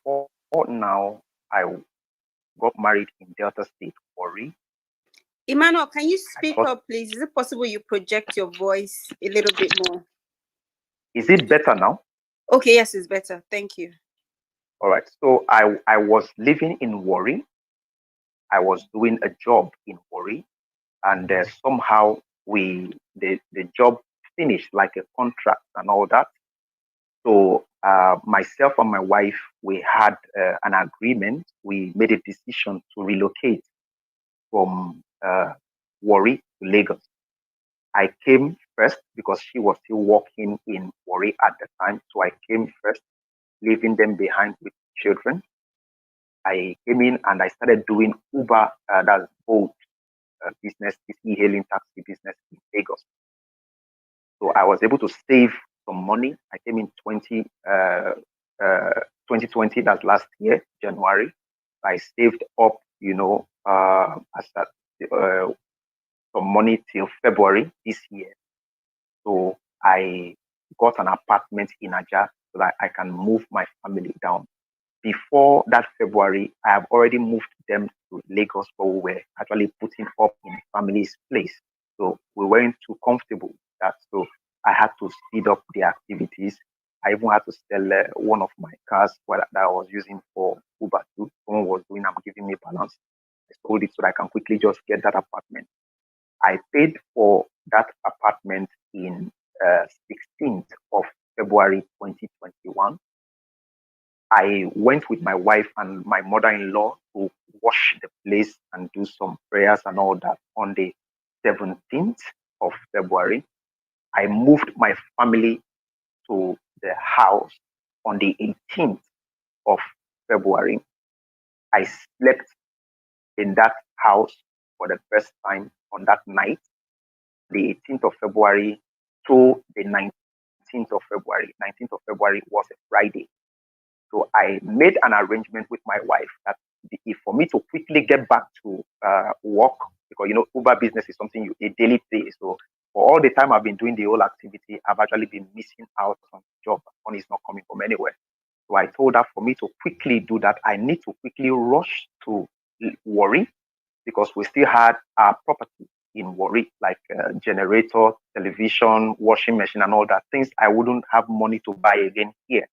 before now, I got married in Delta State, Warri. Emmanuel, can you speak up, please? Is it possible you project your voice a little bit more? Is it better now? Okay, yes, it's better. Thank you. All right. So I was living in Warri. I was doing a job in Warri, and somehow the job finished, like a contract and all that. So myself and my wife, we had an agreement. We made a decision to relocate from Warri to Lagos. I came first because she was still working in Warri at the time. So I came first, leaving them behind with children. I came in and I started doing Uber, that's boat business, this e-hailing taxi business in Lagos. So I was able to save some money. I came in 2020, that's last year, January. I saved up, some money till February this year. So I got an apartment in Aja so that I can move my family down. Before that February, I have already moved them to Lagos, but we were actually putting up in family's place. So we weren't too comfortable with that. So I had to speed up the activities. I even had to sell one of my cars that I was using for Uber too. Someone was doing, I'm giving me balance. I sold it so that I can quickly just get that apartment. I paid for that apartment in 16th of February 2021. I went with my wife and my mother-in-law to wash the place and do some prayers and all that on the 17th of February. I moved my family to the house on the 18th of February. I slept in that house for the first time on that night, the 18th of February to the 19th of February. 19th of February was a Friday. So I made an arrangement with my wife that if for me to quickly get back to work, because Uber business is something you a daily pay. So for all the time I've been doing the whole activity, I've actually been missing out on the job. Money is not coming from anywhere. So I told her for me to quickly do that, I need to quickly rush to Warri because we still had our property in Warri, like generator, television, washing machine, and all that things I wouldn't have money to buy again here.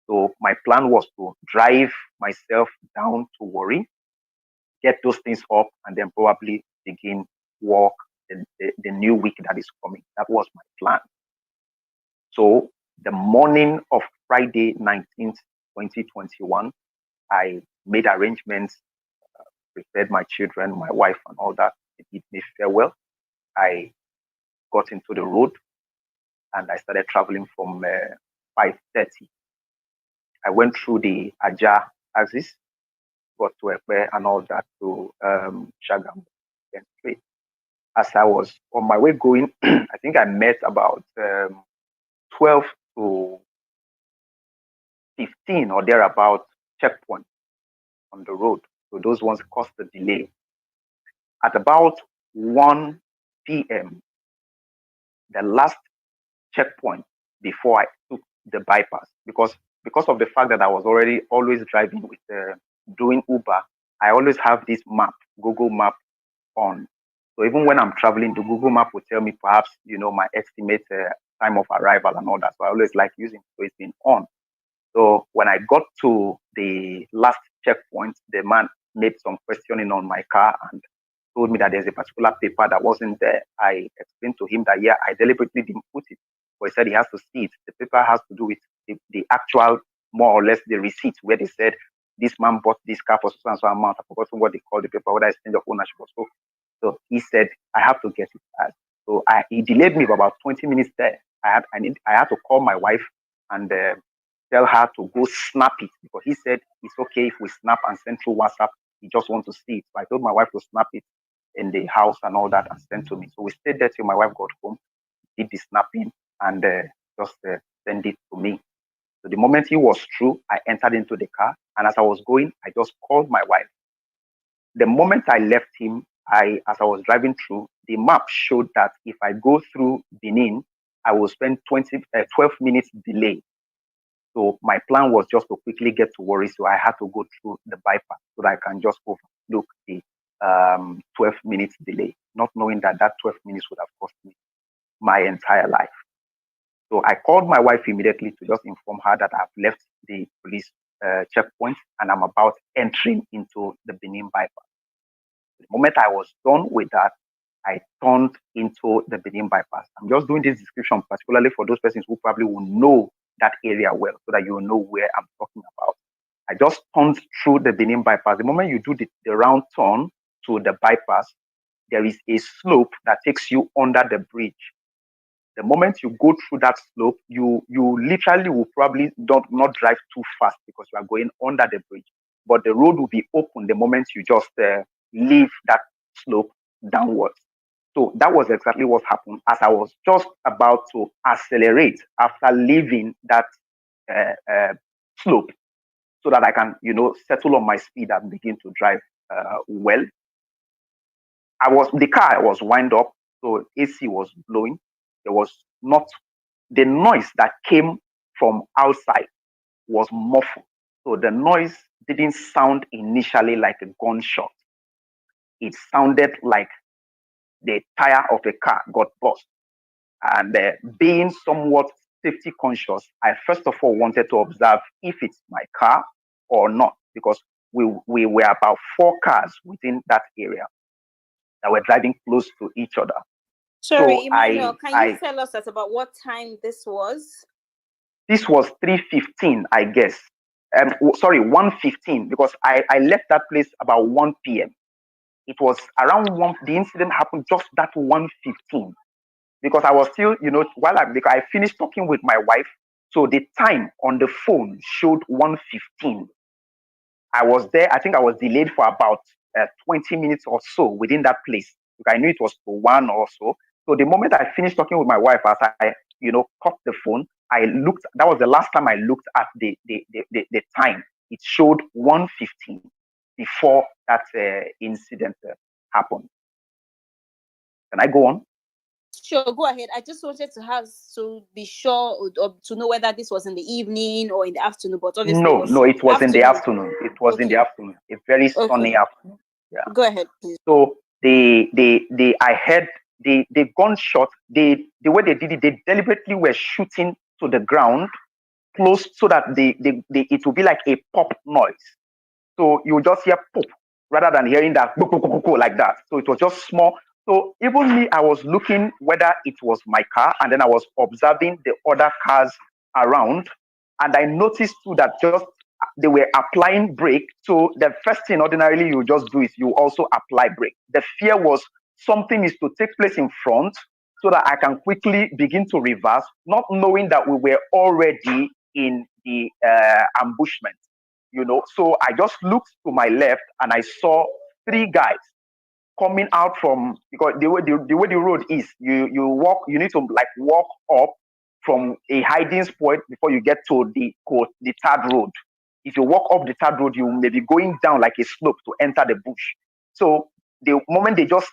So my plan was to drive myself down to Warri, get those things up, and then probably begin work the new week that is coming. That was my plan. So the morning of Friday, 19th, 2021, I made arrangements, prepared my children, my wife, and all that. They did me farewell. I got into the road and I started traveling from 5:30. I went through the Aja axis, got to Ekpe and all that to Shagam and straight. As I was on my way going, I think I met about 12 to 15 or thereabout checkpoints on the road. So those ones caused the delay. At about 1 p.m., the last checkpoint before I took the bypass, because of the fact that I was always driving with doing Uber, I always have this map, Google Map on. So even when I'm traveling, the Google Map will tell me perhaps, my estimate time of arrival and all that. So I always like using it. So it's been on. So when I got to the last checkpoint, the man made some questioning on my car and told me that there's a particular paper that wasn't there. I explained to him that, I deliberately didn't put it. But he said he has to see it. The paper has to do with the actual, more or less, the receipt where they said this man bought this car for so and so amount. I forgot what they called the paper, whether it's change of ownership or so. So he said, I have to get it. So he delayed me for about 20 minutes there. I had to call my wife and tell her to go snap it because he said it's okay if we snap and send through WhatsApp. He just wants to see it. So I told my wife to snap it in the house and all that and send to me. So we stayed there till my wife got home, did the snapping and just send it to me. So the moment he was through, I entered into the car. And as I was going, I just called my wife. The moment I left him, as I was driving through, the map showed that if I go through Benin, I will spend 12 minutes delay. So my plan was just to quickly get to Warri. So I had to go through the bypass so that I can just overlook the 12 minutes delay, not knowing that that 12 minutes would have cost me my entire life. So I called my wife immediately to just inform her that I've left the police checkpoint and I'm about entering into the Benin bypass. The moment I was done with that, I turned into the Benin bypass. I'm just doing this description particularly for those persons who probably will know that area well so that you will know where I'm talking about. I just turned through the Benin bypass. The moment you do the round turn to the bypass, there is a slope that takes you under the bridge. The moment you go through that slope, you literally will probably not drive too fast because you are going under the bridge. But the road will be open the moment you just leave that slope downwards. So that was exactly what happened as I was just about to accelerate after leaving that slope so that I can, settle on my speed and begin to drive well. The car was wind up, so AC was blowing. There was not the noise that came from outside was muffled. So the noise didn't sound initially like a gunshot. It sounded like the tire of a car got burst. And being somewhat safety conscious, I first of all wanted to observe if it's my car or not, because we were about 4 cars within that area that were driving close to each other. Sorry, so Emmanuel, can you tell us at about what time this was? This was 3:15, I guess. Sorry, 1:15, because I left that place about 1 p.m. It was around 1, the incident happened just that 1:15. Because I was still, because I finished talking with my wife. So the time on the phone showed 1:15. I was there, I think I was delayed for about 20 minutes or so within that place. Because I knew it was for 1 or so. So the moment I finished talking with my wife, as I, cut the phone, I looked, that was the last time I looked at the time. It showed 1:15 before that incident happened. Can I go on? Sure, go ahead. I just wanted to be sure or to know whether this was in the evening or in the afternoon, but obviously no, it was in the afternoon. It was in the afternoon, a very sunny afternoon. Yeah. Go ahead, please. So I heard the gunshot. The way they did it, they deliberately were shooting to the ground close so that it would be like a pop noise. So you just hear pop rather than hearing that like that. So it was just small. So even me, I was looking whether it was my car, and then I was observing the other cars around, and I noticed too that just they were applying brake. So the first thing ordinarily you just do is you also apply brake. The fear was something is to take place in front so that I can quickly begin to reverse, not knowing that we were already in the ambushment. So I just looked to my left and I saw 3 guys coming out from, because the way the road is, you need to like walk up from a hiding point before you get to the 3rd road. If you walk up the 3rd road, you may be going down like a slope to enter the bush. So the moment they just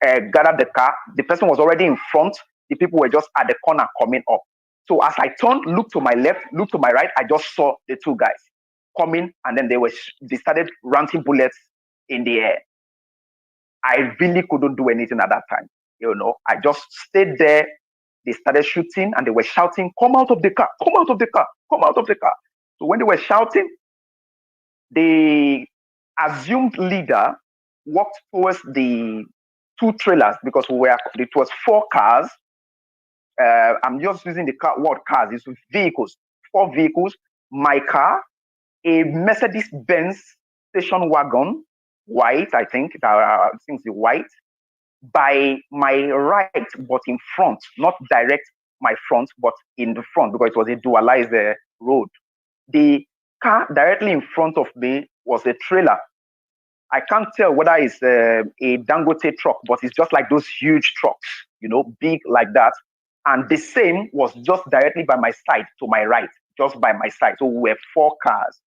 gathered the car, the person was already in front. The people were just at the corner coming up. So as I turned, looked to my left, looked to my right, I just saw the 2 guys coming, and then they started ranting bullets in the air. I really couldn't do anything at that time. I just stayed there. They started shooting and they were shouting, "Come out of the car, come out of the car, come out of the car." So when they were shouting, the assumed leader walked towards the 2 trailers, because it was 4 cars. I'm just using the word cars. It's vehicles, 4 vehicles. My car, a Mercedes-Benz station wagon, white, I think it's white, by my right, but in front, not direct my front, but in the front, because it was a dualized road. The car directly in front of me was a trailer. I can't tell whether it's a Dangote truck, but it's just like those huge trucks, big like that. And the same was just directly by my side, to my right, just by my side. So we were 4 cars.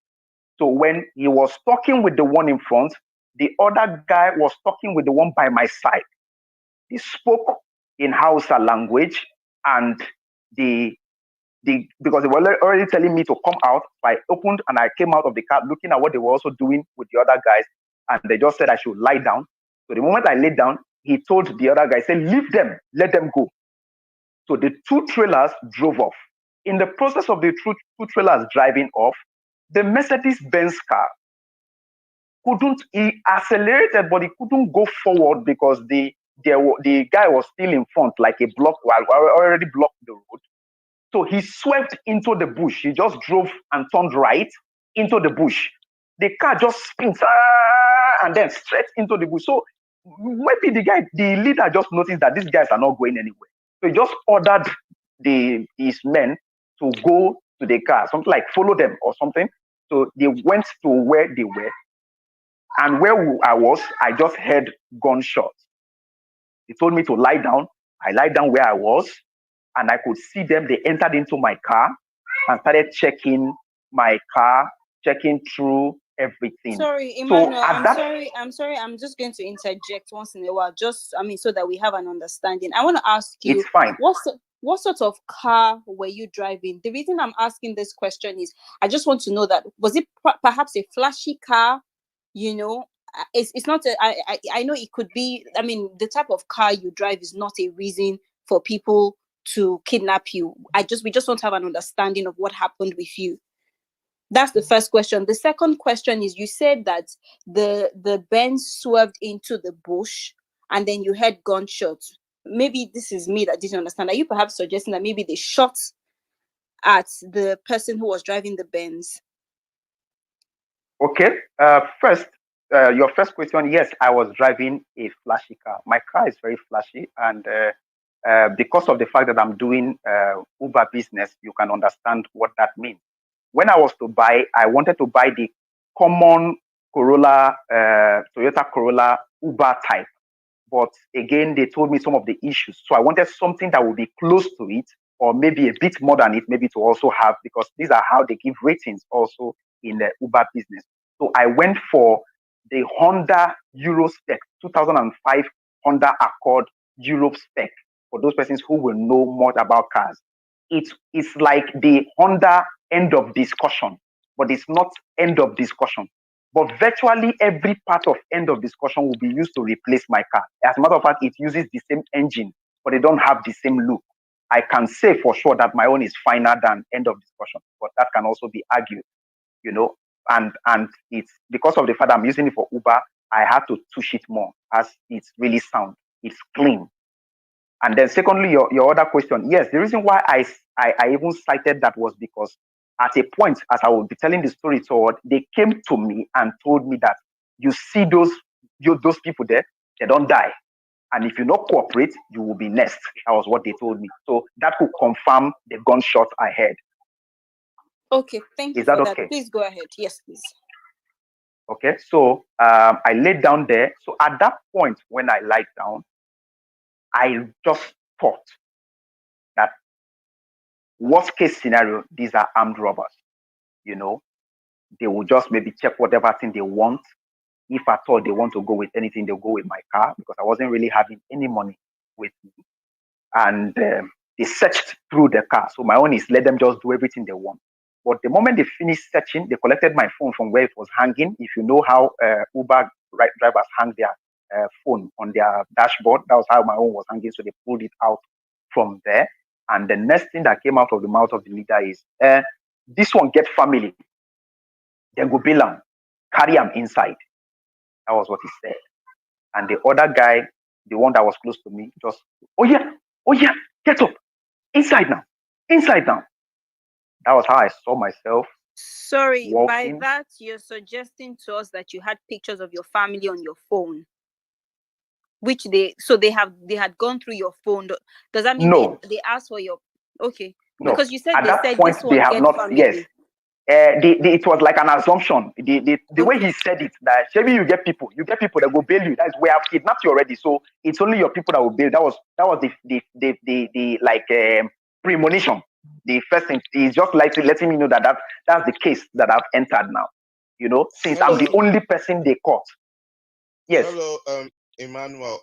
So when he was talking with the one in front, the other guy was talking with the one by my side. He spoke in Hausa language, and the because they were already telling me to come out. So I opened and I came out of the car looking at what they were also doing with the other guys. And they just said I should lie down. So the moment I laid down, he told the other guy, say, leave them, let them go. So the two trailers drove off. In the process of the two trailers driving off, the Mercedes-Benz car he accelerated, but he couldn't go forward because the guy was still in front, like a block, already blocked the road. So he swept into the bush. He just drove and turned right into the bush. The car just spins and then straight into the bush. So maybe the leader just noticed that these guys are not going anywhere. So he just ordered his men to go to the car, something like follow them or something. So they went to where they were. And where I was, I just heard gunshots. He told me to lie down. I lied down where I was, and I could see them. They entered into my car and started checking my car, checking through everything. Sorry, Emmanuel, I'm sorry. I'm just going to interject once in a while, so that we have an understanding. I want to ask you, it's fine. What sort of car were you driving? The reason I'm asking this question is I just want to know that, was it perhaps a flashy car? It's not I know it could be, the type of car you drive is not a reason for people to kidnap you. We just want to have an understanding of what happened with you. That's the first question. The second question is, you said that the Benz swerved into the bush and then you heard gunshots. Maybe this is me that didn't understand. Are you perhaps suggesting that maybe they shot at the person who was driving the Benz? Okay. First, your first question, yes, I was driving a flashy car. My car is very flashy, and because of the fact that I'm doing Uber business, you can understand what that means. When I was to buy, I wanted to buy the common Toyota Corolla Uber type. But again, they told me some of the issues. So I wanted something that would be close to it, or maybe a bit more than it, maybe to also have, because these are how they give ratings also in the Uber business. So I went for the Honda Euro spec, 2005 Honda Accord Euro spec, for those persons who will know more about cars. It's like the Honda end of discussion, but it's not end of discussion. But virtually every part of end of discussion will be used to replace my car. As a matter of fact, it uses the same engine, but they don't have the same look. I can say for sure that my own is finer than end of discussion, but that can also be argued, and it's because of the fact I'm using it for Uber, I have to touch it more as it's really sound. It's clean. And then secondly, your other question, yes, the reason why I even cited that was because at a point, as I will be telling the story toward, they came to me and told me that you see those people there, they don't die. And if you not cooperate, you will be next. That was what they told me. So that could confirm the gunshot I heard. Okay, thank you for that. Please go ahead. Yes, please. Okay, so I laid down there. So at that point, when I lied down, I just thought that worst case scenario, these are armed robbers. They will just maybe check whatever thing they want. If at all they want to go with anything, they'll go with my car, because I wasn't really having any money with me. And they searched through the car. So my own is let them just do everything they want. But the moment they finished searching, they collected my phone from where it was hanging. If you know how Uber drivers hang their phone on their dashboard, that was how my own was hanging. So they pulled it out from there. And the next thing that came out of the mouth of the leader is, this one get family. Then go bill him, carry him inside. That was what he said. And the other guy, the one that was close to me, just, oh yeah, get up, inside now. That was how I saw myself. Sorry, walking. By that, you're suggesting to us that you had pictures of your family on your phone, which they had gone through your phone. Does that mean they asked for your? Okay, no. Because you said at they that said point this one they have not. Family. Yes, it was like an assumption. The way he said it, that maybe you get people that will bail you. That's we have kidnapped you already, so it's only your people that will bail. That was the premonition. The first thing is just like letting me know that's the case that I've entered now. Since I'm the only person they caught. Yes. Hello, Emmanuel,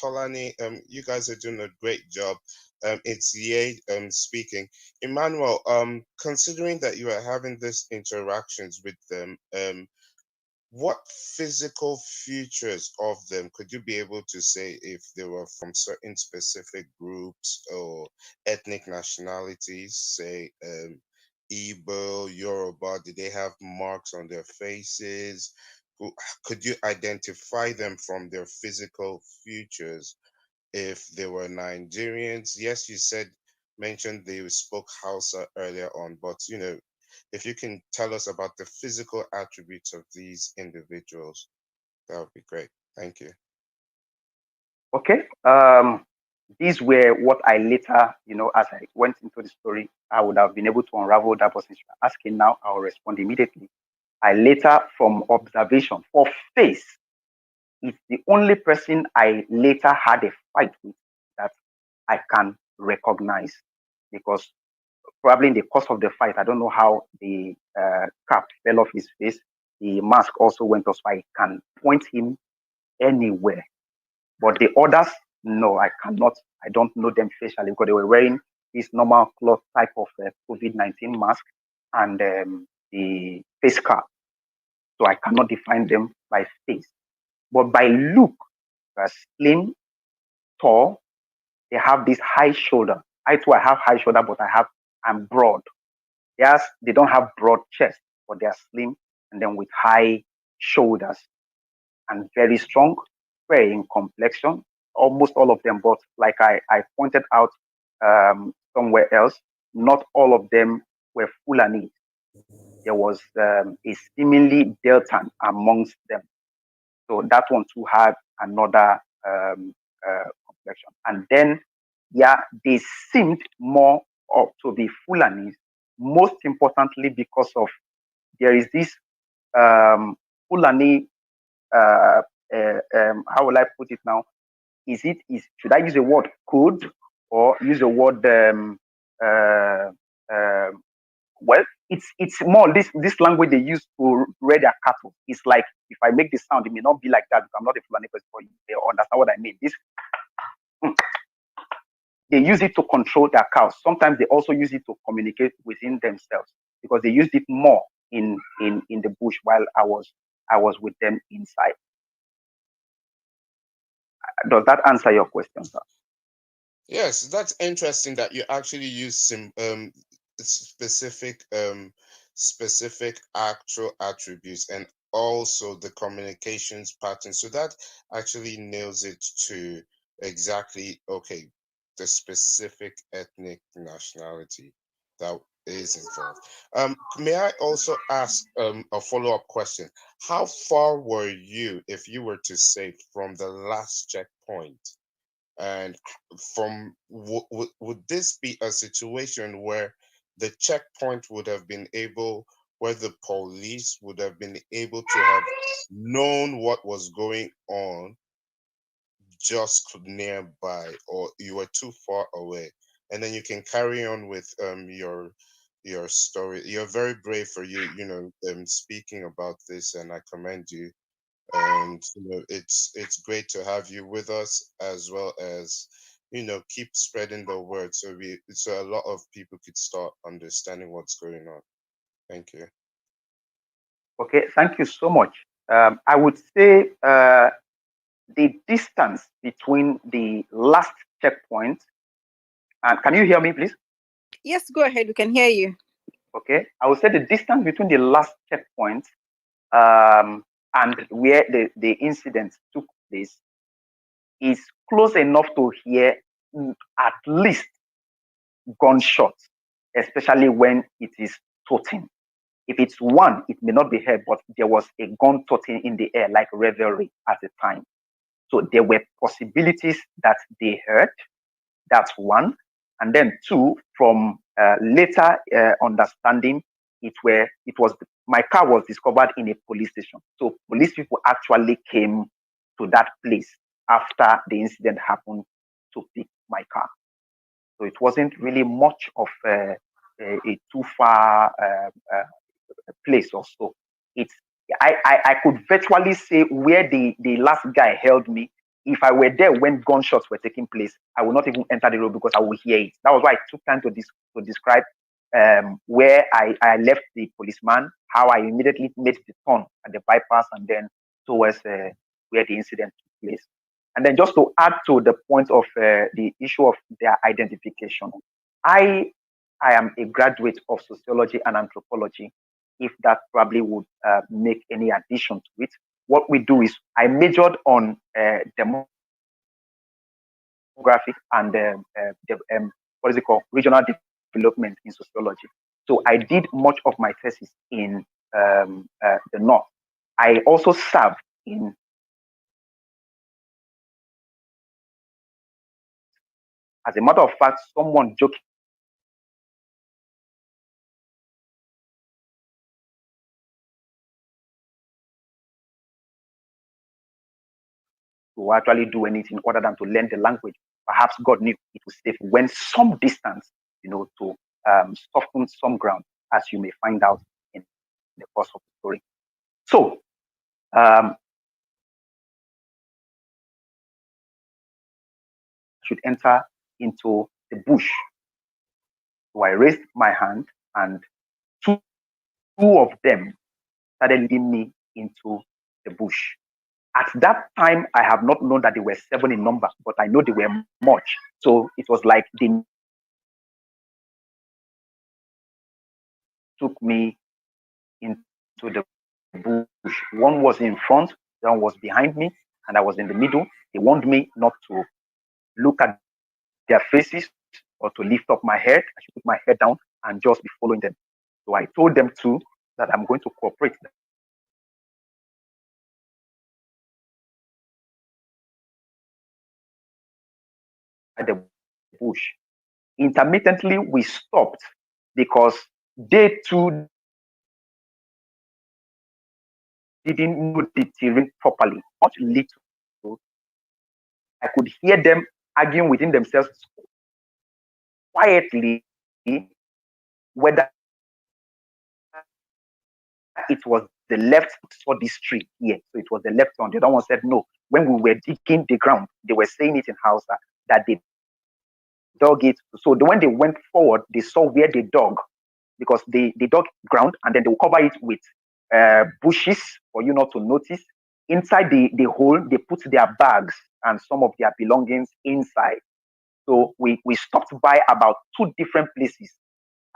Tolani, you guys are doing a great job. It's Ye speaking. Emmanuel, considering that you are having these interactions with them, what physical features of them could you be able to say if they were from certain specific groups or ethnic nationalities, say Igbo, Yoruba? Did they have marks on their faces? Could you identify them from their physical features? If they were Nigerians, yes, you mentioned they spoke Hausa earlier on, but if you can tell us about the physical attributes of these individuals, that would be great. Thank you. Okay. These were what I later, as I went into the story, I would have been able to unravel that person. Asking now, I'll respond immediately. I later, from observation, for face, it's the only person I later had a fight with that I can recognize, because probably in the course of the fight, I don't know how the cap fell off his face. The mask also went off, so I can point him anywhere. But the others, no, I cannot. I don't know them facially because they were wearing this normal cloth type of COVID-19 mask and the face cap. So I cannot define them by face. But by look, they're slim, tall. They have this high shoulder. I too, I have high shoulder, but I'm broad. Yes, they don't have broad chest, but they are slim and then with high shoulders and very strong, very in complexion. Almost all of them, but like I pointed out somewhere else, not all of them were Fulani. There was a seemingly Deltan amongst them. So that one too had another complexion. And then, yeah, they seemed more to be Fulanis, most importantly because of there is this Fulani, how will I put it now? Should I use the word code or use the word uh, um, well, it's more this language they use to rear their cattle. It's like if I make the sound, it may not be like that because I'm not a Fulani person, but they understand what I mean. They use it to control their cows. Sometimes they also use it to communicate within themselves because they used it more in the bush while I was with them inside. Does that answer your question, sir? Yes, that's interesting that you actually use some specific specific actual attributes and also the communications pattern. So that actually nails it to exactly okay, the specific ethnic nationality that is involved. May I also ask a follow-up question? How far were you, if you were to say, from the last checkpoint? And from would this be a situation where the checkpoint would have been able, where the police would have been able to have known what was going on just nearby, or you were too far away? And then you can carry on with your story. You're very brave for speaking about this, and I commend you. And it's great to have you with us, as well as keep spreading the word so a lot of people could start understanding what's going on. Thank you. Okay, thank you so much. I would say the distance between the last checkpoint and can you hear me, please? Yes, go ahead. We can hear you. Okay, I would say the distance between the last checkpoint um, and where the incident took place is close enough to hear at least gunshots, especially when it is toting. If it's one, it may not be heard, but there was a gun toting in the air like revelry at the time. So there were possibilities that they heard. That's one. And then two, from later understanding, it was my car was discovered in a police station. So police people actually came to that place after the incident happened to pick my car. So it wasn't really much of a too far place or so. It's I could virtually say where the last guy held me. if I were there when gunshots were taking place, I would not even enter the road because I would hear it. That was why I took time to describe where I left the policeman, how I immediately made the turn at the bypass and then towards where the incident took place. And then just to add to the point of the issue of their identification, I I am a graduate of sociology and anthropology. If that probably would make any addition to it, what we do is I majored on demographic and what is it called, regional development in sociology. So I did much of my thesis in the north. I also served in, as a matter of fact, someone joked to actually do anything other than to learn the language. Perhaps God knew it was safe when some distance, to soften some ground, as you may find out in the course of the story. So, should enter into the bush. So I raised my hand, and two of them started leading me into the bush. At that time, I have not known that they were 7 in number, but I know they were much. So it was like they took me into the bush. One was in front, one was behind me, and I was in the middle. They warned me not to look at their faces or to lift up my head. I should put my head down and just be following them. So I told them too that I'm going to cooperate at the bush. Intermittently, we stopped because they too didn't know the terrain properly, not little. I could hear them arguing within themselves quietly whether it was the left for this tree here. So it was the left one. The other one said no. When we were digging the ground, they were saying it in Hausa that they dug it. So when they went forward, they saw where they dug because they dug ground and then they will cover it with bushes for you not to notice. Inside the hole, they put their bags and some of their belongings inside. So we stopped by about 2 different places,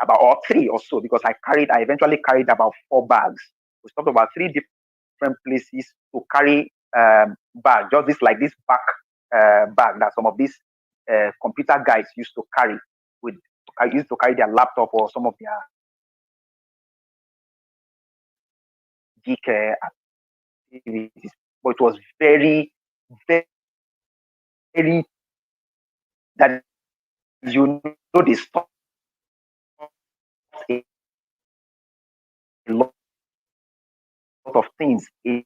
about or 3 or so, because I eventually carried about 4 bags. We stopped about 3 different places to carry bag, just this back bag that some of these computer guys used to carry. I used to carry their laptop or some of their geek activities, but it was very, very, very that they stopped a lot of things. It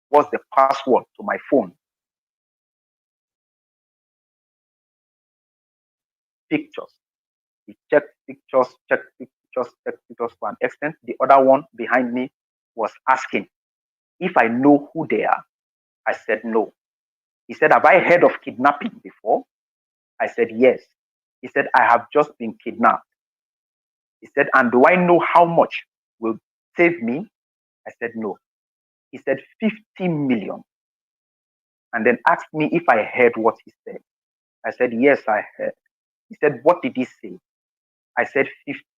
was the password to my phone. Pictures. He checked pictures, checked pictures, checked pictures to an extent. The other one behind me was asking if I know who they are. I said no. He said, have I heard of kidnapping before? I said yes. He said, I have just been kidnapped. He said, and do I know how much will save me? I said no. He said 50 million. And then asked me if I heard what he said. I said, yes, I heard. He said, what did he say? I said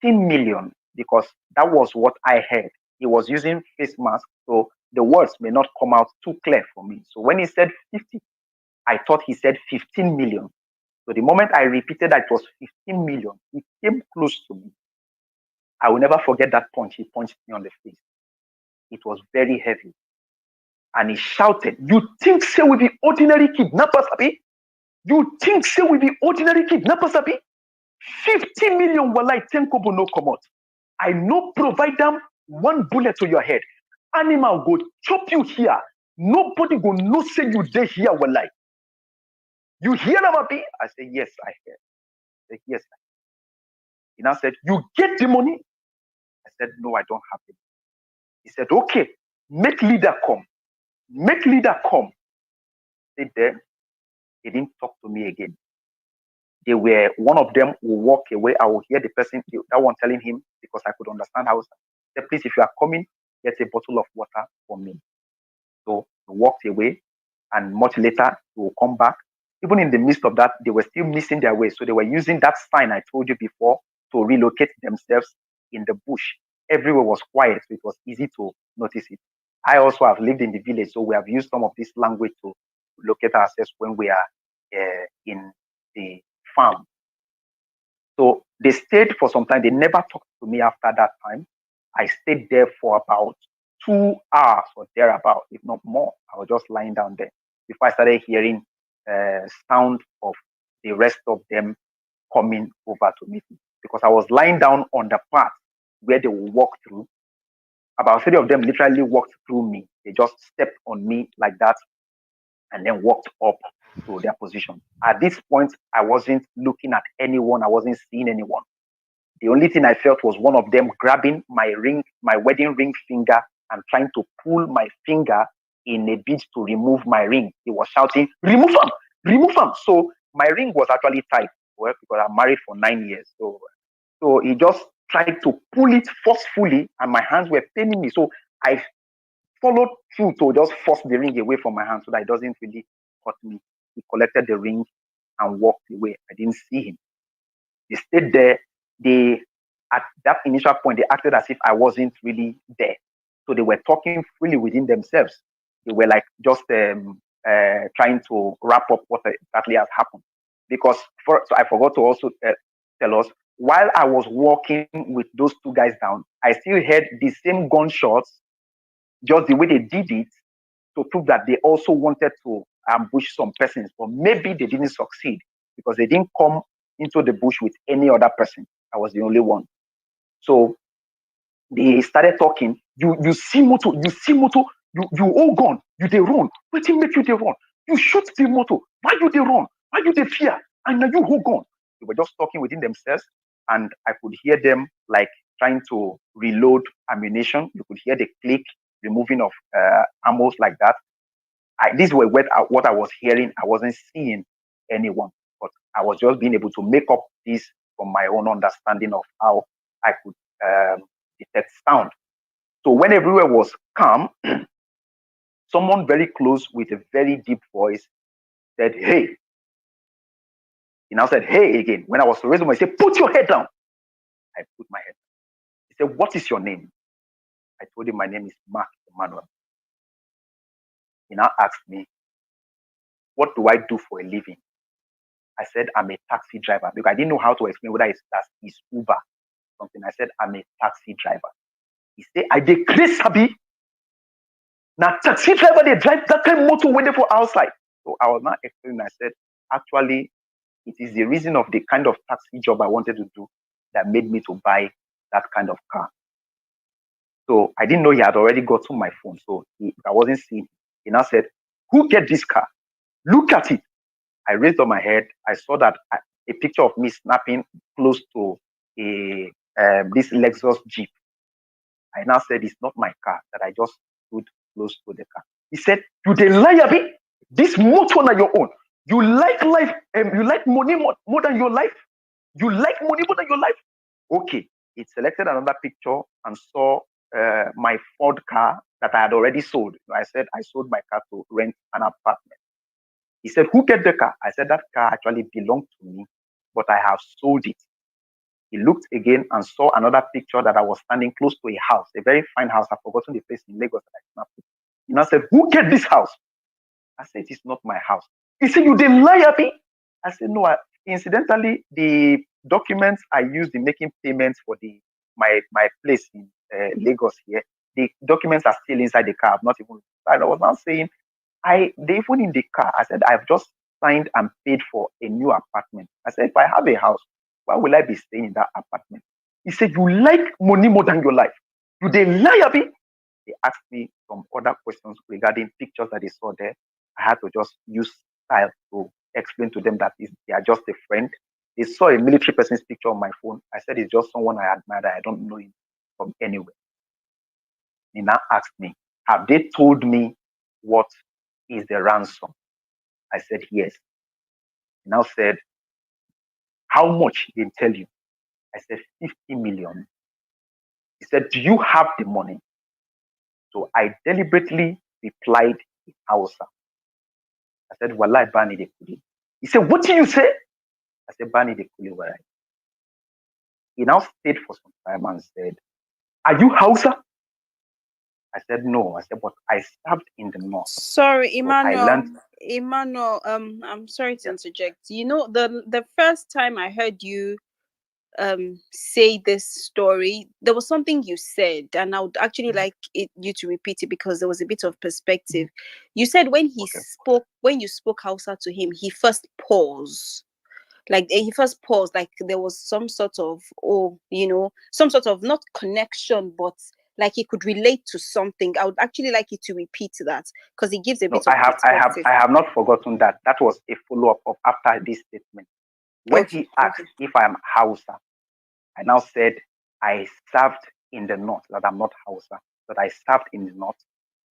15 million because that was what I heard. He was using face mask, so the words may not come out too clear for me. So when he said 50, I thought he said 15 million. So the moment I repeated that it was 15 million, he came close to me. I will never forget that punch. He punched me on the face. It was very heavy. And he shouted, "You think say we be ordinary kidnappers, Abi? You think say we be ordinary kidnappers, Abi? 50 million walai 10 kobo no come out. I no provide them one bullet to your head. Animal go chop you here. Nobody go no say you dey here walai. You hear them, Abi?" I said, "Yes, I hear." I said, "Yes." He now said, "You get the money?" I said, "No, I don't have it." He said, "Okay, make leader come. Make leader come." Sit there. They didn't talk to me again. They were, one of them will walk away. I will hear the person, that one telling him, because I could understand how. Say, "Please, if you are coming, get a bottle of water for me." So he walked away, and much later he will come back. Even in the midst of that, they were still missing their way. So they were using that sign I told you before to relocate themselves in the bush. Everywhere was quiet, so it was easy to notice it. I also have lived in the village, so we have used some of this language to locate ourselves when we are in the farm. So they stayed for some time. They never talked to me after that time. I stayed there for about 2 hours or thereabout, if not more. I was just lying down there before I started hearing sound of the rest of them coming over to meet me, because I was lying down on the path where they will walk through. About 3 of them literally walked through me. They just stepped on me like that and then walked up to their position. At this point, I wasn't looking at anyone. I wasn't seeing anyone. The only thing I felt was one of them grabbing my ring, my wedding ring finger, and trying to pull my finger in a bid to remove my ring. He was shouting, "Remove him! Remove him!" So my ring was actually tight, well, because I'm married for 9 years. So he just tried to pull it forcefully, and my hands were paining me. So I followed through to just force the ring away from my hand so that it doesn't really hurt me. He collected the ring and walked away. I didn't see him. They stayed there. They, at that initial point, they acted as if I wasn't really there. So they were talking freely within themselves. They were like just trying to wrap up what exactly has happened. Because so I forgot to also tell us, while I was walking with those two guys down, I still heard the same gunshots, just the way they did it, to prove that they also wanted to ambush some persons, but maybe they didn't succeed because they didn't come into the bush with any other person. I was the only one. So they started talking. You see motor, you all gone, you they run. Wetin make you they run? You shoot the motor. Why you they run? Why you they fear? And now you who gone? They were just talking within themselves, and I could hear them like trying to reload ammunition. You could hear the click, removing of ammo like that. These were what I was hearing. I wasn't seeing anyone, but I was just being able to make up this from my own understanding of how I could detect sound. So when everywhere was calm, someone very close with a very deep voice said, "Hey." He now said, "Hey," again. When I was raising my, he said, "Put your head down." I put my head down. He said, "What is your name?" I told him my name is Mark Emmanuel. He now asked me, "What do I do for a living?" I said, "I'm a taxi driver," because I didn't know how to explain whether it's Uber or something. I said, "I'm a taxi driver." He said, "I dey craze sabi. Now taxi driver they drive that kind of motor waiting for outside." So I was not explaining. I said, "Actually, it is the reason of the kind of taxi job I wanted to do that made me to buy that kind of car." So I didn't know he had already got to my phone. So I wasn't seeing. He now said, "Who get this car? Look at it." I raised up my head. I saw that a picture of me snapping close to a this Lexus Jeep. I now said, "It's not my car." That I just stood close to the car. He said, "You the liar, be? This motor na your own. You like life, you like money more than your life. You like money more than your life." Okay. He selected another picture and saw my Ford car that I had already sold. I said I sold my car to rent an apartment. He said, "Who get the car?" I said, "That car actually belonged to me, but I have sold it." He looked again and saw another picture that I was standing close to a house, a very fine house. I've forgotten the place in Lagos that I snapped it. He now said, "Who get this house?" I said, "It's not my house." He said, "You didn't lie at me." I said, "No." Incidentally, the documents I used in making payments for my place in Lagos here, the documents are still inside the car. I've not even. I was now saying, they even in the car. I said, "I've just signed and paid for a new apartment." I said, "If I have a house, why will I be staying in that apartment?" He said, "You like money more than your life. You they lie, Abi." They asked me some other questions regarding pictures that they saw there. I had to just use style to explain to them that they are just a friend. They saw a military person's picture on my phone. I said, "It's just someone I admire that I don't know him from anywhere." He now asked me, "Have they told me what is the ransom?" I said, "Yes." He now said, "How much did they tell you?" I said, 50 million. He said, "Do you have the money?" So I deliberately replied in Hausa. I said, "Wallahi bani de kudi." He said, "What do you say?" I said, "Bani de kudi warai." He now stayed for some time and said, "Are you Hausa?" I said, "No." I said, "But I served in the north." Sorry, So I Emmanuel. learned. Emmanuel, I'm sorry to Yeah. interject. You know, the first time I heard you say this story, there was something you said, and I would actually like you to repeat it because there was a bit of perspective. You said Okay. when you spoke Hausa to him, he first paused. Like he first paused, like there was some sort of, some sort of not connection, but like he could relate to something. I would actually like you to repeat that because it gives a No, bit of perspective. I have not forgotten that. That was a follow up of after this statement. When Okay, he asked okay. if I am Hausa, I now said I served in the north, that I'm not Hausa, but I served in the north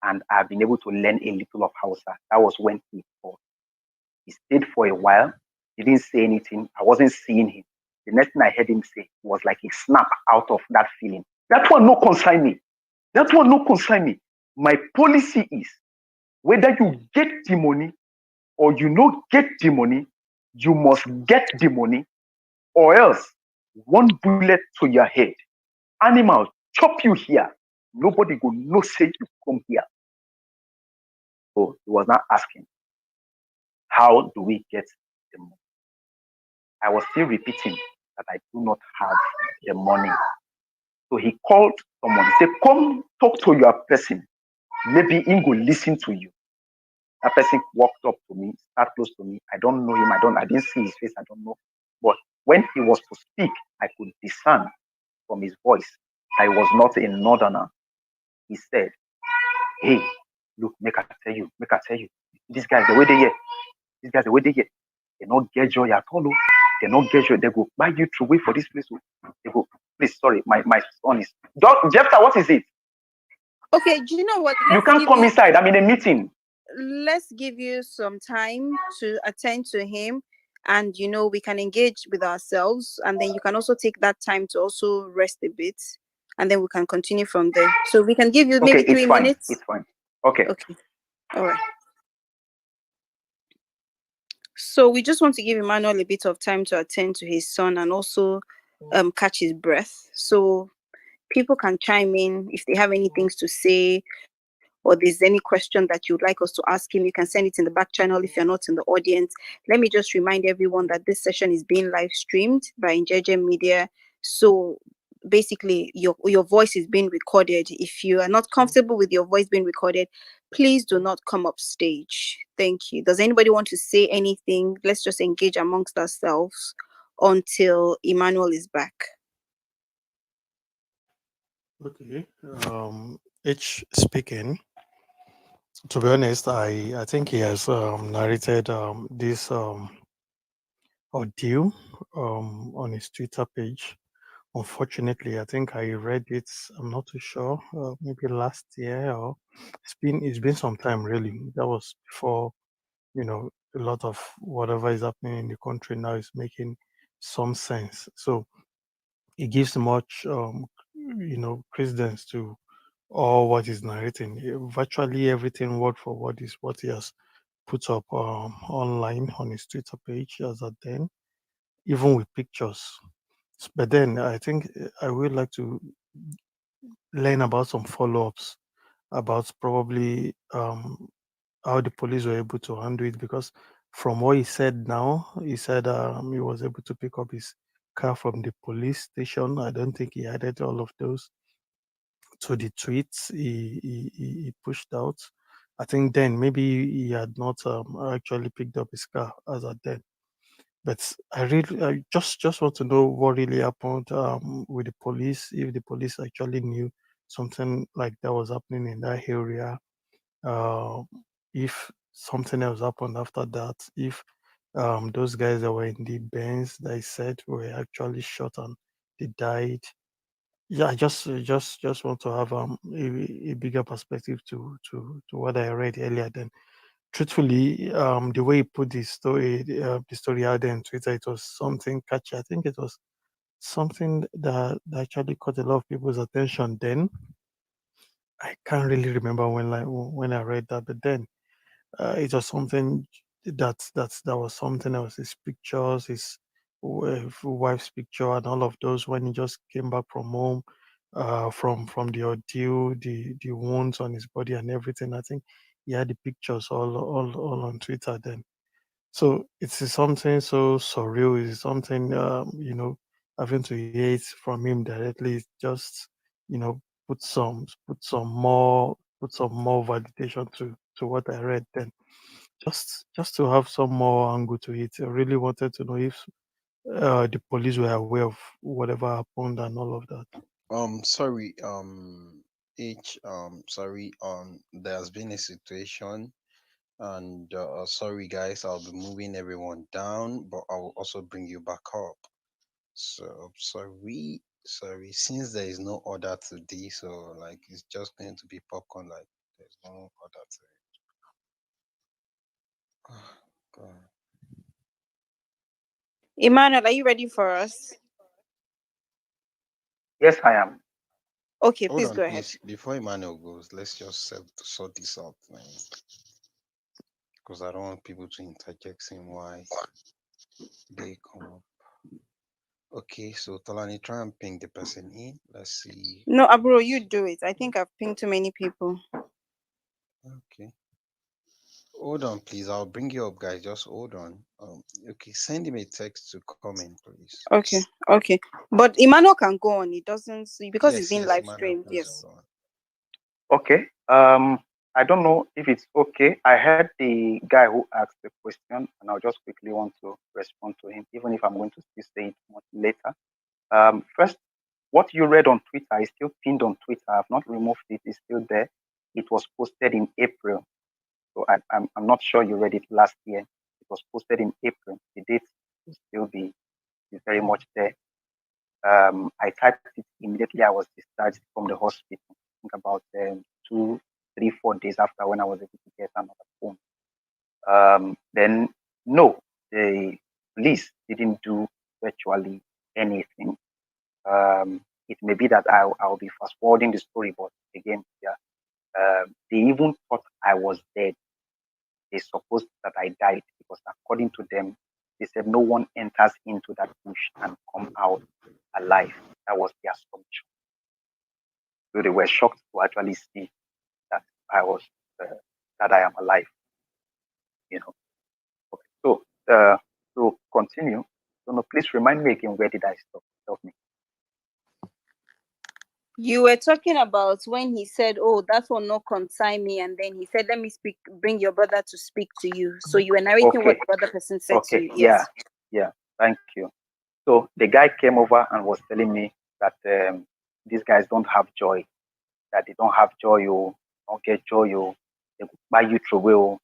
and I've been able to learn a little of Hausa. That was when he called. He stayed for a while. He didn't say anything. I wasn't seeing him. The next thing I heard him say was like a snap out of that feeling. That one no concern me. That one no concern me. My policy is whether you get the money or you no get the money, you must get the money, or else one bullet to your head. Animal chop you here. Nobody go no say you come here. So he was not asking, how do we get the money? I was still repeating that I do not have the money. So he called someone. He said, "Come talk to your person. Maybe he will listen to you." That person walked up to me, sat close to me. I don't know him. I didn't see his face. I don't know. But when he was to speak, I could discern from his voice that he was not a northerner. He said, "Hey, look, make I tell you. These guys, the way they here, these guys, the way they here, they not get joy at all. Oh. They not get joy. They go buy you to wait for this place. Oh. They go, please, sorry, my son is. Jefta, what is it? Okay, do you know what? You can't come inside. I'm in a meeting. Let's give you some time to attend to him, and we can engage with ourselves, and then you can also take that time to also rest a bit, and then we can continue from there. So we can give you Okay, maybe it's three fine. minutes. It's fine. Okay. Okay, all right. So we just want to give Emmanuel a bit of time to attend to his son and also catch his breath. So people can chime in if they have any things to say, or there's any question that you'd like us to ask him. You can send it in the back channel if you're not in the audience. Let me just remind everyone that this session is being live streamed by Njenje Media. So basically your voice is being recorded. If you are not comfortable with your voice being recorded, please do not come up stage. Thank you. Does anybody want to say anything? Let's just engage amongst ourselves until Emmanuel is back. Okay. H speaking. To be honest, I think he has narrated this audio on his Twitter page. Unfortunately, I think I read it. I'm not too sure. Maybe last year, or it's been some time really. That was before a lot of whatever is happening in the country now is making some sense. So it gives much credence to all what he's narrating. Virtually everything word for word is what he has put up online on his Twitter page as at then, even with pictures. But then I think I would like to learn about some follow-ups about probably how the police were able to handle it, because from what he said now, he said he was able to pick up his car from the police station. I don't think he added all of those to the tweets he pushed out. I think then maybe he had not actually picked up his car as at then. But I just want to know what really happened with the police, if the police actually knew something like that was happening in that area, uh, if something else happened after that, if those guys that were in the Benz that I said were actually shot and they died. Yeah, I just want to have a bigger perspective to what I read earlier. Then, truthfully, the way he put the story out there on Twitter, it was something catchy. I think it was something that actually caught a lot of people's attention. Then I can't really remember when I read that, but then it was something that was something else. His pictures, his wife's picture, and all of those when he just came back from home, from the ordeal, the wounds on his body and everything. I think he had the pictures all on Twitter then. So it's something so surreal. It's something having to hear it from him directly. Just put some more validation to what I read then. Just to have some more angle to it. I really wanted to know if the police were aware of whatever happened and all of that. Sorry, sorry, there's been a situation, and sorry, guys, I'll be moving everyone down, but I'll also bring you back up. So, sorry, since there is no order today, so like it's just going to be popcorn, like there's no order to it. God. Emmanuel, are you ready for us? Yes, I am. Okay, Hold please on, go ahead. please. Before Emmanuel goes, let's just sort this out, man, because I don't want people to interject saying why they come up. Okay, so Tolani, try and ping the person in. Let's see. No, Abro, you do it. I think I've pinged too many people. Okay. Hold on, please. I'll bring you up, guys. Just hold on. Okay, send him a text to comment, please. Okay, okay. But Emmanuel can go on. It doesn't because it's Yes, been yes, live Emmanuel, streamed. please Yes. go on. Okay. I don't know if it's okay. I heard the guy who asked the question, and I'll just quickly want to respond to him, even if I'm going to still say it much later. First, what you read on Twitter is still pinned on Twitter. I've not removed it. It's still there. It was posted in April. So I'm not sure you read it last year. It was posted in April. The date will still be is very much there. I typed it immediately. I was discharged from the hospital. I think about 2, 3, 4 days after when I was able to get another phone. Then no, the police didn't do virtually anything. It may be that I'll be fast forwarding the story, but again, yeah, they even thought I was dead. They supposed that I died because according to them, they said no one enters into that bush and come out alive. That was their assumption. So they were shocked to actually see that I was that I am alive. You know. Okay. So to continue, so no, please remind me again, where did I stop? Help me. You were talking about when he said, "Oh, that will not concern me," and then he said, "Let me speak. Bring your brother to speak to you." So you were narrating what Okay. the other person said to Okay. you. Yeah. Yes. Yeah. Thank you. So the guy came over and was telling me that these guys don't have joy, that they don't have joy, oh, don't get joy, oh, they go buy you through, oh,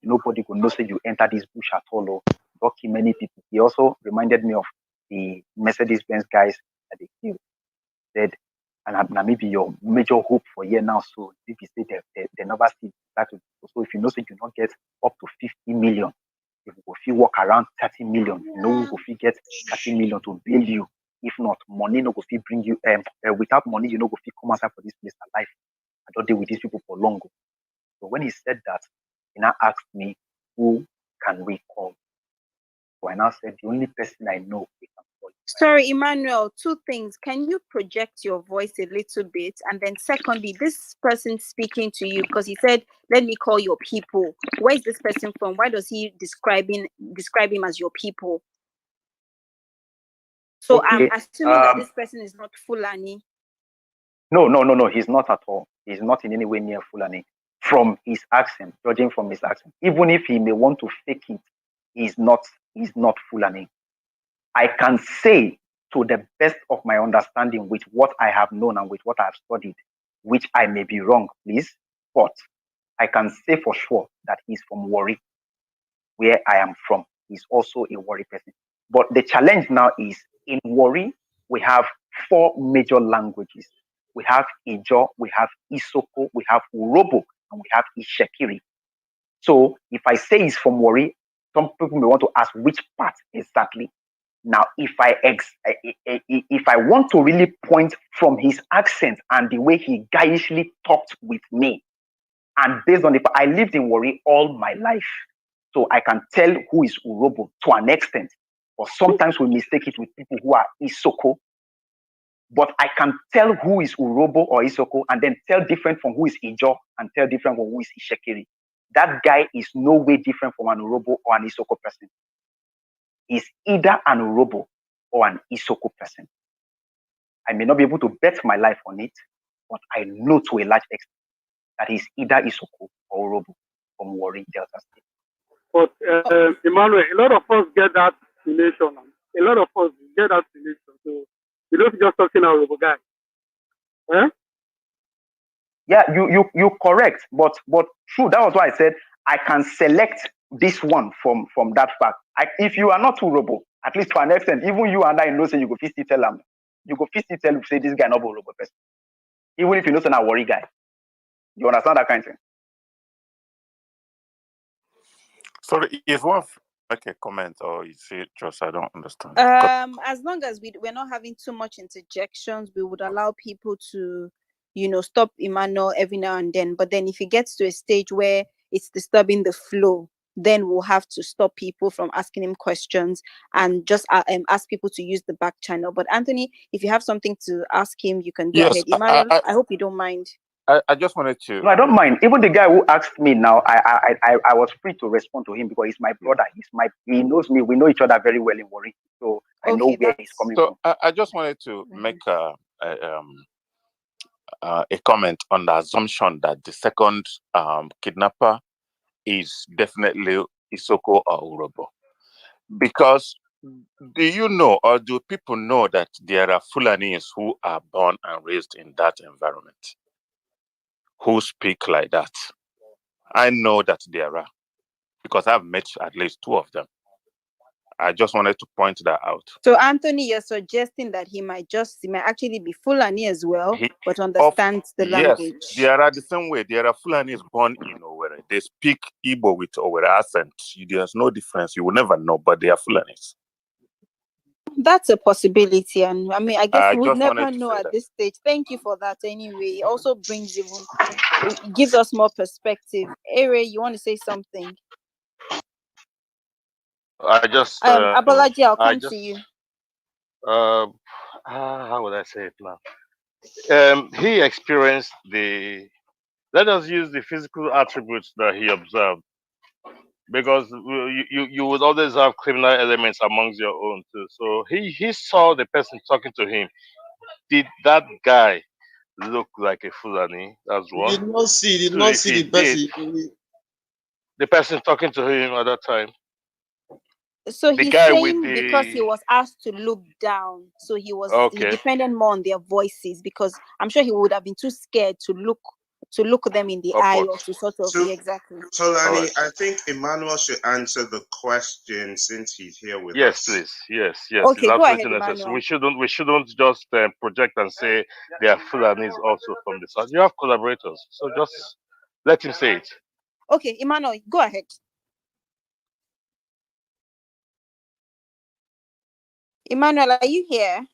nobody could know say you enter this bush at all, oh, don't kill many people. He also reminded me of the Mercedes Benz guys that they killed, said, and maybe your major hope for year now. So if you say they never see that, so if you know say you not get up to 50 million, if you go fit work around 30 million, you know, go fit get 30 million to bail you. If not, money no go fit bring you. Without money, you know, go fit come outside for this place alive. I don't deal with these people for long. So when he said that, he now asked me, who can we call? So I now said the only person I know we can call. Sorry, Emmanuel, two things. Can you project your voice a little bit? And then secondly, this person speaking to you, because he said, let me call your people. Where is this person from? Why does he describe him as your people? So Okay, I'm assuming that this person is not Fulani. No. He's not at all. He's not in any way near Fulani. From his accent, judging from his accent, even if he may want to fake it, he's not. He's not Fulani. I can say to the best of my understanding with what I have known and with what I have studied, which I may be wrong, please, but I can say for sure that he's from Warri, where I am from. He's also a Warri person. But the challenge now is in Warri, we have four major languages. We have Ijo, we have Isoko, we have Urobo, and we have Ishekiri. So if I say he's from Warri, some people may want to ask which part exactly. Now, if I want to really point from his accent and the way he guyishly talked with me, and based on I lived in Warri all my life, so I can tell who is Urobo to an extent. But sometimes we mistake it with people who are Isoko. But I can tell who is Urobo or Isoko, and then tell different from who is Ijo, and tell different from who is Ishekiri. That guy is no way different from an Urobo or an Isoko person. He's either an Urobo or an Isoko person. I may not be able to bet my life on it, but I know to a large extent that he's either Isoko or Urobo from Warri, Delta State. But Emmanuel, a lot of us get that relation. A lot of us get that relation. So you don't just talking about Urobo guy. Eh? Yeah, you correct, but true. That was why I said I can select this one from that fact. If you are not Urobo, at least to an extent, even you and I know say you go fit tell them. You go fit tell say this guy not Urobo person. Even if you know say na Warri guy. You understand that kind of thing? Sorry, if one make a comment, or you see just I don't understand. As long as we're not having too much interjections, we would allow people to, stop Emmanuel every now and then. But then if it gets to a stage where it's disturbing the flow, then we'll have to stop people from asking him questions and just ask people to use the back channel. But Anthony, if you have something to ask him, you can go ahead. Emmanuel, I hope you don't mind. I just wanted to. No, I don't mind. Even the guy who asked me now, I was free to respond to him because he's my brother. He knows me. We know each other very well in Warri, so I know where he's coming from. I just wanted to make a comment on the assumption that the second kidnapper is definitely Isoko or Urobo, because do you know, or do people know, that there are Fulanis who are born and raised in that environment, who speak like that? I know that there are, because I've met at least two of them. I just wanted to point that out. So Anthony, you're suggesting that he might actually be Fulani as well, but understands the language. Yes, there are the same way. There are Fulanis born in Owerri. They speak Igbo with Owerri accent. There's no difference. You will never know, but they are Fulanis. That's a possibility, and I mean, I guess we'll never know at this stage. Thank you for that. Anyway, it also it gives us more perspective. Ere, you want to say something? Apology, I'll come to you. How would I say it now? He experienced let us use the physical attributes that he observed, because you would always have criminal elements amongst your own too. So he saw the person talking to him. Did that guy look like a Fulani as well? Did not see the person talking to him at that time. So he's saying because he was asked to look down, so he depended more on their voices, because I'm sure he would have been too scared to look them in the eye, or to sort of exactly. So Lani, I think Emmanuel should answer the question since he's here with us. Yes, please. Yes. Okay, go ahead, Emmanuel. We shouldn't just project and say they are Fulanis also from the south. You have collaborators, so just let him say it. Okay, Emmanuel, go ahead. Emmanuel, are you here?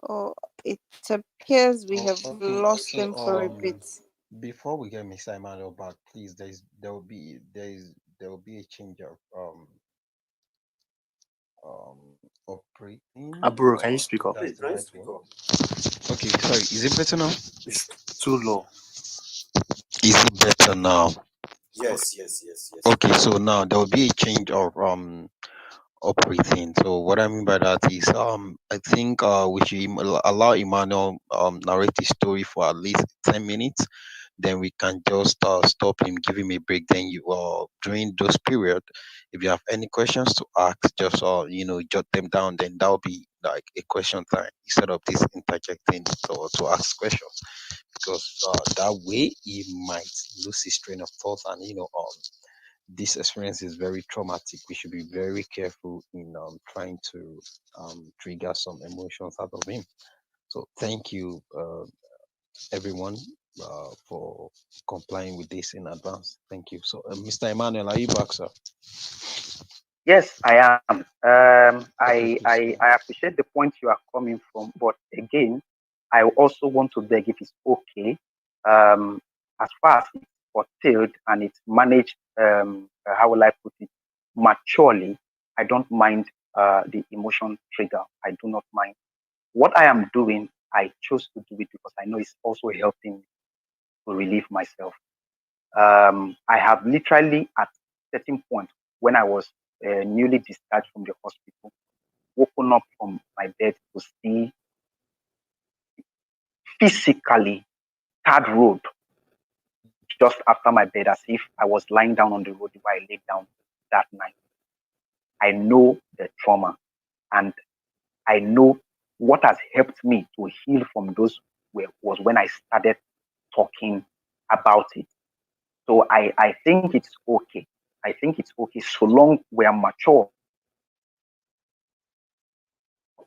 Oh, it appears we have lost him for a bit. Before we get Mr. Emmanuel back, please, there there will be a change of operating. Aburo, can you speak up? That's the right one. Okay, sorry. Is it better now? It's too low. Is it better now? Yes, yes, yes, yes. Okay, so now there will be a change of operating. So what I mean by that is I think we should allow Emmanuel narrate his story for at least 10 minutes. Then we can just stop him, give him a break. Then you during those period, if you have any questions to ask, just jot them down. Then that'll be like a question time instead of this interjecting to ask questions, because that way he might lose his train of thought, and this experience is very traumatic. We should be very careful in trying to trigger some emotions out of him. So thank you, everyone, for complying with this in advance. Thank you. So, Mr. Emmanuel, are you back, sir? Yes, I am. Okay, please go. I appreciate the point you are coming from, but again, I also want to beg if it's okay, as far as it's curtailed and it's managed, how will I put it, maturely, I don't mind the emotion trigger. I do not mind. What I am doing, I chose to do it because I know it's also helping me to relieve myself. I have literally at certain point when I was newly discharged from the hospital, woken up from my bed to see physically tarred road just after my bed, as if I was lying down on the road where I laid down that night. I know the trauma, and I know what has helped me to heal from those was when I started talking about it. So I think it's okay. I think it's okay so long we are mature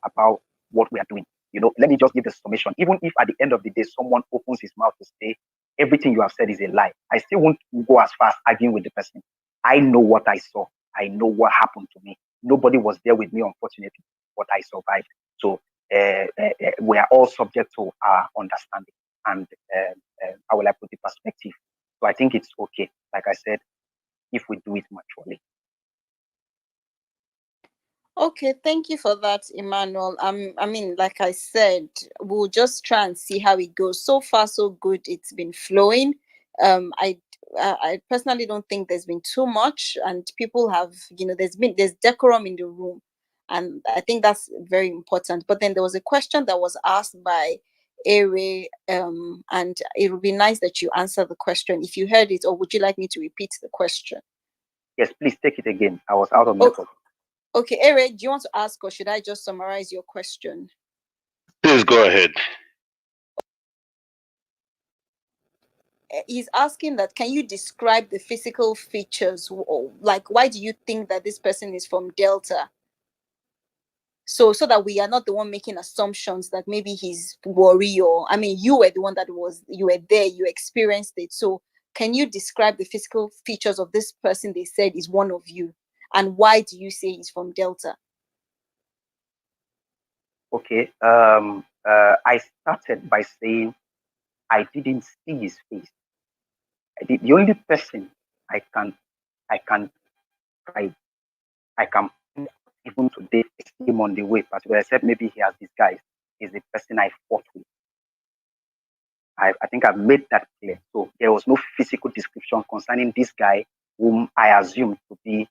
about what we are doing. Let me just give the summation. Even if at the end of the day someone opens his mouth to say everything you have said is a lie, I still won't go as far as arguing with the person. I know what I saw. I know what happened to me. Nobody was there with me, unfortunately, but I survived. So we are all subject to our understanding and how will I put the perspective. So I think it's okay, like I said, if we do it maturely. Okay, thank you for that, Emmanuel. I mean, like I said, we'll just try and see how it goes. So far, so good. It's been flowing. I personally don't think there's been too much, and people have, there's decorum in the room, and I think that's very important. But then there was a question that was asked by Awe, and it would be nice that you answer the question if you heard it, or would you like me to repeat the question? Yes, please take it again. I was out of network. Okay, Eric, do you want to ask, or should I just summarize your question? Please go ahead. He's asking that, can you describe the physical features? Like, why do you think that this person is from Delta? So that we are not the one making assumptions that maybe he's worried, or, I mean, you were the one you were there, you experienced it. So can you describe the physical features of this person they said is one of you? And why do you say he's from Delta? Okay. I started by saying I didn't see his face. The only person I can try, I can even today see him on the way, particularly except maybe he has disguised, is the person I fought with. I think I've made that clear. So there was no physical description concerning this guy whom I assumed to be,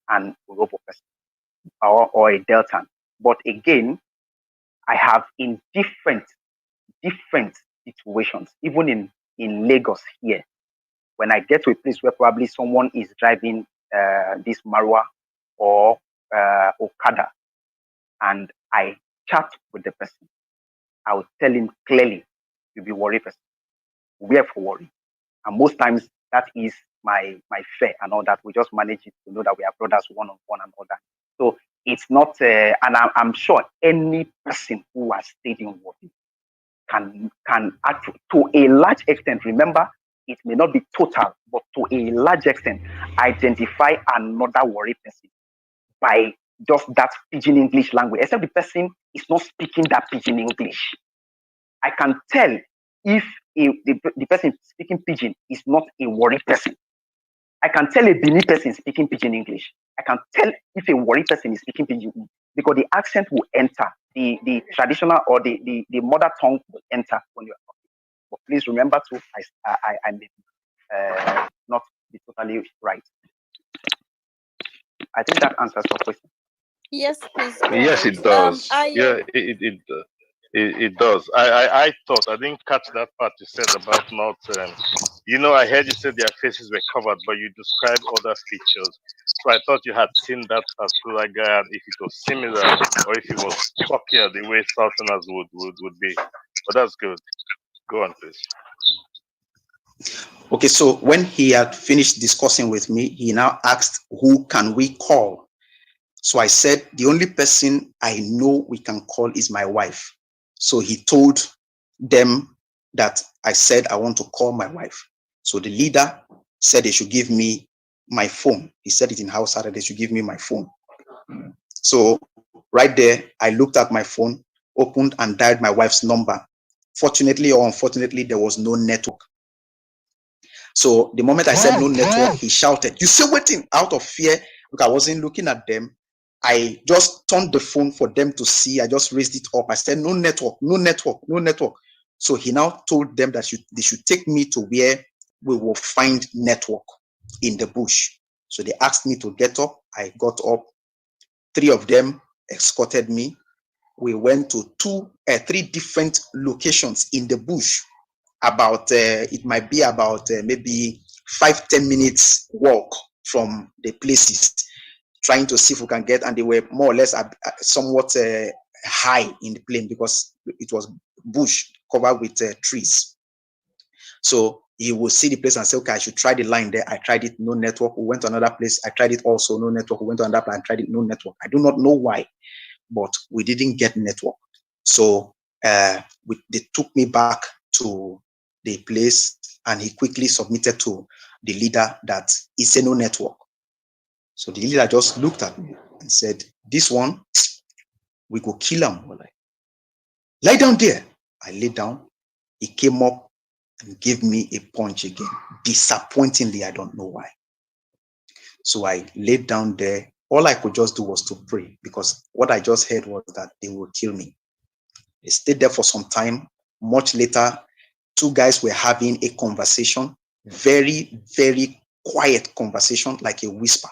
an Urobo person or a Deltan. But again, I have in different situations, even in Lagos here, when I get to a place where probably someone is driving this Marwa or Okada, and I chat with the person, I will tell him clearly, you'll be worried person. Where for worry? And most times that is my fear and all that. We just manage it to know that we are brothers one on one and all that. So it's not, and I'm sure any person who has stayed in worry can to a large extent, remember, it may not be total, but to a large extent, identify another worry person by just that pidgin English language, except the person is not speaking that pidgin English. I can tell if the person speaking pidgin is not a worry person. I can tell a Benin person speaking pidgin English. I can tell if a Wari person is speaking pidgin because the accent will enter. The traditional or the mother tongue will enter when you're talking. But please remember to I may not be totally right. I think that answers your question. Yes, please go Yes, ahead. it does. Yeah, Ayo. it does. I thought I didn't catch that part you said about not. I heard you said their faces were covered, but you described other features. So I thought you had seen that particular guy, and if it was similar or if he was talkier the way Southerners would be. But that's good. Go on, please. Okay, so when he had finished discussing with me, he now asked, who can we call? So I said, the only person I know we can call is my wife. So he told them that I said I want to call my wife. So the leader said they should give me my phone. He said it in Hausa that they should give me my phone. So right there, I looked at my phone, opened and dialed my wife's number. Fortunately or unfortunately, there was no network. So the moment I said no network, he shouted, "You say waiting!" Out of fear, because I wasn't looking at them. I just turned the phone for them to see. I just raised it up. I said, "No network, no network, no network." So he now told them that they should take me to where we will find network in the bush. So they asked me to get up. I got up. 3 of them escorted me. We went to 3 different locations in the bush. It might be about maybe 5-10 minutes walk from the places, trying to see if we can get, and they were more or less somewhat high in the plane because it was bush covered with trees. So you will see the place and say, okay, I should try the line there. I tried it, no network. We went to another place. I tried it also, no network. We went to another place and tried it, no network. I do not know why, but we didn't get network. So they took me back to the place, and he quickly submitted to the leader that it's a no network. So the leader just looked at me and said, "This one, we go kill him." We're like, "Lie down there." I lay down. He came up and gave me a punch again. Disappointingly, I don't know why. So I laid down there. All I could just do was to pray, because what I just heard was that they will kill me. They stayed there for some time. Much later, 2 guys were having a conversation, very, very quiet conversation, like a whisper.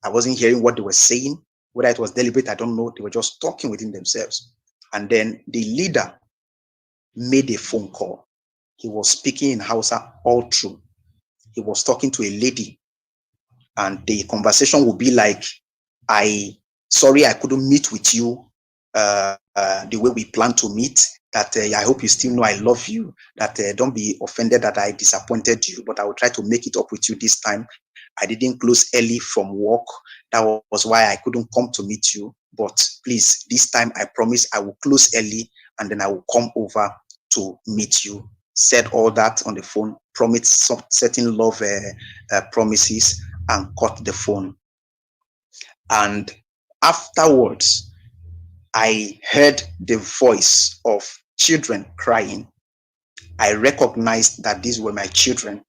I wasn't hearing what they were saying. Whether it was deliberate, I don't know. They were just talking within themselves. And then the leader made a phone call. He was speaking in Hausa all through. He was talking to a lady, and the conversation would be like, sorry, I couldn't meet with you the way we plan to meet. That I hope you still know I love you. That don't be offended that I disappointed you, but I will try to make it up with you this time. I didn't close early from work. That was why I couldn't come to meet you. But please, this time I promise I will close early, and then I will come over to meet you. Said all that on the phone, promised some certain love promises, and cut the phone. And afterwards, I heard the voice of children crying. I recognized that these were my children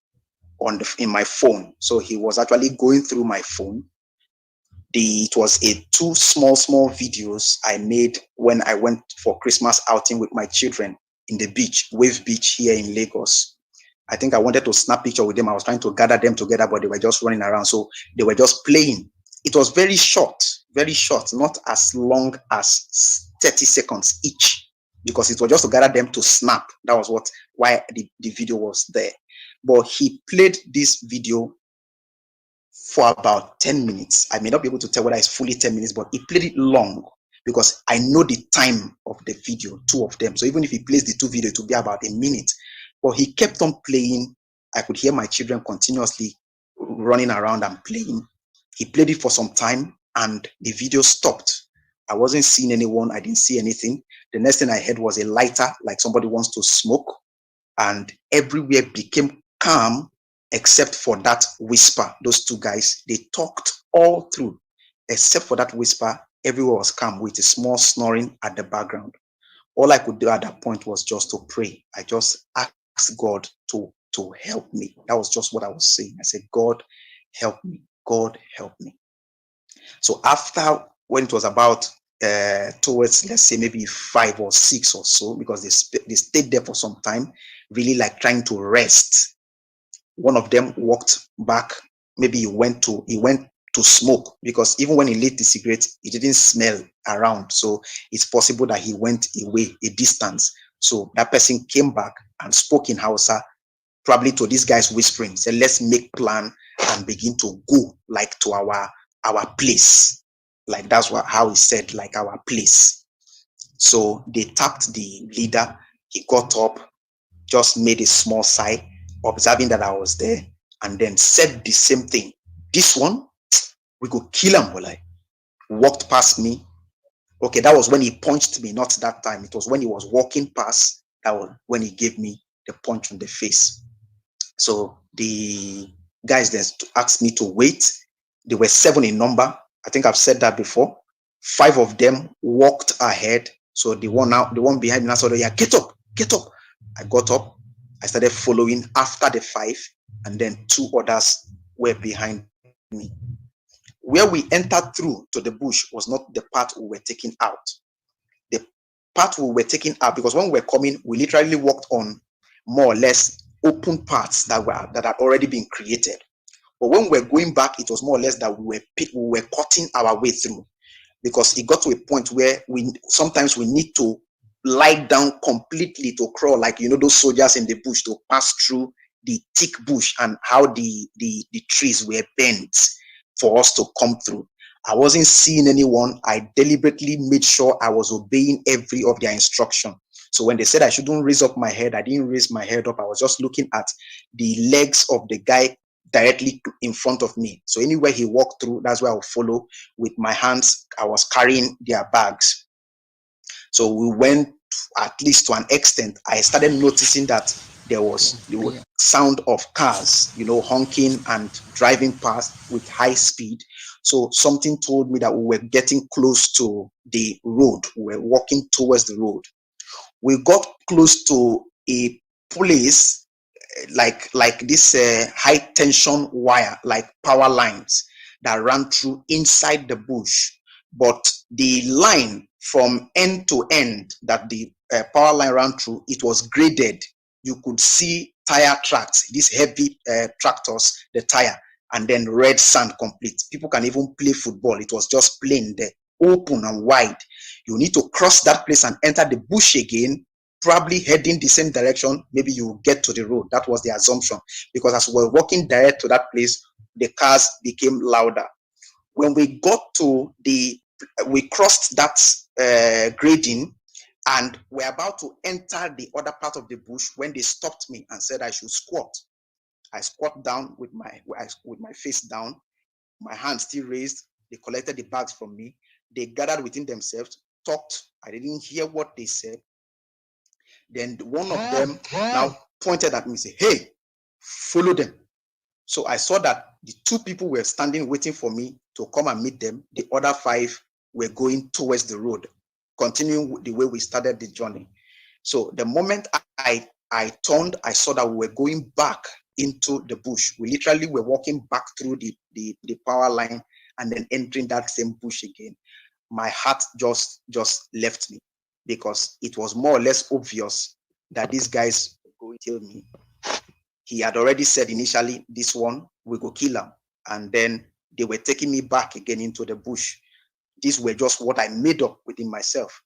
in my phone. So he was actually going through my phone. It was 2 small videos I made when I went for Christmas outing with my children in the beach, Wave Beach here in Lagos. I think I wanted to snap picture with them. I was trying to gather them together, but they were just running around. So they were just playing. It was very short, not as long as 30 seconds each, because it was just to gather them to snap. That was why the video was there. But he played this video for about 10 minutes. I may not be able to tell whether it's fully 10 minutes, but he played it long because I know the time of the video, 2 of them. So even if he plays the 2 videos, it will be about a minute. But he kept on playing. I could hear my children continuously running around and playing. He played it for some time, and the video stopped. I wasn't seeing anyone. I didn't see anything. The next thing I heard was a lighter, like somebody wants to smoke, and everywhere became calm except for that whisper. Those 2 guys, they talked all through, except for that whisper. Everywhere was calm with a small snoring at the background. All I could do at that point was just to pray. I just asked God to to help me. That was just what I was saying. I said, God, help me. God, help me. So after, when it was about towards, let's say, maybe 5 or 6 or so, because they stayed there for some time, really like trying to rest. One of them walked back. Maybe he went to smoke, because even when he lit the cigarette, it didn't smell around. So it's possible that he went away a distance. So that person came back and spoke in Hausa, probably to these guys whispering, said, let's make plan and begin to go like to our place. Like that's how he said, like our place. So they tapped the leader. He got up, just made a small sigh, observing that I was there, and then said the same thing. This one, we could kill him. Well, walked past me. Okay, that was when he punched me, not that time. It was when he was walking past. That was when he gave me the punch on the face. So the guys then asked me to wait. There were 7 in number. I think I've said that before. 5 of them walked ahead. So the one behind me now said, yeah, get up. I got up. I started following after the 5, and then 2 others were behind me. Where we entered through to the bush was not the part we were taking out. The part we were taking out, because when we were coming, we literally walked on more or less open parts that had already been created. But when we were going back, it was more or less that we were cutting our way through, because it got to a point where sometimes we need to lie down completely to crawl, like those soldiers in the bush, to pass through the thick bush, and how the trees were bent for us to come through. I wasn't seeing anyone. I deliberately made sure I was obeying every of their instruction. So when they said I shouldn't raise up my head, I didn't raise my head up. I was just looking at the legs of the guy directly in front of me. So anywhere he walked through, that's where I would follow with my hands. I was carrying their bags. So we went, at least to an extent, I started noticing that there was sound of cars, honking and driving past with high speed. So something told me that we were getting close to the road. We were walking towards the road. We got close to a place like this high tension wire, like power lines that ran through inside the bush. But the line from end to end that the power line ran through, it was graded. You could see tire tracks, these heavy tractors, the tire, and then red sand complete. People can even play football. It was just plain there, open and wide. You need to cross that place and enter the bush again, probably heading the same direction. Maybe you get to the road. That was the assumption, because as we were walking direct to that place, the cars became louder. When we got to we crossed that grading, and we're about to enter the other part of the bush when they stopped me and said I should squat. I squat down with my face down, my hands still raised. They collected the bags from me. They gathered within themselves, talked. I didn't hear what they said. Then one of them now pointed at me and said, hey, follow them. So I saw that the 2 people were standing waiting for me to come and meet them. The other 5 were going towards the road, continuing the way we started the journey. So the moment I turned, I saw that we were going back into the bush. We literally were walking back through the power line and then entering that same bush again. My heart just left me, because it was more or less obvious that these guys were going to kill me. He had already said initially, this one, we go kill him. And then they were taking me back again into the bush. These were just what I made up within myself.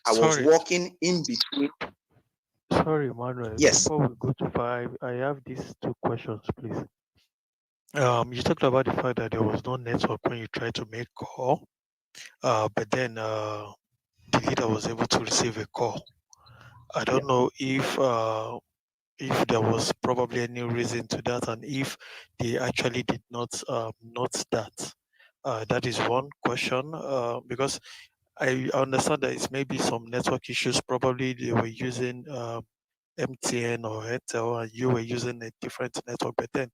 I was walking in between. Sorry, Manuel. Yes. Before we go to 5, I have these 2 questions, please. You talked about the fact that there was no network when you tried to make call, but then the leader was able to receive a call. I don't know if there was probably any reason to that, and if they actually did not note that. That is one question, because I understand that it's maybe some network issues. Probably they were using MTN or Airtel, and you were using a different network. But then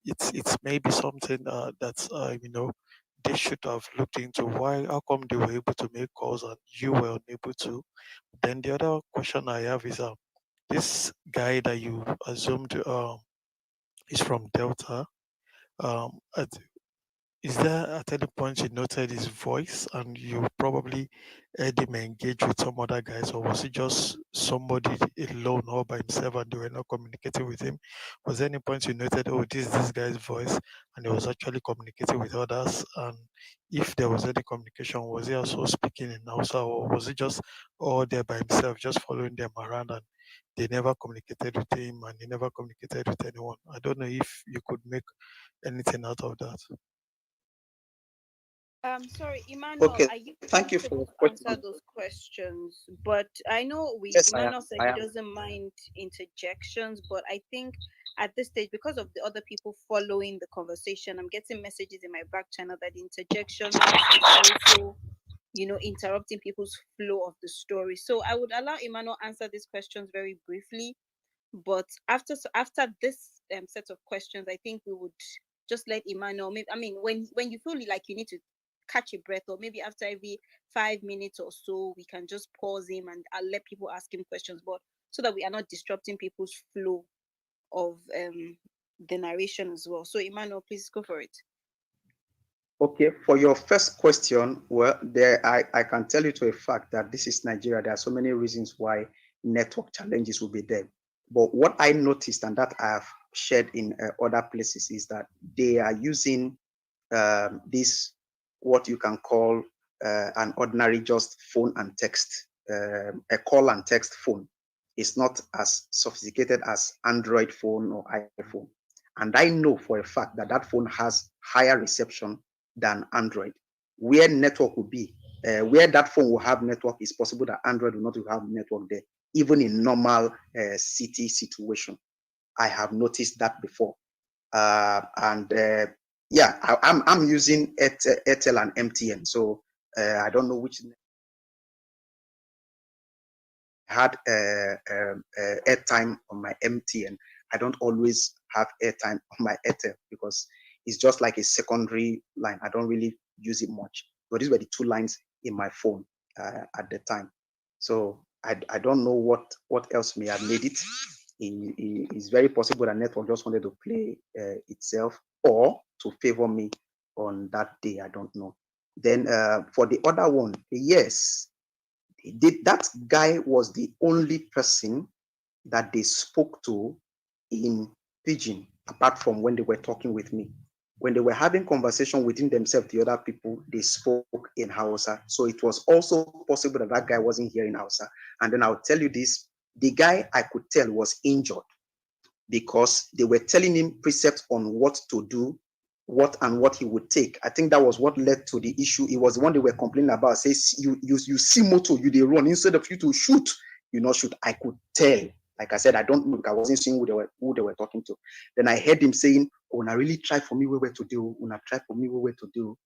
it's maybe something that they should have looked into. Why? How come they were able to make calls and you were unable to? Then the other question I have is this guy that you assumed is from Delta. Is there at any point you noted his voice and you probably heard him engage with some other guys, or was it just somebody alone all by himself and they were not communicating with him? Was there any point you noted, oh, this guy's voice, and he was actually communicating with others? And if there was any communication, was he also speaking in Hausa, or was it just all there by himself, just following them around, and they never communicated with him and he never communicated with anyone? I don't know if you could make anything out of that. Sorry, Emmanuel, Okay, are you thank you for able your to answer question. those questions? But I know Yes, Emmanuel said I he am. doesn't mind interjections, but I think at this stage, because of the other people following the conversation, I'm getting messages in my back channel that the interjections is also, interrupting people's flow of the story. So I would allow Emmanuel answer these questions very briefly, but after this set of questions, I think we would just let Emmanuel. Maybe, I mean, when you feel like you need to catch a breath, or maybe after every 5 minutes or so, we can just pause him and I'll let people ask him questions, but so that we are not disrupting people's flow of the narration as well. So Emmanuel, please go for it. Okay, for your first question, well, I can tell you to a fact that this is Nigeria. There are so many reasons why network challenges will be there. But what I noticed, and that I have shared in other places, is that they are using this, what you can call an ordinary just phone and text, a call and text phone. It's not as sophisticated as Android phone or iPhone. And I know for a fact that that phone has higher reception than Android. Where network will be, where that phone will have network, it's possible that Android will not have network there, even in normal city situation. I have noticed that before. Yeah, I'm using Airtel and MTN, so I don't know which had airtime on my MTN. I don't always have airtime on my Airtel because it's just like a secondary line. I don't really use it much. But these were the two lines in my phone at the time. So I don't know what else may have made it. It's very possible that network just wanted to play itself or to favor me on that day. I don't know. Then for the other one, yes, that guy was the only person that they spoke to in pidgin, apart from when they were talking with me. When they were having conversation within themselves, the other people, they spoke in Hausa. So it was also possible that that guy wasn't here in Hausa. And then I'll tell you this, the guy I could tell was injured because they were telling him precepts on what to do, what he would take. I think that was what led to the issue. It was the one they were complaining about. Says you see motor, you they run instead of you to shoot, you not shoot. I could tell. Like I said, I don't know because I wasn't seeing who they were talking to. Then I heard him saying, "Oh, when I really try for me where to do, when I try for me where to do,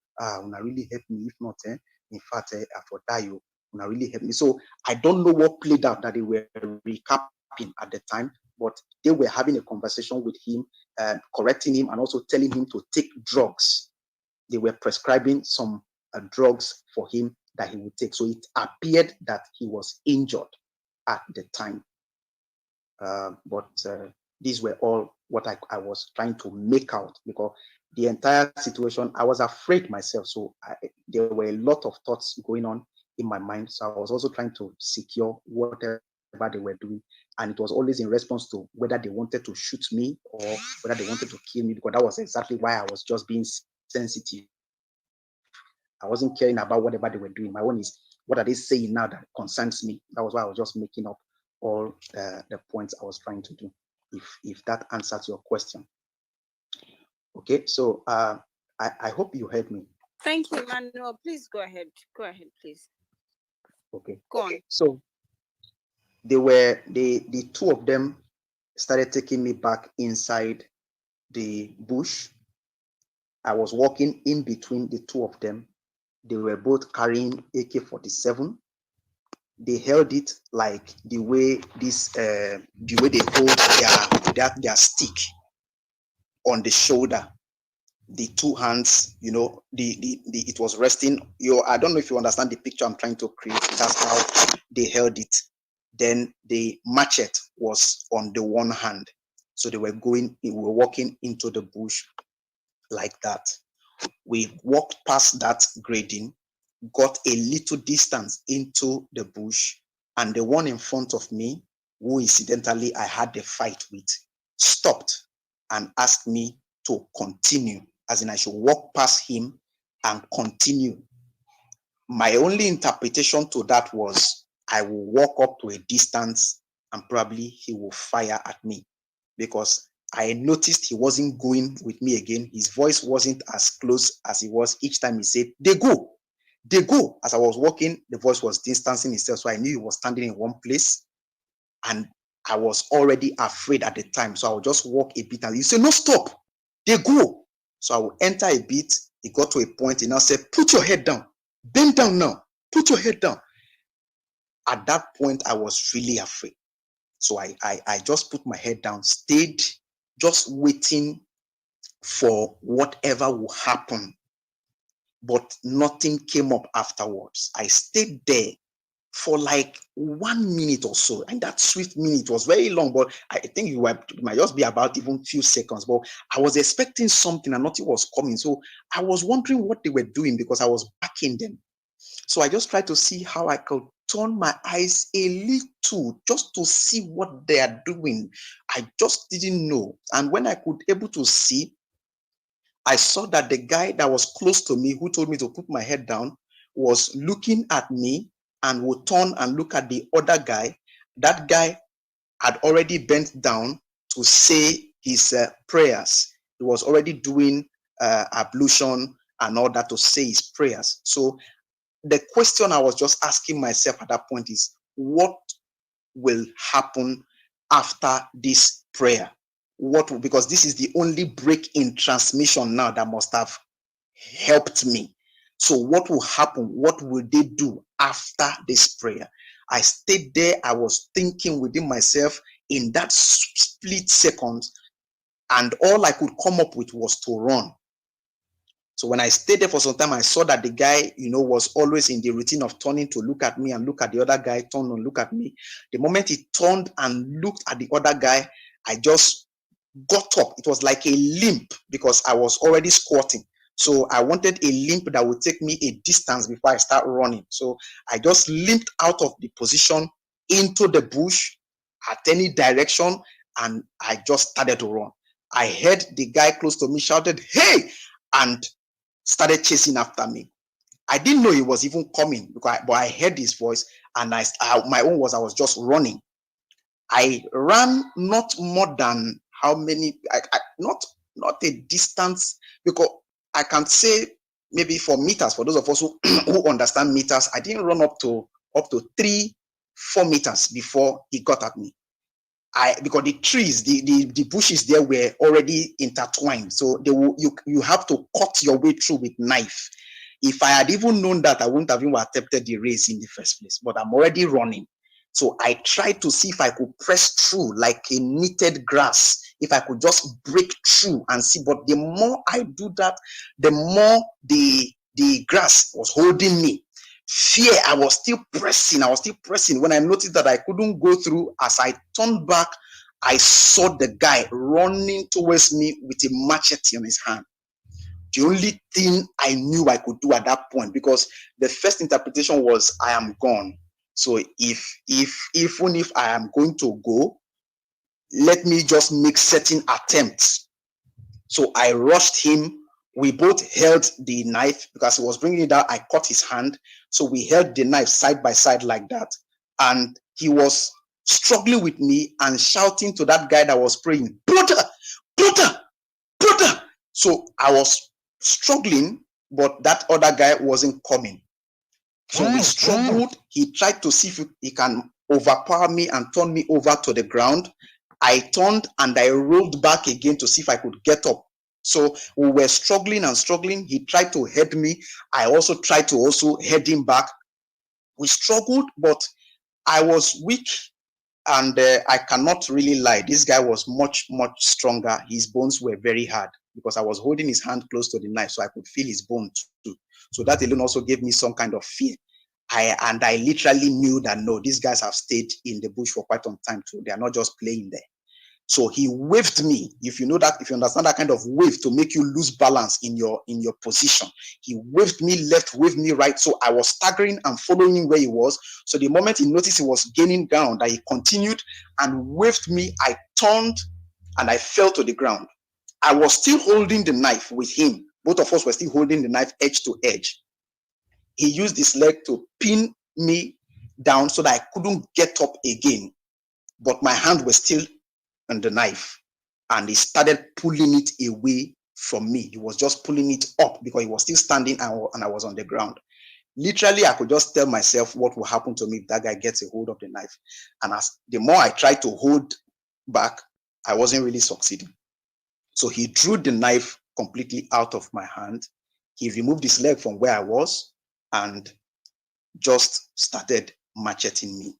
when I really help me. If not, in fact, I for die you. When I really help me." So I don't know what played out that they were recapping at the time, but they were having a conversation with him, correcting him, and also telling him to take drugs. They were prescribing some drugs for him that he would take. So it appeared that he was injured at the time. But these were all what I was trying to make out because the entire situation, I was afraid myself. So there were a lot of thoughts going on in my mind. So I was also trying to secure whatever they were doing. And it was always in response to whether they wanted to shoot me or whether they wanted to kill me, because that was exactly why I was just being sensitive. I wasn't caring about whatever they were doing. My own is, what are they saying now that concerns me? That was why I was just making up all the points I was trying to do, if that answers your question. Okay, so I hope you heard me. Thank you, Emmanuel. Please go ahead. Go ahead, please. Okay. Go on. So the two of them started taking me back inside the bush. I was walking in between the two of them. They were both carrying AK-47. They held it like the way they hold their stick on the shoulder. The two hands, it was resting. I don't know if you understand the picture I'm trying to create. That's how they held it. Then the machete was on the one hand. So we were walking into the bush like that. We walked past that grading, got a little distance into the bush, and the one in front of me, who incidentally I had a fight with, stopped and asked me to continue, as in I should walk past him and continue. My only interpretation to that was I will walk up to a distance and probably he will fire at me, because I noticed he wasn't going with me again. His voice wasn't as close as it was each time he said, they go. They go. As I was walking, the voice was distancing itself. So I knew he was standing in one place. And I was already afraid at the time. So I would just walk a bit and he said, no, stop. They go. So I would enter a bit. He got to a point. He now said, put your head down. Bend down now. Put your head down. At that point, I was really afraid. So I just put my head down, stayed just waiting for whatever will happen. But nothing came up afterwards. I stayed there for like 1 minute or so. And that swift minute was very long, but I think it might just be about even few seconds. But I was expecting something and nothing was coming. So I was wondering what they were doing because I was backing them. So I just tried to see how I could turn my eyes a little just to see what they are doing. I just didn't know. And when I could able to see, I saw that the guy that was close to me, who told me to put my head down, was looking at me and would turn and look at the other guy. That guy had already bent down to say his prayers. He was already doing ablution and all that to say his prayers. So the question I was just asking myself at that point is, what will happen after this prayer? Because this is the only break in transmission now that must have helped me. So what will happen? What will they do after this prayer? I stayed there. I was thinking within myself in that split second, and all I could come up with was to run. So when I stayed there for some time, I saw that the guy, was always in the routine of turning to look at me and look at the other guy, turn and look at me. The moment he turned and looked at the other guy, I just got up. It was like a limp because I was already squatting. So I wanted a limp that would take me a distance before I start running. So I just limped out of the position into the bush at any direction, and I just started to run. I heard the guy close to me shouted, "Hey!" and started chasing after me. I didn't know he was even coming, but I heard his voice, and my own was I was just running. I ran not more than how many, not a distance, because I can say maybe for meters, for those of us who understand meters, I didn't run up to 3-4 meters before he got at me. Because the trees, the bushes there were already intertwined, so you have to cut your way through with knife. If I had even known that, I wouldn't have even attempted the race in the first place. But I'm already running, so I tried to see if I could press through like a knitted grass. If I could just break through and see. But the more I do that, the more the grass was holding me. Fear, I was still pressing. When I noticed that I couldn't go through, as I turned back, I saw the guy running towards me with a machete in his hand. The only thing I knew I could do at that point, because the first interpretation was I am gone. So even if I am going to go, let me just make certain attempts. So I rushed him. We both held the knife because he was bringing it out. I cut his hand. So we held the knife side by side like that. And he was struggling with me and shouting to that guy that was praying, "Brother, brother, brother." So I was struggling, but that other guy wasn't coming. So we struggled. He tried to see if he can overpower me and turn me over to the ground. I turned and I rolled back again to see if I could get up. So we were struggling and struggling. He tried to head me. I also tried to head him back. We struggled, but I was weak, and I cannot really lie. This guy was much, much stronger. His bones were very hard because I was holding his hand close to the knife, so I could feel his bone too. So that alone also gave me some kind of fear. I literally knew that, no, these guys have stayed in the bush for quite some time too. They are not just playing there. So he waved me. If you know that, if you understand that kind of wave to make you lose balance in your position, he waved me left, waved me right. So I was staggering and following him where he was. So the moment he noticed he was gaining ground, that he continued and waved me, I turned and I fell to the ground. I was still holding the knife with him. Both of us were still holding the knife edge to edge. He used his leg to pin me down so that I couldn't get up again. But my hand was still on the knife, and he started pulling it away from me. He was just pulling it up because he was still standing and I was on the ground. Literally, I could just tell myself what will happen to me if that guy gets a hold of the knife. And as the more I tried to hold back, I wasn't really succeeding. So he drew the knife completely out of my hand. He removed his leg from where I was and just started macheting me.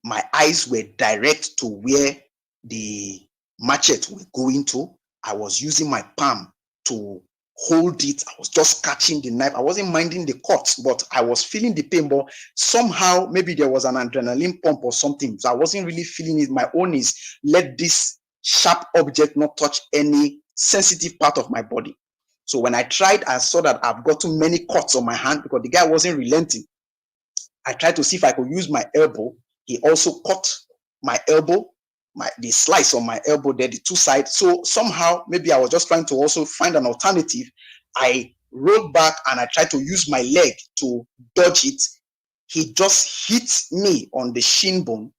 My eyes were direct to where the machete were going to. I was using my palm to hold it. I was just catching the knife. I wasn't minding the cuts, but I was feeling the pain. But somehow, maybe there was an adrenaline pump or something. So I wasn't really feeling it. My own is let this sharp object not touch any sensitive part of my body. So when I tried, I saw that I've gotten many cuts on my hand because the guy wasn't relenting. I tried to see if I could use my elbow. He also cut my elbow, the slice on my elbow there, the two sides. So somehow, maybe I was just trying to also find an alternative. I rolled back and I tried to use my leg to dodge it. He just hit me on the shin bone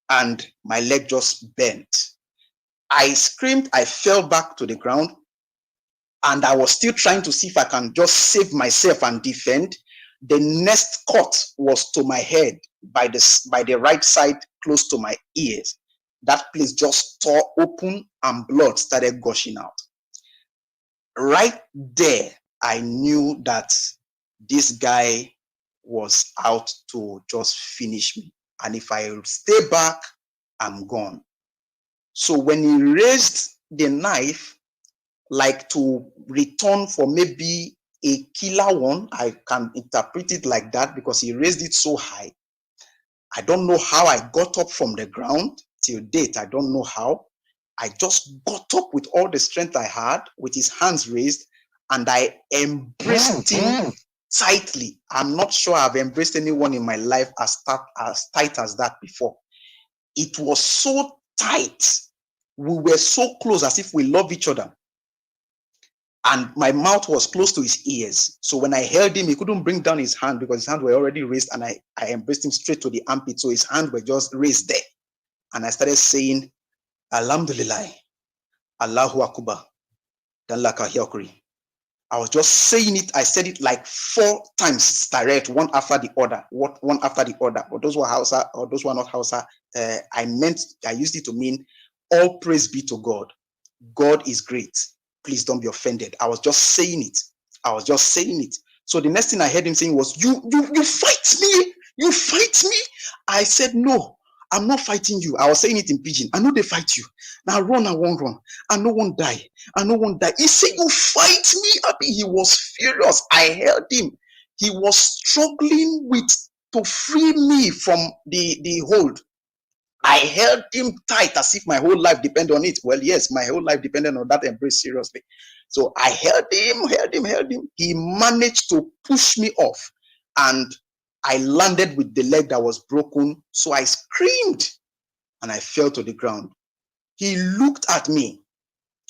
and my leg just bent. I screamed, I fell back to the ground, and I was still trying to see if I can just save myself and defend. The next cut was to my head by the right side close to my ears. That place just tore open and blood started gushing out. Right there, I knew that this guy was out to just finish me. And if I stay back, I'm gone. So when he raised the knife, like to return for maybe a killer one, I can interpret it like that because he raised it so high. I don't know how I got up from the ground till date. I don't know how. I just got up with all the strength I had with his hands raised and I embraced him tightly. I'm not sure I've embraced anyone in my life as tight as that before. It was so tight. We were so close as if we love each other. And my mouth was close to his ears. So when I held him, he couldn't bring down his hand because his hand were already raised, and I embraced him straight to the armpit. So his hand were just raised there. And I started saying, Alhamdulillah, Allahu Akbar, Dalaka Hiokri. I was just saying it. I said it like 4 times direct, one after the other, one after the other. But those were Hausa, or those were not Hausa. I used it to mean all praise be to God. God is great. Please don't be offended. I was just saying it. So the next thing I heard him saying was, you fight me. You fight me. I said, no, I'm not fighting you. I was saying it in pidgin. I know they fight you. Now run, I won't run. I no one die. He said, you fight me. He was furious. I held him. He was struggling to free me from the hold. I held him tight as if my whole life depended on it. Well, yes, my whole life depended on that embrace seriously. So I held him. He managed to push me off and I landed with the leg that was broken. So I screamed and I fell to the ground. He looked at me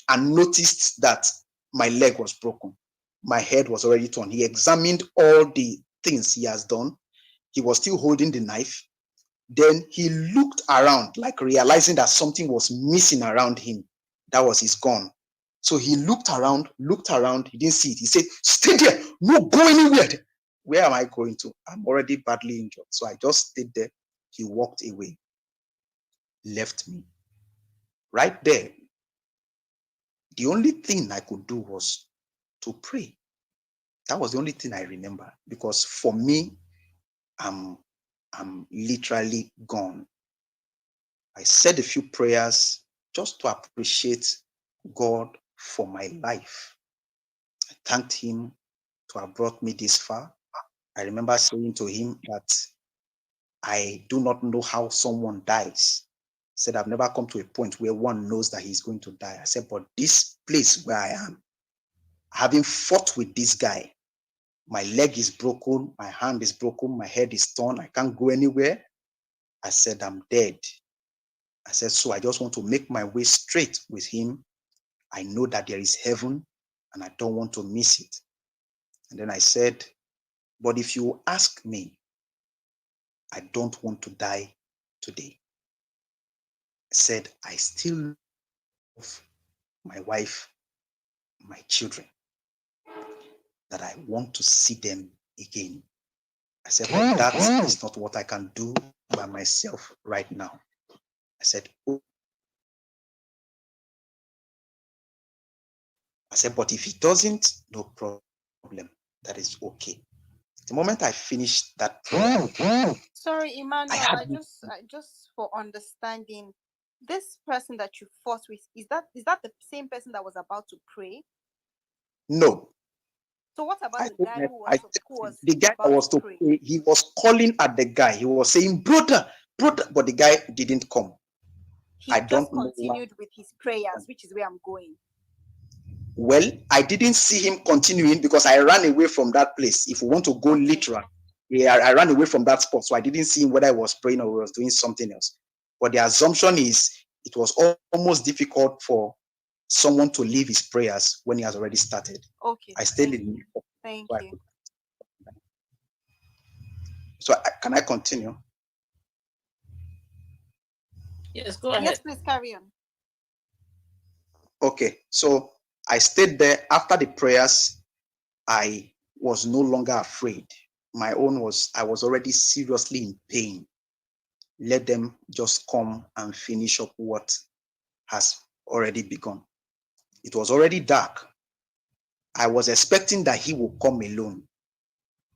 and noticed that my leg was broken. My head was already torn. He examined all the things he has done. He was still holding the knife. Then he looked around, like realizing that something was missing around him. That was his gun. So he looked around, he didn't see it. He said, stay there, no go anywhere. Where am I going to? I'm already badly injured. So I just stayed there. He walked away, left me. Right there, the only thing I could do was to pray. That was the only thing I remember, because for me, I'm literally gone. I said a few prayers just to appreciate God for my life. I thanked him to have brought me this far. I remember saying to him that I do not know how someone dies Said, I've never come to a point where one knows that he's going to die. I said, but this place where I am, having fought with this guy, my leg is broken, my hand is broken, my head is torn, I can't go anywhere. I said, I'm dead. I said, so I just want to make my way straight with him. I know that there is heaven and I don't want to miss it. And then I said, but if you ask me, I don't want to die today. I said, I still love my wife, my children, that I want to see them again. I said, but that is not what I can do by myself right now. I said, oh. I said, but if he doesn't, no problem. That is okay. The moment I finished that prayer, Sorry, Emmanuel, I just for understanding, this person that you fought with, is that the same person that was about to pray? no. So what about the guy who was the guy that about was to to pray? pray, he was calling at the guy. He was saying, brother, but the guy didn't come. He I just don't know continued with his prayers, which is where I'm going. Well, I didn't see him continuing because I ran away from that place. If we want to go literal, yeah, I ran away from that spot. So I didn't see him whether I was praying or was doing something else. But the assumption is it was almost difficult for someone to leave his prayers when he has already started. Okay. I stayed in. Thank you. So can I continue? Yes, go ahead. Yes, please carry on. Okay, so I stayed there. After the prayers, I was no longer afraid. My own was, I was already seriously in pain. Let them just come and finish up what has already begun. It was already dark. I was expecting that he would come alone,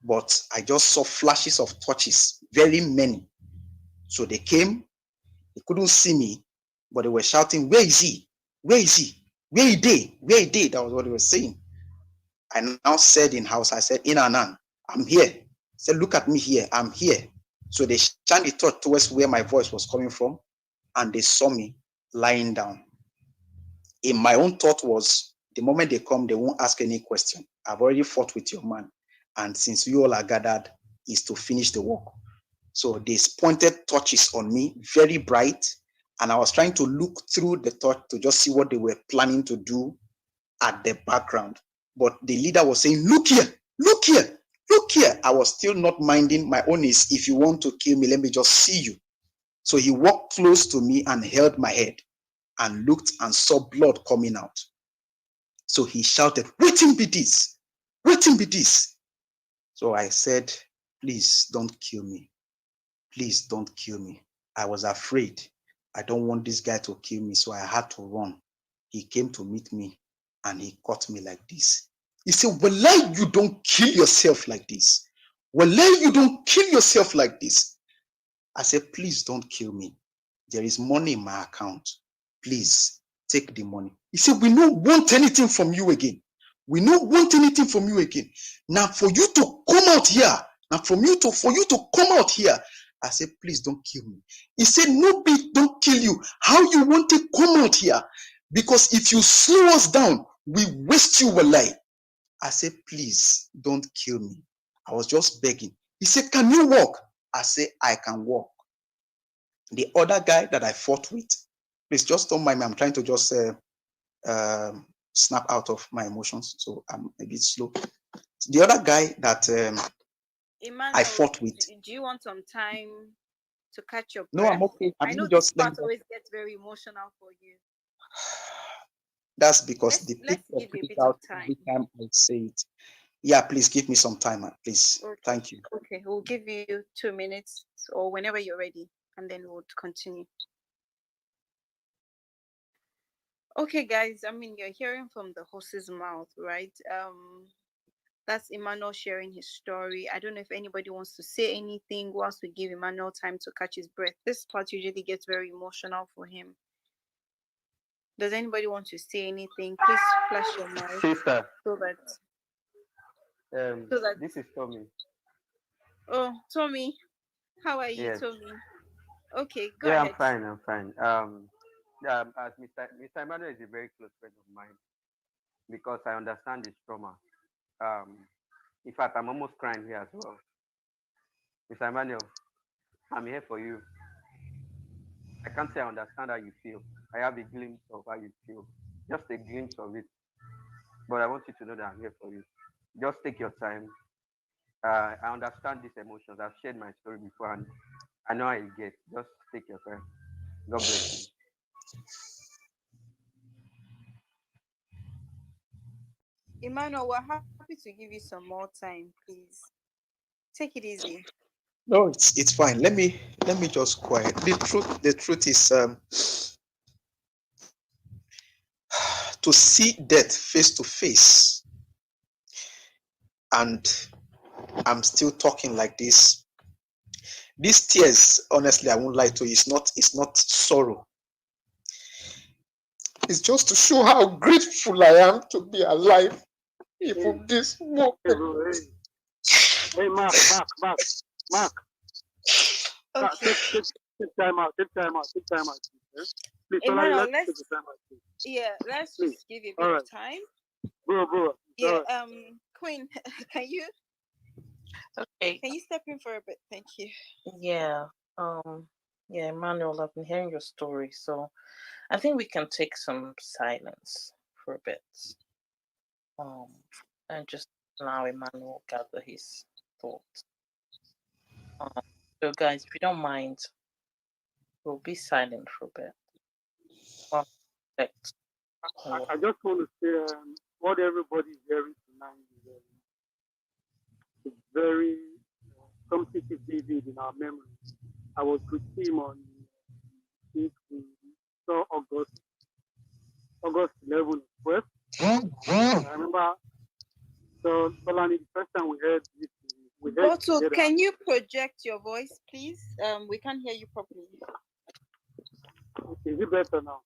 but I just saw flashes of torches, very many. So they came, they couldn't see me, but they were shouting, where is he? Where is he? Where he did? Where he did? That was what they were saying. I now said in house, I said, Inanan, I'm here. I said, look at me here, I'm here. So they shined the torch towards where my voice was coming from, and they saw me lying down. In my own thought was, the moment they come, they won't ask any question. I've already fought with your man. And since you all are gathered, is to finish the work. So they pointed torches on me, very bright. And I was trying to look through the torch to just see what they were planning to do at the background. But the leader was saying, look here, look here, look here. I was still not minding. My own is, if you want to kill me, let me just see you. So he walked close to me and held my head and looked and saw blood coming out. So he shouted, waiting be this, waiting be this. So I said, please don't kill me. Please don't kill me. I was afraid. I don't want this guy to kill me. So I had to run. He came to meet me and he caught me like this. He said, well, you don't kill yourself like this. Well, you don't kill yourself like this. I said, please don't kill me. There is money in my account. Please take the money. He said, we don't want anything from you again. We don't want anything from you again. Now for you to come out here, for you to come out here. I said, please don't kill me. He said, no, don't kill you. How you want to come out here? Because if you slow us down, we waste you alive. I said, please don't kill me. I was just begging. He said, can you walk? I said, I can walk. The other guy that I fought with, please just don't mind me. I'm trying to just snap out of my emotions, so I'm a bit slow. The other guy that I fought with. Do you want some time to catch your breath? No, I'm okay. I know this part always gets very emotional for you. That's because let's give you a bit of time. Every time I say it. Yeah, please give me some time, please. Okay. Thank you. Okay, we'll give you 2 minutes or whenever you're ready, and then we'll continue. Okay, guys, I mean, you're hearing from the horse's mouth, right? That's Emmanuel sharing his story. I don't know if anybody wants to say anything whilst we give Emmanuel time to catch his breath. This part usually gets very emotional for him. Does anybody want to say anything? Please flash your mic. Sister. So that this is Tommy. Oh, Tommy. How are you, Yes. Tommy? Okay, go Yeah, ahead. I'm fine. As Mr. Emmanuel is a very close friend of mine because I understand his trauma. Um, in fact, I'm almost crying here as well. Mr. Emmanuel, I'm here for you. I can't say I understand how you feel. I have a glimpse of how you feel, just a glimpse of it. But I want you to know that I'm here for you. Just take your time. I understand these emotions. I've shared my story before, and I know how you get. Just take your time. God bless you. Emmanuel, we're happy to give you some more time, please. Take it easy. No, it's fine. Let me just quiet. The truth is to see death face to face, and I'm still talking like this. These tears, honestly, I won't lie to you, it's not sorrow. It's just to show how grateful I am to be alive even this moment. Hey, bro, hey. Hey, Mark. Okay. Take time out. Take time out. Eh? Please, Solani, Emmanuel, let's take the time out. Please. let's Please. just give you a All bit right. of time. Bro. Yeah, All right. Queen, can you Okay. step in for a bit? Thank you. Yeah. Yeah, Emmanuel, I've been hearing your story, so I think we can take some silence for a bit. And just allow Emmanuel gather his thoughts. So guys, if you don't mind, we'll be silent for a bit. Well, I just want to say what everybody is hearing tonight is very something is vivid in our memory. I was with him on this we saw August 11th, 12th. I remember. So Solani, the first time we heard this, we heard Bottle, together. can you project your voice, please? We can't hear you properly. Okay, is it better now?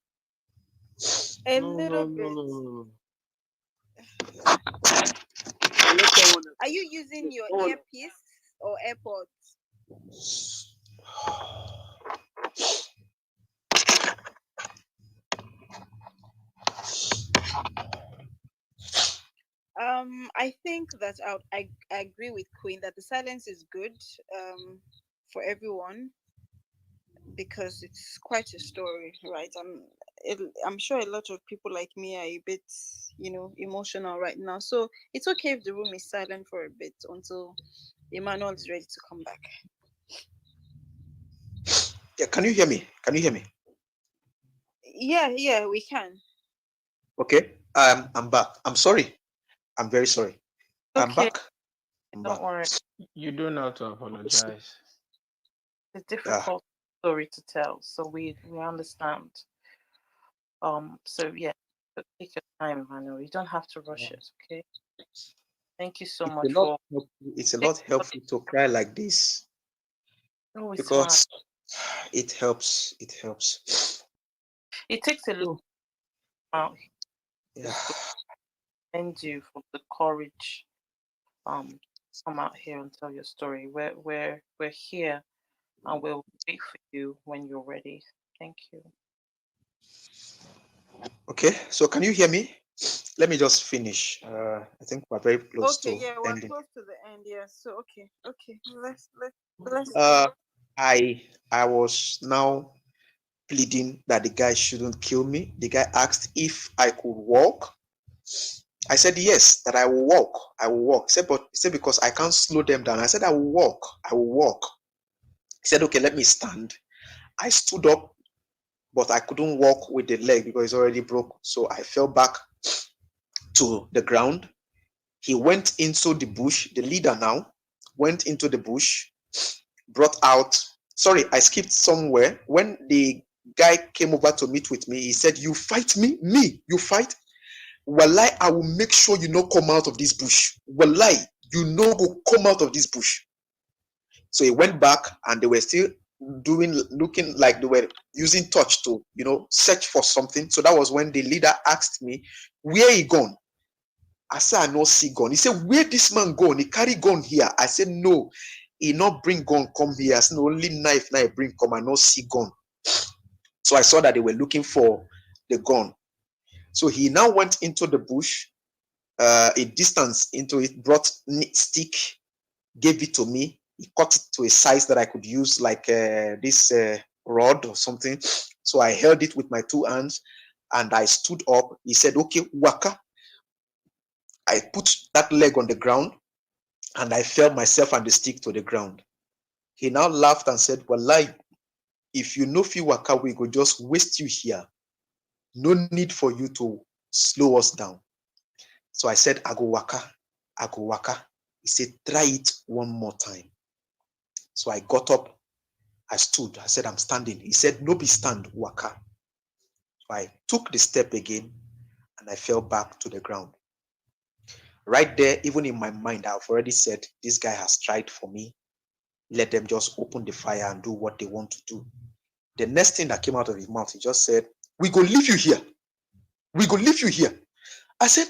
A little bit. No. Are you using your earpiece or AirPods? I think that I agree with Queen that the silence is good for everyone because it's quite a story, right? I'm sure a lot of people like me are a bit, emotional right now. So it's okay if the room is silent for a bit until Emmanuel is ready to come back. Yeah, can you hear me? Yeah, we can. Okay. I'm back. I'm sorry. I'm very sorry. I'm back. Don't worry. You don't have to apologize. It's a difficult story to tell, so we understand. So yeah, take your time, Emmanuel. You don't have to rush it, okay? Thank you so much for. It's a lot helpful to cry like this because it helps. It takes a lot out. Yeah. Thank you for the courage. Come out here and tell your story. We're here, and we'll wait for you when you're ready. Thank you. Okay, so can you hear me? Let me just finish. I think we're very close to We're ending. close to the end. Yeah. So okay. Let's. I was now pleading that the guy shouldn't kill me. The guy asked if I could walk. I said yes, that I will walk. He said because I can't slow them down. I said I will walk. He said, okay, let me stand. I stood up, but I couldn't walk with the leg because it's already broke. So I fell back to the ground. He went into the bush. The leader now went into the bush, brought out. Sorry, I skipped somewhere. When the guy came over to meet with me, he said, "You fight me? Me? You fight? Wallahi, I will make sure you no come out of this bush. Wallahi, you no go come out of this bush." So he went back, and they were still looking like they were using torch to, search for something. So that was when the leader asked me, "Where he gone?" I said, "I no see gun." He said, "Where this man gone? He carry gun here." I said, "No, he not bring gun come here. As no only knife now bring come, I not see gun. So I saw that they were looking for the gun. So he now went into the bush, a distance into it, brought stick, gave it to me. He cut it to a size that I could use, like this rod or something. So I held it with my two hands and I stood up. He said, okay, waka. I put that leg on the ground and I fell myself and the stick to the ground. He now laughed and said, well, if you know fi waka, we go just waste you here. No need for you to slow us down. So I said, I go waka, I go waka. He said, try it one more time. So I got up, I stood, I said, I'm standing. He said, no be stand, waka. So I took the step again and I fell back to the ground. Right there, even in my mind, I've already said, this guy has tried for me. Let them just open the fire and do what they want to do. The next thing that came out of his mouth, he just said, we go leave you here. We go leave you here. I said,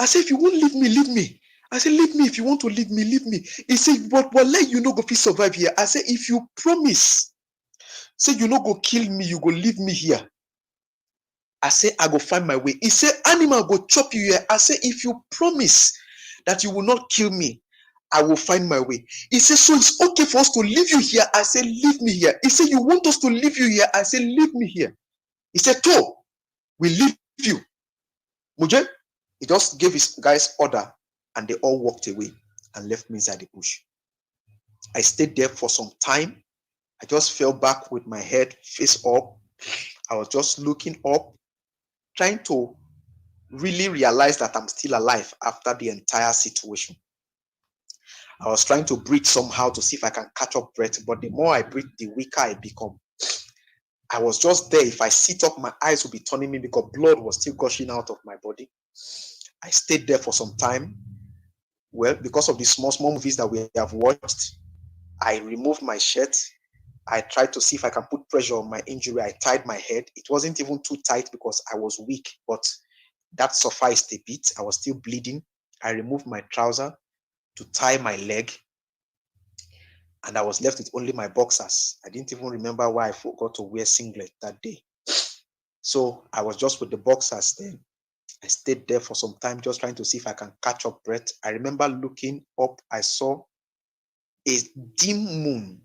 if you won't leave me, leave me. I said, leave me. If you want to leave me, leave me. He said, but let you know go fit survive here. I said, if you promise, say you no go kill me, you go leave me here. I said, I go find my way. He said, animal go chop you here. I said, if you promise that you will not kill me, I will find my way. He said, so it's okay for us to leave you here. I said, leave me here. He said, you want us to leave you here? I said, leave me here. He said, to, we leave you. Muje, he just gave his guys order and they all walked away and left me inside the bush. I stayed there for some time. I just fell back with my head face up. I was just looking up, trying to really realize that I'm still alive after the entire situation. I was trying to breathe somehow to see if I can catch up breath, but the more I breathe, the weaker I become. I was just there. If I sit up, my eyes would be turning me because blood was still gushing out of my body. I stayed there for some time. Well, because of the small movies that we have watched, I removed my shirt. I tried to see if I can put pressure on my injury. I tied my head. It wasn't even too tight because I was weak, but that sufficed a bit. I was still bleeding. I removed my trouser to tie my leg, and I was left with only my boxers. I didn't even remember why I forgot to wear singlet that day. So I was just with the boxers then. I stayed there for some time just trying to see if I can catch up breath. I remember looking up, I saw a dim moon.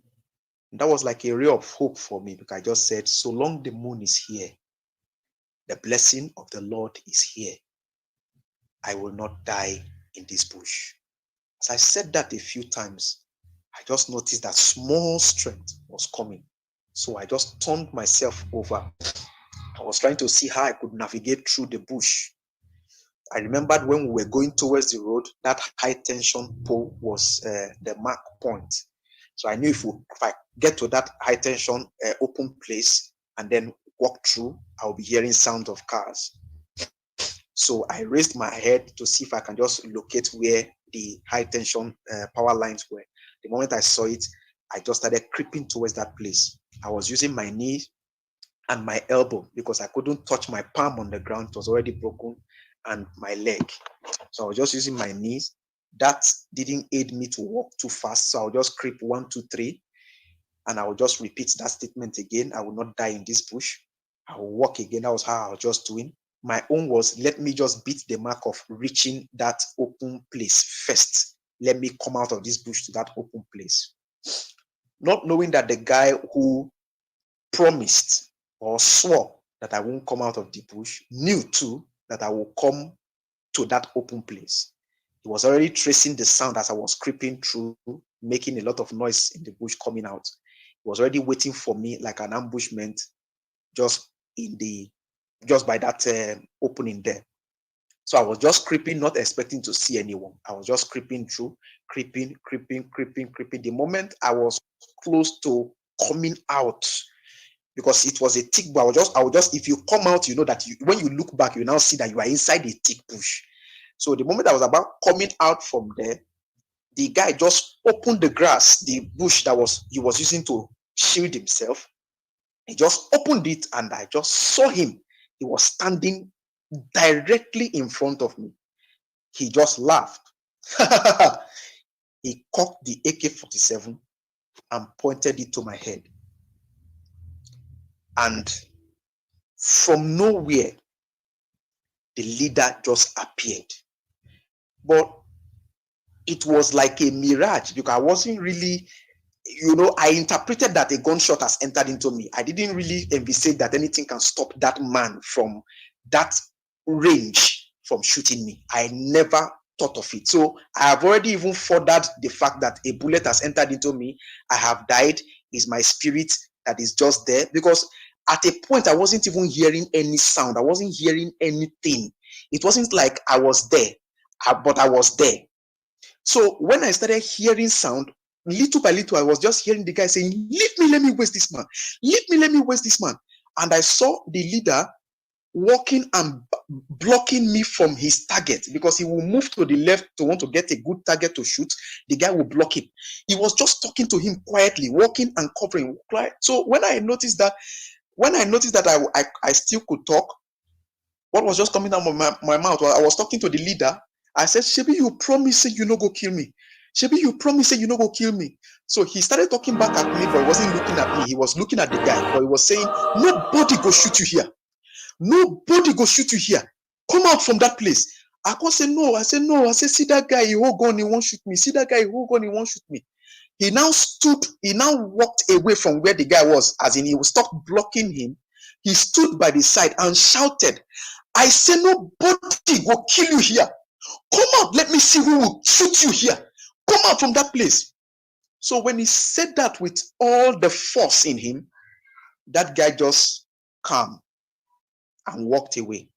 That was like a ray of hope for me because I just said, so long the moon is here, the blessing of the Lord is here. I will not die in this bush. As I said that a few times, I just noticed that small strength was coming. So I just turned myself over. I was trying to see how I could navigate through the bush. I remembered when we were going towards the road, that high tension pole was the mark point. So I knew if I get to that high tension open place and then walk through, I'll be hearing sound of cars. So I raised my head to see if I can just locate where the high tension power lines were. The moment I saw it, I just started creeping towards that place. I was using my knee and my elbow because I couldn't touch my palm on the ground. It was already broken, and my leg. So I was just using my knees. That didn't aid me to walk too fast. So I'll just creep 1, 2, 3, and I will just repeat that statement again. I will not die in this bush. I will walk again. That was how I was just doing. My own was, let me just beat the mark of reaching that open place first. Let me come out of this bush to that open place. Not knowing that the guy who promised or swore that I won't come out of the bush knew too that I will come to that open place. He was already tracing the sound as I was creeping through, making a lot of noise in the bush coming out. He was already waiting for me like an ambushment just by that opening there. So I was just creeping, not expecting to see anyone. I was just creeping through, creeping. The moment I was close to coming out, because it was a thick bush, I would just, if you come out, you know that when you look back, you now see that you are inside a thick bush. So the moment I was about coming out from there, the guy just opened the grass, the bush that he was using to shield himself. He just opened it and I just saw him. He was standing directly in front of me. He just laughed. he cocked the AK-47 and pointed it to my head. And from nowhere, the leader just appeared. But it was like a mirage because I wasn't really, I interpreted that a gunshot has entered into me. I didn't really envisage that anything can stop that man from that range from shooting me. I never thought of it. So I have already even furthered the fact that a bullet has entered into me. I have died. Is my spirit that is just there? Because at a point, I wasn't even hearing any sound. I wasn't hearing anything. It wasn't like I was there, but I was there. So when I started hearing sound, little by little, I was just hearing the guy saying, leave me, let me waste this man. Leave me, let me waste this man. And I saw the leader walking and blocking me from his target because he will move to the left to want to get a good target to shoot. The guy will block him. He was just talking to him quietly, walking and covering. So when I noticed that I still could talk, what was just coming out of my mouth was I was talking to the leader. I said, Shebi, you promise you no go kill me. Shebi, you promise you no go kill me. So he started talking back at me, but he wasn't looking at me. He was looking at the guy, but he was saying, nobody go shoot you here. Nobody go shoot you here. Come out from that place. I can't say no. I said, no. I said, see that guy, he hold gun, he won't shoot me. See that guy, he hold gun, he won't shoot me. He now walked away from where the guy was, as in he stopped blocking him. He stood by the side and shouted, I say nobody will kill you here. Come out, let me see who will shoot you here. Come out from that place. So when he said that with all the force in him, that guy just calmed and walked away.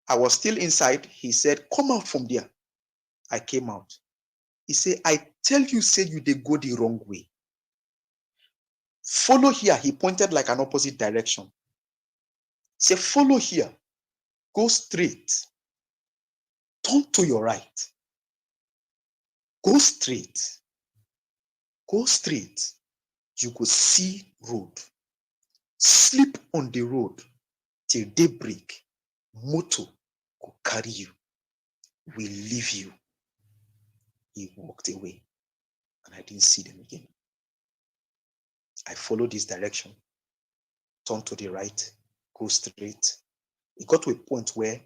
I was still inside. He said, come out from there. I came out. He said, I tell you, say you they go the wrong way. Follow here. He pointed like an opposite direction. Say, follow here. Go straight. Turn to your right. Go straight. Go straight. You go see road. Sleep on the road till daybreak. Motor go carry you. We leave you. He walked away. And I didn't see them again. I followed this direction. Turn to the right. Go straight. It got to a point where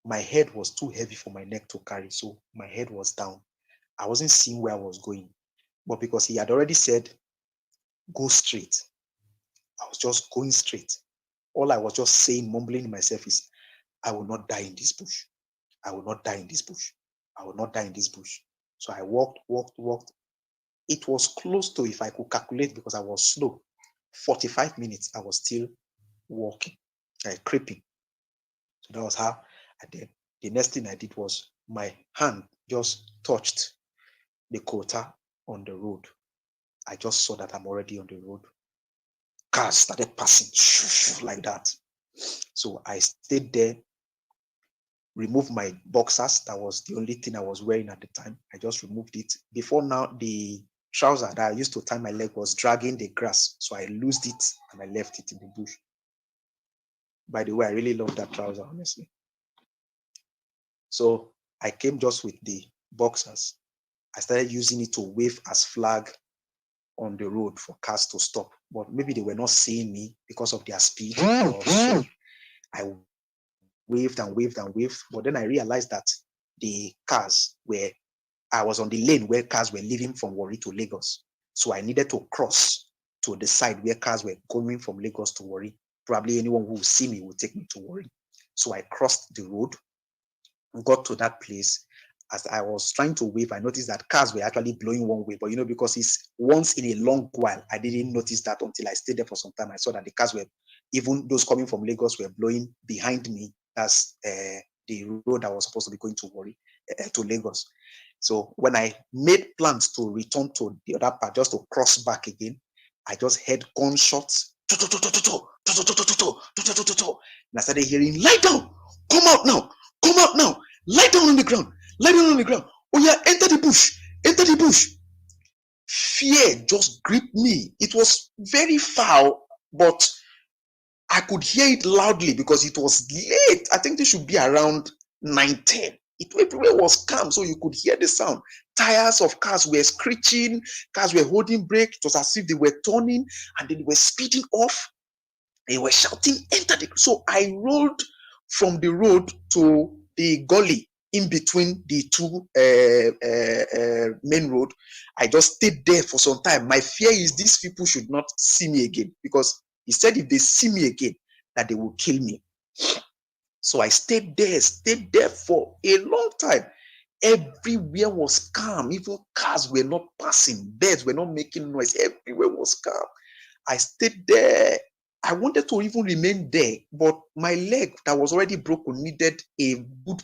my head was too heavy for my neck to carry. So my head was down. I wasn't seeing where I was going. But because he had already said, go straight, I was just going straight. All I was just saying, mumbling in myself is, I will not die in this bush. I will not die in this bush. I will not die in this bush. So I walked. It was close to, if I could calculate, because I was slow, 45 minutes, I was still walking, creeping. So that was how I did. The next thing I did was my hand just touched the quota on the road. I just saw that I'm already on the road. Cars started passing like that. So I stayed there, removed my boxers. That was the only thing I was wearing at the time. I just removed it. Before now, the trouser that I used to tie my leg was dragging the grass. So I loosed it and I left it in the bush. By the way, I really love that trouser, honestly. So I came just with the boxers. I started using it to wave as flag on the road for cars to stop. But maybe they were not seeing me because of their speed. So I waved and waved and waved. But then I realized that the cars were, I was on the lane where cars were leaving from Warri to Lagos. So I needed to cross to the side where cars were going from Lagos to Warri. Probably anyone who will see me will take me to Warri. So I crossed the road, got to that place. As I was trying to wave, I noticed that cars were actually blowing one way. But because it's once in a long while, I didn't notice that until I stayed there for some time. I saw that the cars were, even those coming from Lagos, were blowing behind me. That's the road I was supposed to be going to Warri, to Lagos. So when I made plans to return to the other part, just to cross back again, I just heard gunshots. And I started hearing, lie down, come out now, lie down on the ground. Lie down on the ground. Oh yeah, enter the bush. Enter the bush. Fear just gripped me. It was very foul, but I could hear it loudly because it was late. I think this should be around 9:10. Everywhere was calm, so you could hear the sound. Tires of cars were screeching, cars were holding brake. It was as if they were turning and then they were speeding off. They were shouting, enter the. So I rolled from the road to the gully in between the two main road. I just stayed there for some time. My fear is these people should not see me again, because he said if they see me again, that they will kill me. So I stayed there for a long time. Everywhere was calm. Even cars were not passing. Birds were not making noise. Everywhere was calm. I stayed there. I wanted to even remain there, but my leg that was already broken needed a good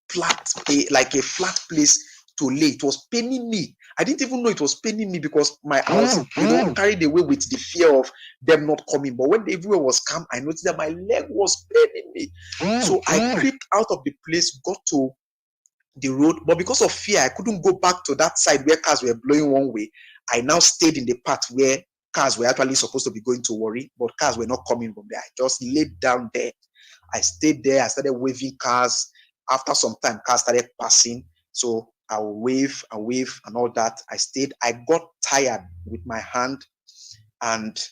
flat, like a flat place to lay. It was paining me. I didn't even know it was paining me because I was, carried away with the fear of them not coming. But when everywhere was calm, I noticed that my leg was paining me. So I crept out of the place, got to the road, but because of fear, I couldn't go back to that side where cars were blowing one way. I now stayed in the part where cars were actually supposed to be going to Warri, but cars were not coming from there. I just laid down there. I stayed there. I started waving cars. After some time, cars started passing. So I will wave and wave and all that. I stayed. I got tired with my hand and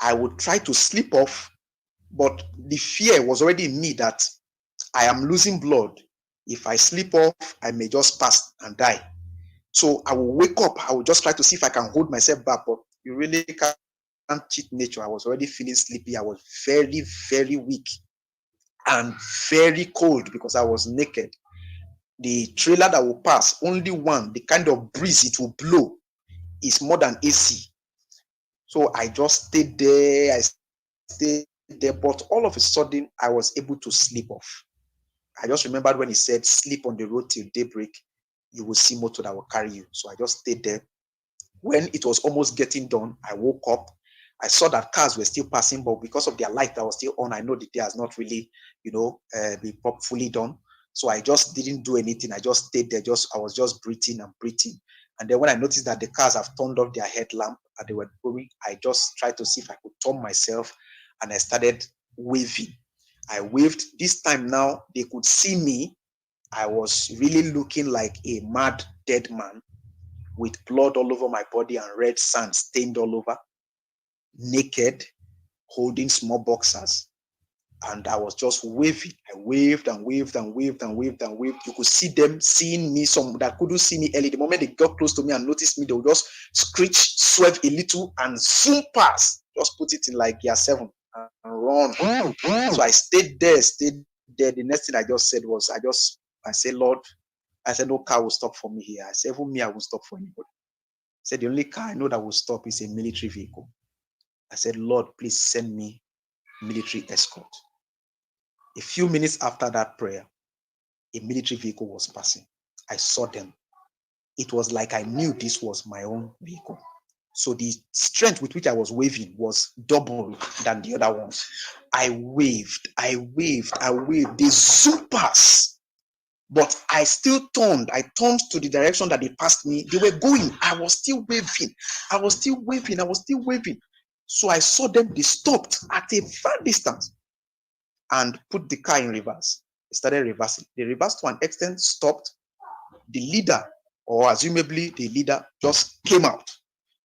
I would try to sleep off, but the fear was already in me that I am losing blood. If I sleep off, I may just pass and die. So I will wake up. I will just try to see if I can hold myself back, but you really can't cheat nature. I was already feeling sleepy. I was very, very weak and very cold because I was naked. The trailer that will pass, only one, the kind of breeze it will blow is more than AC. So I just stayed there. I stayed there, but all of a sudden, I was able to sleep off. I just remembered when he said, sleep on the road till daybreak, you will see motor that will carry you. So I just stayed there. When it was almost getting done, I woke up. I saw that cars were still passing, but because of their light that was still on, I know the day has not really, been fully done. So I just didn't do anything. I just stayed there. I was just breathing and breathing. And then when I noticed that the cars have turned off their headlamp and they were going, I just tried to see if I could turn myself, and I started waving. I waved. This time now, they could see me. I was really looking like a mad dead man with blood all over my body and red sand stained all over, naked, holding small boxers. And I was just waving. I waved and waved and waved and waved and waved. You could see them seeing me, some that couldn't see me early. The moment they got close to me and noticed me, they would just screech, swerve a little, and zoom past. Just put it in like year 7 and run. So I stayed there. The next thing I just said was, I said, Lord, I said, no car will stop for me here. I said, even me, I will stop for anybody. I said, the only car I know that will stop is a military vehicle. I said, Lord, please send me military escort. A few minutes after that prayer, a military vehicle was passing. I saw them. It was like I knew this was my own vehicle. So the strength with which I was waving was double than the other ones. I waved. They zoomed past. But I still turned. I turned to the direction that they passed me. They were going. I was still waving. So I saw them. They stopped at a far distance and put the car in reverse. They started reversing. They reversed to an extent, stopped. The leader, or assumably the leader, just came out.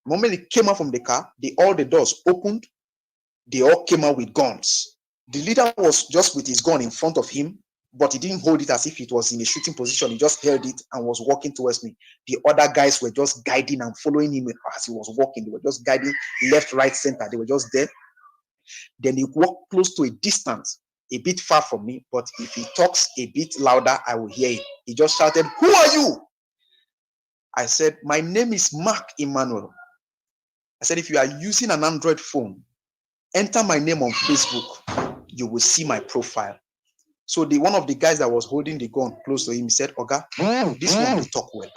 The moment he came out from the car, all the doors opened. They all came out with guns. The leader was just with his gun in front of him, but he didn't hold it as if it was in a shooting position. He just held it and was walking towards me. The other guys were just guiding and following him as he was walking. They were just guiding left, right, center. They were just there. Then he walked close to a distance, a bit far from me, but if he talks a bit louder, I will hear him. He just shouted, "Who are you?" I said, "My name is Mark Emmanuel." I said, "If you are using an Android phone, enter my name on Facebook. You will see my profile." So one of the guys that was holding the gun close to him said, "Oga, this one will talk well."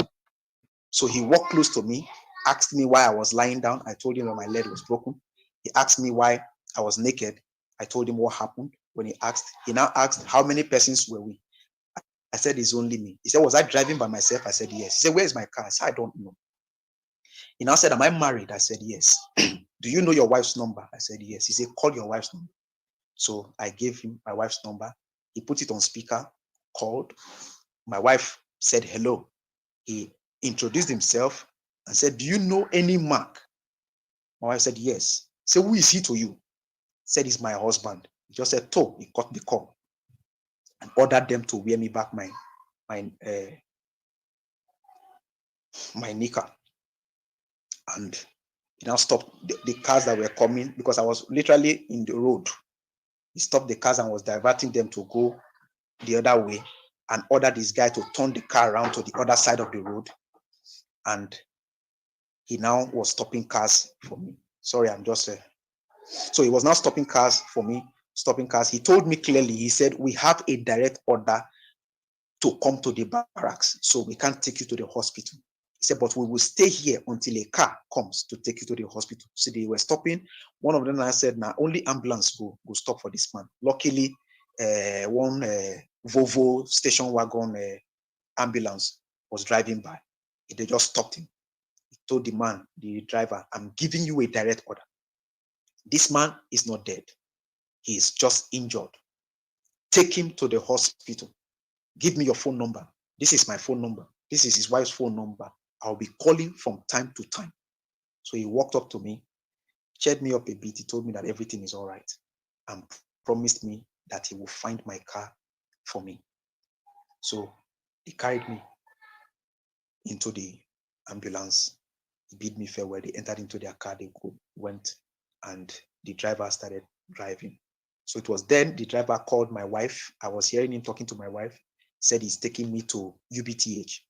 So he walked close to me, asked me why I was lying down. I told him that my leg was broken. He asked me why I was naked. I told him what happened. He now asked, how many persons were we? I said, it's only me. He said, was I driving by myself? I said, yes. He said, where's my car? I said, I don't know. He now said, am I married? I said, yes. Do you know your wife's number? I said, yes. He said, call your wife's number. So I gave him my wife's number. He put it on speaker, called. My wife said hello. He introduced himself and said, do you know any Mark? My wife said, yes. Say, who is he to you? Said, he's my husband. He just said, to. He cut the call and ordered them to wear me back my knicker. And he now stopped the cars that were coming because I was literally in the road. He stopped the cars and was diverting them to go the other way and ordered this guy to turn the car around to the other side of the road. And he now was stopping cars for me. Sorry, I'm just so he was now stopping cars for me, stopping cars. He told me clearly, he said, we have a direct order to come to the barracks, so we can't take you to the hospital. He said, but we will stay here until a car comes to take you to the hospital. So they were stopping. One of them, I said, now only ambulance go stop for this man. Luckily, one Volvo station wagon ambulance was driving by. They just stopped him. He told the man, the driver, I'm giving you a direct order. This man is not dead. He is just injured. Take him to the hospital. Give me your phone number. This is my phone number. This is his wife's phone number. I'll be calling from time to time. So he walked up to me, cheered me up a bit. He told me that everything is all right and promised me that he will find my car for me. So he carried me into the ambulance. He bid me farewell. They entered into their car. They went, and the driver started driving. So it was then the driver called my wife. I was hearing him talking to my wife, said he's taking me to UBTH.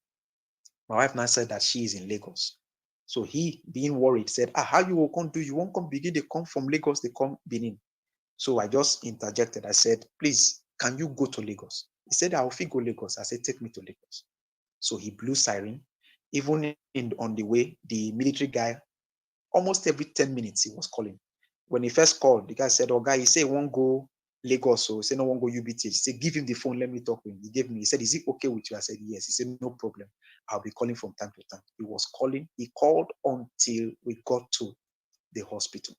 My wife now said that she is in Lagos. So he, being worried, said, how you will come do? You won't come begin, they come from Lagos, they come Benin. So I just interjected. I said, please, can you go to Lagos? He said, I'll go Lagos. I said, take me to Lagos. So he blew siren. Even on the way, the military guy, almost every 10 minutes, he was calling. When he first called, the guy said, oh, guy, he said, he won't go Lagos. So he said, no, won't go UBT. He said, give him the phone. Let me talk with him. He gave me. He said, is it okay with you? I said, yes. He said, no problem. I'll be calling from time to time. He was calling. He called until we got to the hospital.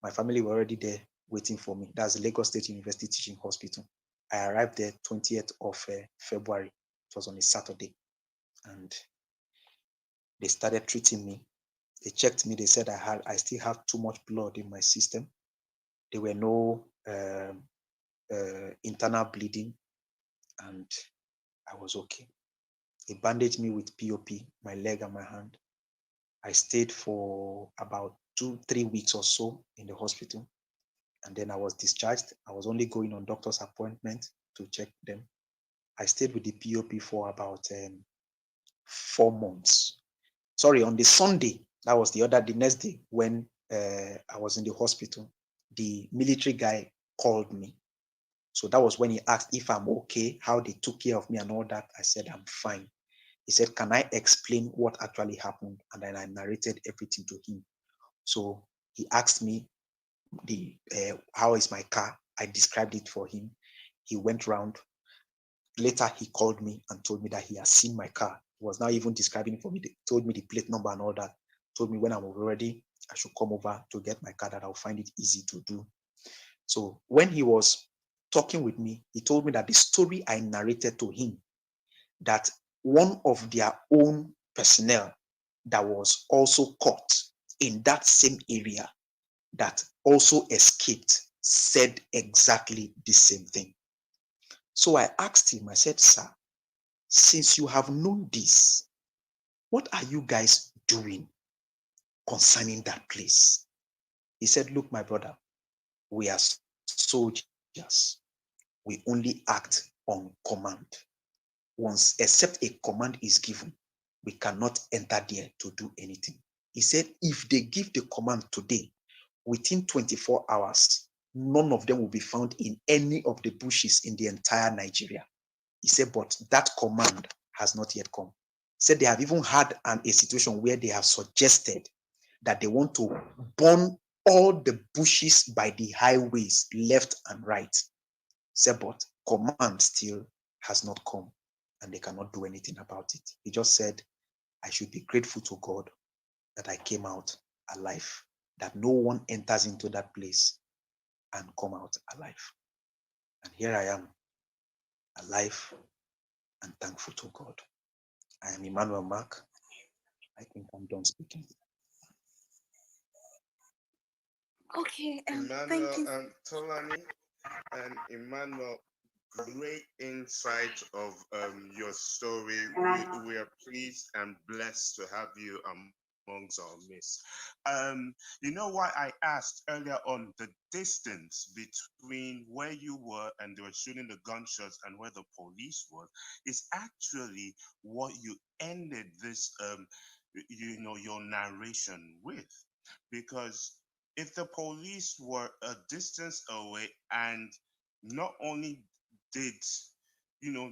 My family were already there waiting for me. That's the Lagos State University Teaching Hospital. I arrived there 20th of February. It was on a Saturday. And they started treating me. They checked me. They said I still have too much blood in my system. There were no internal bleeding, and I was okay. They bandaged me with POP, my leg and my hand. I stayed for about 2-3 weeks or so in the hospital, and then I was discharged. I was only going on doctor's appointment to check them. I stayed with the POP for about 4 months. Sorry, on the Sunday, that was the next day when I was in the hospital, the military guy called me. So that was when he asked if I'm okay, how they took care of me and all that. I said, I'm fine. He said, can I explain what actually happened? And then I narrated everything to him. So he asked me how is my car? I described it for him. He went round. Later, he called me and told me that he has seen my car. He was now even describing it for me. He told me the plate number and all that. Told me when I'm ready, I should come over to get my car, that I'll find it easy to do. So when he was talking with me, he told me that the story I narrated to him, that one of their own personnel that was also caught in that same area, that also escaped, said exactly the same thing. So I asked him, I said, sir, since you have known this, what are you guys doing concerning that place? He said, look, my brother, we are soldiers. We only act on command. Once, except a command is given, we cannot enter there to do anything. He said, if they give the command today, within 24 hours, none of them will be found in any of the bushes in the entire Nigeria. He said, but that command has not yet come. He said they have even had a situation where they have suggested that they want to burn all the bushes by the highways, left and right. He said, but command still has not come and they cannot do anything about it. He just said, I should be grateful to God that I came out alive, that no one enters into that place and come out alive. And here I am, alive, and thankful to God. I am Emmanuel Mark. I think I'm done speaking. Okay, thank Emmanuel you. and Tolani and Emmanuel, great insight of your story. We are pleased and blessed to have you amongst our midst. You know why I asked earlier on the distance between where you were and they were shooting the gunshots and where the police were is actually what you ended this your narration with, because if the police were a distance away and not only did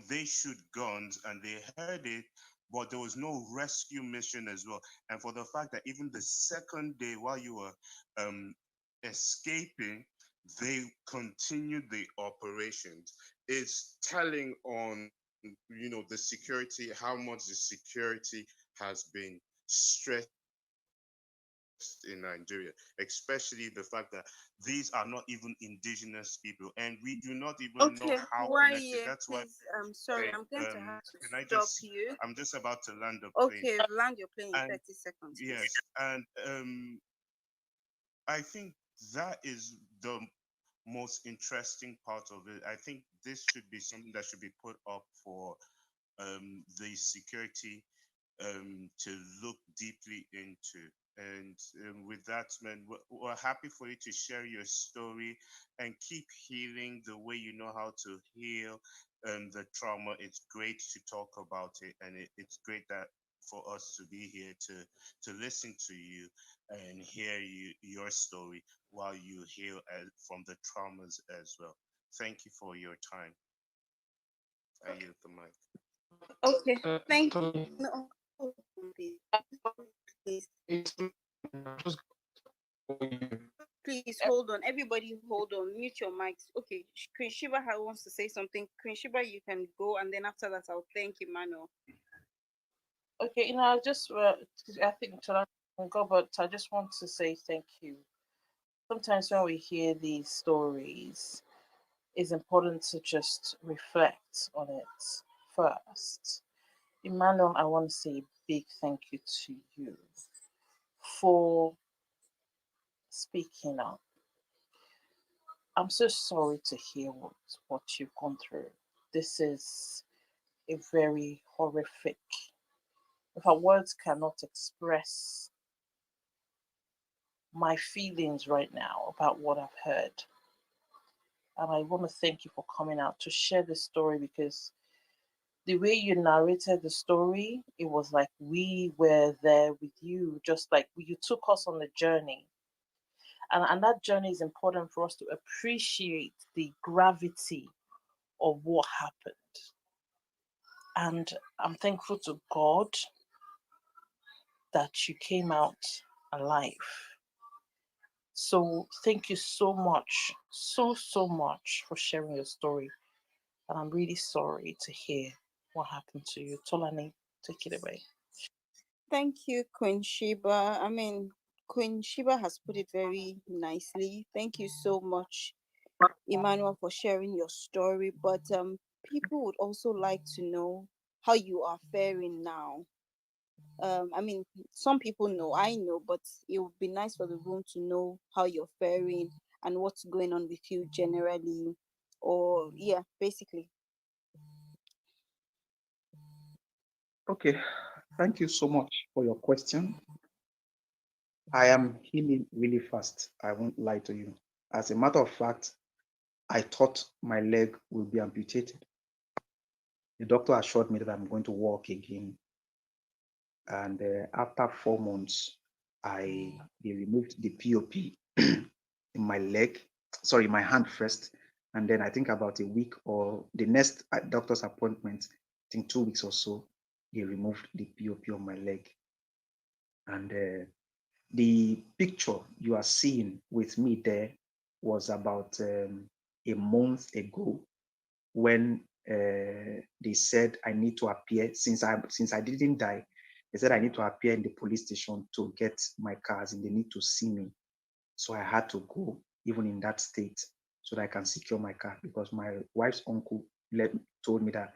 they shoot guns and they heard it, but there was no rescue mission as well. And for the fact that even the second day while you were escaping, they continued the operations, is telling on the security, how much the security has been stressed in Nigeria, especially the fact that these are not even indigenous people, and we do not even know how Okay, connected. That's why please, I'm saying, sorry, I'm going to have to can I stop just? you. I'm just about to land the plane, Okay, land your plane in and 30 seconds, please. yes, and I think that is the most interesting part of it. I think this should be something that should be put up for the security to look deeply into. And with that, man, we're happy for you to share your story and keep healing the way you know how to heal the trauma. It's great to talk about it, and it's great that for us to be here to listen to you and hear your story while you heal from the traumas as well. Thank you for your time. I yield the mic. Okay, thank you. Tony, No, hold on, please. it's just for you. Please hold on. Everybody hold on. Mute your mics. Okay, Queen Shiva wants to say something. Queen Shiva, you can go, and then after that, I'll thank Emmanuel. Okay, I just I think to go, but I just want to say thank you. Sometimes when we hear these stories, it's important to just reflect on it first. Emmanuel, I want to say a big thank you to you for speaking up. I'm so sorry to hear what you've gone through. This is a very horrific. If our words cannot express my feelings right now about what I've heard. And I want to thank you for coming out to share the story, because the way you narrated the story, it was like we were there with you, just like you took us on the journey. And that journey is important for us to appreciate the gravity of what happened. And I'm thankful to God that you came out alive. So thank you so much, so much for sharing your story. And I'm really sorry to hear what happened to you. Tolani, take it away. Thank you, Queen Shiba. Queen Shiba has put it very nicely. Thank you so much, Emmanuel, for sharing your story. But people would also like to know how you are faring now. Some people know, I know, but it would be nice for the room to know how you're faring and what's going on with you generally, or yeah, basically. Okay, thank you so much for your question. I am healing really fast. I won't lie to you. As a matter of fact, I thought my leg would be amputated. The doctor assured me that I'm going to walk again. And after 4 months, they removed the POP in my leg, sorry, my hand first. And then I think about a week or the next doctor's appointment, I think 2 weeks or so, they removed the POP on my leg. And the picture you are seeing with me there was about a month ago when they said I need to appear since I didn't die. They said I need to appear in the police station to get my cars, and they need to see me. So I had to go even in that state so that I can secure my car, because my wife's uncle told me that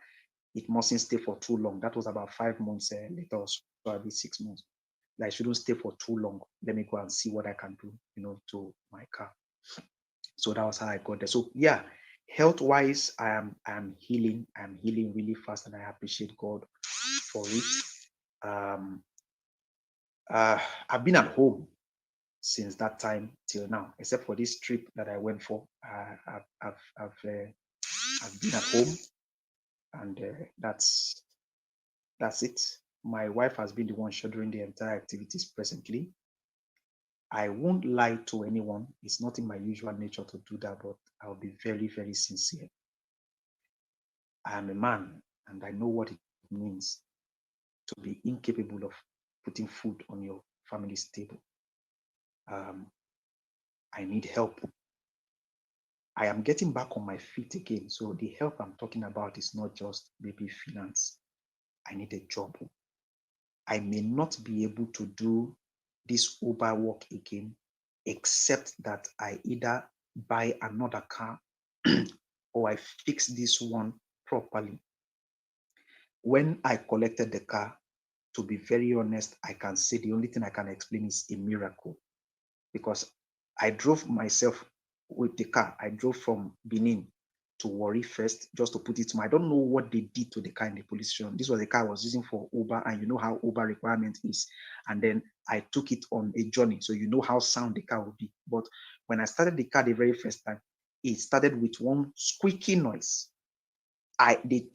it mustn't stay for too long. That was about 5 months later, or so I did 6 months. That I shouldn't stay for too long. Let me go and see what I can do, to my car. So that was how I got there. So yeah, health-wise, I am healing. I'm healing really fast, and I appreciate God for it. I've been at home since that time till now, except for this trip that I went for. I've been at home, and that's it. My wife has been the one shouldering the entire activities presently. I won't lie to anyone. It's not in my usual nature to do that, but I'll be very, very sincere. I am a man, and I know what it means to be incapable of putting food on your family's table. I need help. I am getting back on my feet again. So the help I'm talking about is not just maybe finance. I need a job. I may not be able to do this Uber work again, except that I either buy another car or I fix this one properly. When I collected the car, to be very honest, I can say the only thing I can explain is a miracle, because I drove myself with the car. I drove from Benin to Warri first, just to put it to I don't know what they did to the car in the police station. This was the car I was using for Uber, and you know how Uber requirement is. And then I took it on a journey, so you know how sound the car will be. But when I started the car the very first time, it started with one squeaky noise.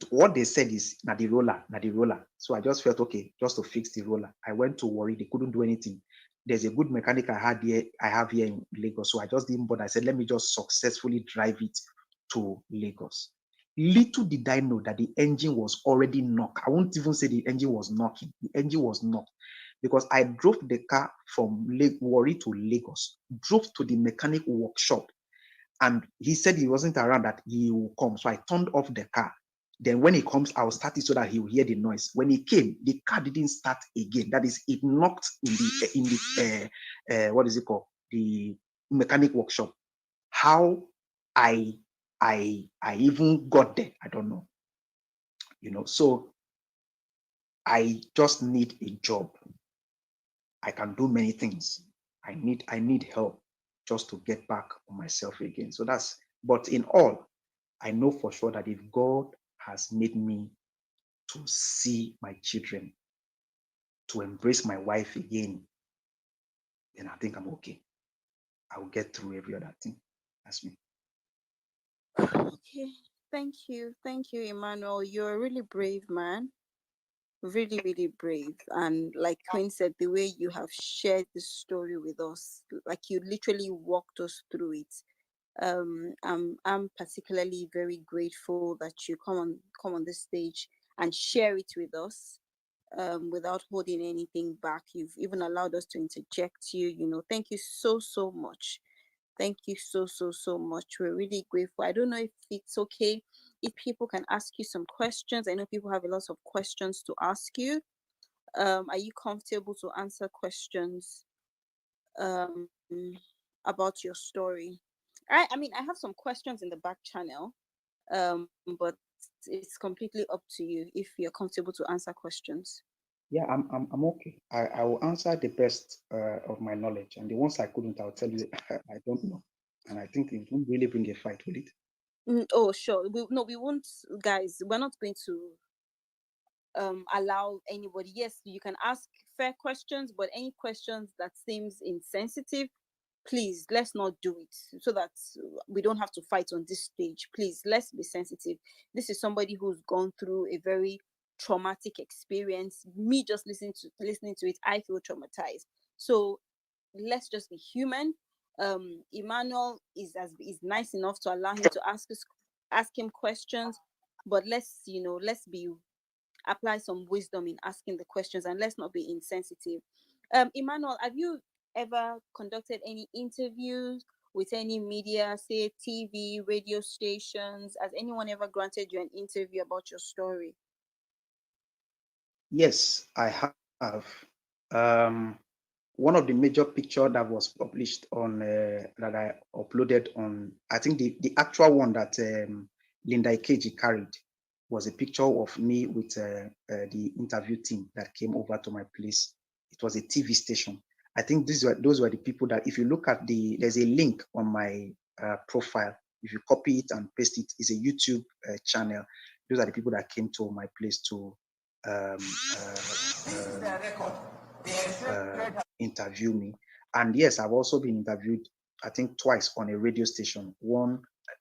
What they said is na the roller. So I just felt okay, just to fix the roller. I went to Warri, they couldn't do anything. There's a good mechanic I have here in Lagos. So I just didn't bother. I said, let me just successfully drive it to Lagos. Little did I know that the engine was already knocked. I won't even say the engine was knocking. The engine was knocked, because I drove the car from Warri to Lagos, drove to the mechanic workshop, and he said he wasn't around, that he will come. So I turned off the car. Then when he comes, I'll start it so that he will hear the noise. When he came, the car didn't start again. That is, it knocked in the what is it called? The mechanic workshop. How I even got there, I don't know. So I just need a job. I can do many things. I need help just to get back on myself again. So but in all, I know for sure that if God has made me to see my children, to embrace my wife again, then I think I'm okay. I will get through every other thing. That's me. Okay, thank you, Emmanuel. You're a really brave man, really, really brave. And like Queen said, the way you have shared the story with us, like you literally walked us through it. I'm particularly very grateful that you come on this stage and share it with us, without holding anything back. You've even allowed us to interject you. Thank you so much. Thank you so much. We're really grateful. I don't know if it's okay if people can ask you some questions. I know people have a lot of questions to ask you. Are you comfortable to answer questions um, about your story? I mean, I have some questions in the back channel, but it's completely up to you if you're comfortable to answer questions. Yeah, I'm okay. I will answer the best of my knowledge, and the ones I couldn't, I'll tell you I don't know. And I think it won't really bring a fight with it. Oh, sure. We won't, guys. We're not going to allow anybody. Yes, you can ask fair questions, but any questions that seems insensitive, please, let's not do it, so that we don't have to fight on this stage. Please, let's be sensitive. This is somebody who's gone through a very traumatic experience. Me just listening to it, I feel traumatized. So let's just be human. Emmanuel is nice enough to allow him to ask him questions, but let's apply some wisdom in asking the questions, and let's not be insensitive. Emmanuel, have you ever conducted any interviews with any media, say TV, radio stations? Has anyone ever granted you an interview about your story? Yes, I have. One of the major picture that was published on that I uploaded on, I think the actual one that Linda Ikeji carried. was a picture of me with the interview team that came over to my place. It was a TV station. I think those were the people that, if you look at there's a link on my profile. If you copy it and paste it, it's a YouTube channel. Those are the people that came to my place to interview me. And yes, I've also been interviewed, I think twice, on a radio station.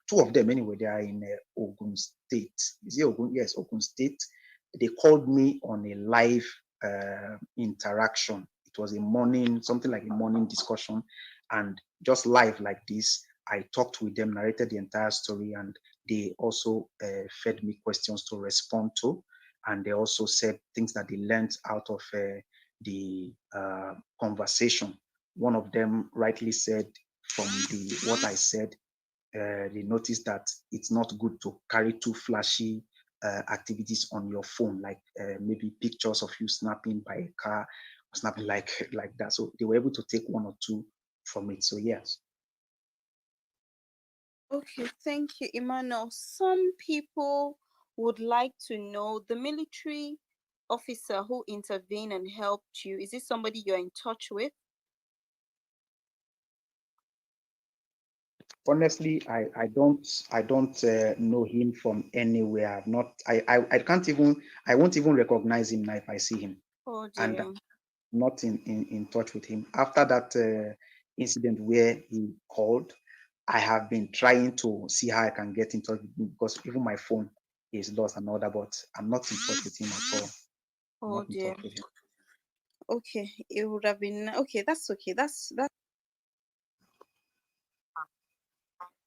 Two of them anyway, they are in Ogun State. Is it Ogun? Yes, Ogun State. They called me on a live interaction. It was a morning, something like a morning discussion, and just live like this, I talked with them, narrated the entire story, and they also fed me questions to respond to. And they also said things that they learned out of the conversation. One of them rightly said, from what I said, they noticed that it's not good to carry too flashy activities on your phone, like maybe pictures of you snapping by a car, or snapping like that. So they were able to take one or two from it. So yes. Okay, thank you, Emmanuel. Some people would like to know the military officer who intervened and helped you. Is this somebody you're in touch with? Honestly, I don't know him from anywhere. I can't even, I won't even recognize him now if I see him. Oh And dear. not in touch with him. After that incident where he called, I have been trying to see how I can get in touch with him, because even my phone is lost and all that, but I'm not in touch with him at all. I'm Oh not in dear. touch with him. Okay, it would have been okay. That's okay. That's.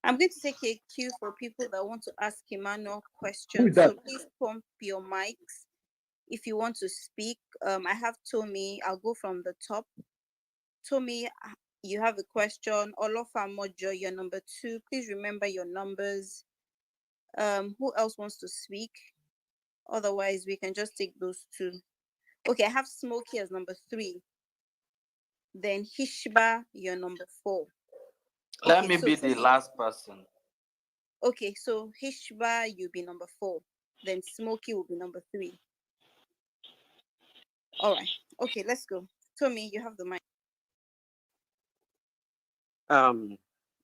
I'm going to take a cue for people that want to ask Emmanuel Who is questions. that? So please pump your mics if you want to speak. I have Tommy. I'll go from the top. Tommy, you have a question. Olofa Mojo, you're number 2. Please remember your numbers. Who else wants to speak? Otherwise, we can just take those 2. Okay, I have Smokey as number 3. Then Hishba, you're number 4. Let Okay, me so be the last person. Okay, so Hishba, you'll be number 4. Then Smokey will be number 3. All right. Okay, let's go. Tommy, you have the mic.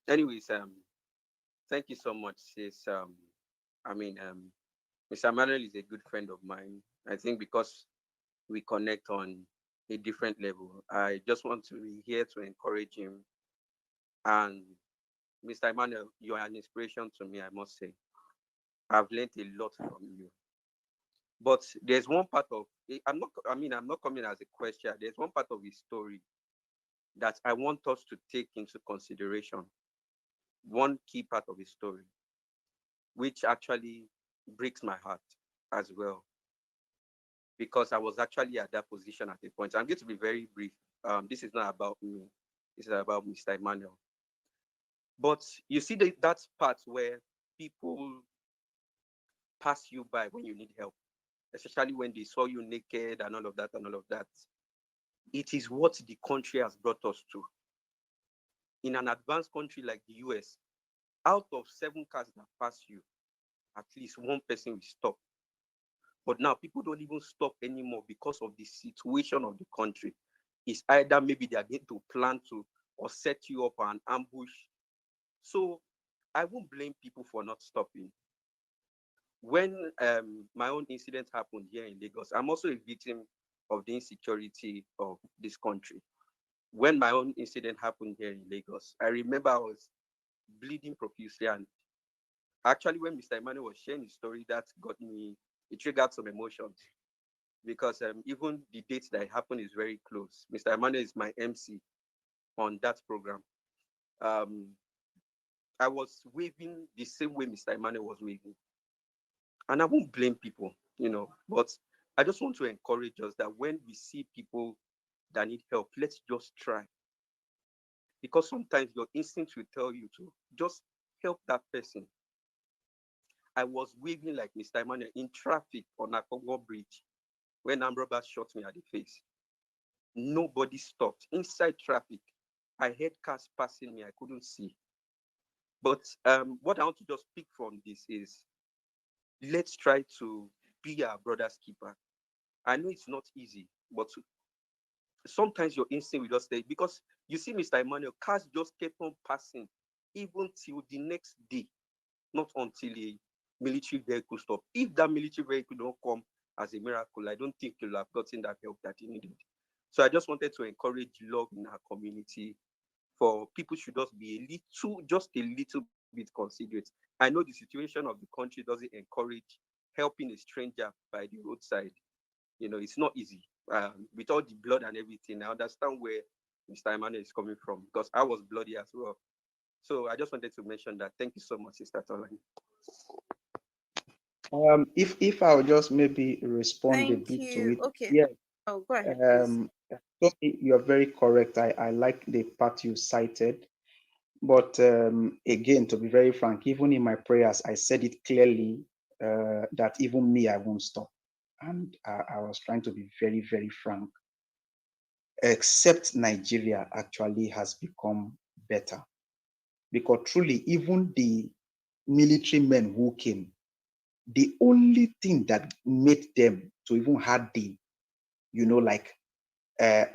Anyways, thank you so much, sis. Mr. Manuel is a good friend of mine. I think because we connect on a different level, I just want to be here to encourage him. And Mr. Emmanuel, you are an inspiration to me, I must say. I've learned a lot from you. But there's one part of I'm not coming as a question. There's one part of his story that I want us to take into consideration. One key part of his story, which actually breaks my heart as well, because I was actually at that position at a point. I'm going to be very brief. This is not about me. This is about Mr. Emmanuel. But you see that part where people pass you by when you need help, especially when they saw you naked and all of that and all of that. It is what the country has brought us to. In an advanced country like the US, out of 7 cars that pass you, at least one person will stop. But now people don't even stop anymore because of the situation of the country. It's either maybe they are going to plan to or set you up an ambush. So I won't blame people for not stopping. When my own incident happened here in Lagos, I'm also a victim of the insecurity of this country. When my own incident happened here in Lagos, I remember I was bleeding profusely. And actually, when Mr. Emmanuel was sharing his story, that got me, it triggered some emotions, because even the date that it happened is very close. Mr. Emmanuel is my MC on that program. I was waving the same way Mr. Emmanuel was waving. And I won't blame people, but I just want to encourage us that when we see people that need help, let's just try. Because sometimes your instinct will tell you to just help that person. I was waving like Mr. Emmanuel in traffic on Akogo Bridge when armed robbers shot me at the face. Nobody stopped. Inside traffic, I heard cars passing me. I couldn't see. But what I want to just pick from this is let's try to be our brother's keeper. I know it's not easy, but sometimes your instinct will just stay, because you see, Mr. Emmanuel, cars just kept on passing even till the next day, not until a military vehicle stopped. If that military vehicle don't come as a miracle, I don't think you'll have gotten that help that you needed. So I just wanted to encourage love in our community. For people should just be just a little bit considerate. I know the situation of the country doesn't encourage helping a stranger by the roadside. It's not easy. With all the blood and everything, I understand where Mr. Emmanuel is coming from, because I was bloody as well. So I just wanted to mention that. Thank you so much, Sister Tolani. If I'll just maybe respond a Thank bit to you. it. Okay. Yeah. Oh, go ahead, please. You're very correct. I like the part you cited. But again, to be very frank, even in my prayers, I said it clearly that even me, I won't stop. And I was trying to be very, very frank. Except Nigeria actually has become better. Because truly, even the military men who came, the only thing that made them to even had the,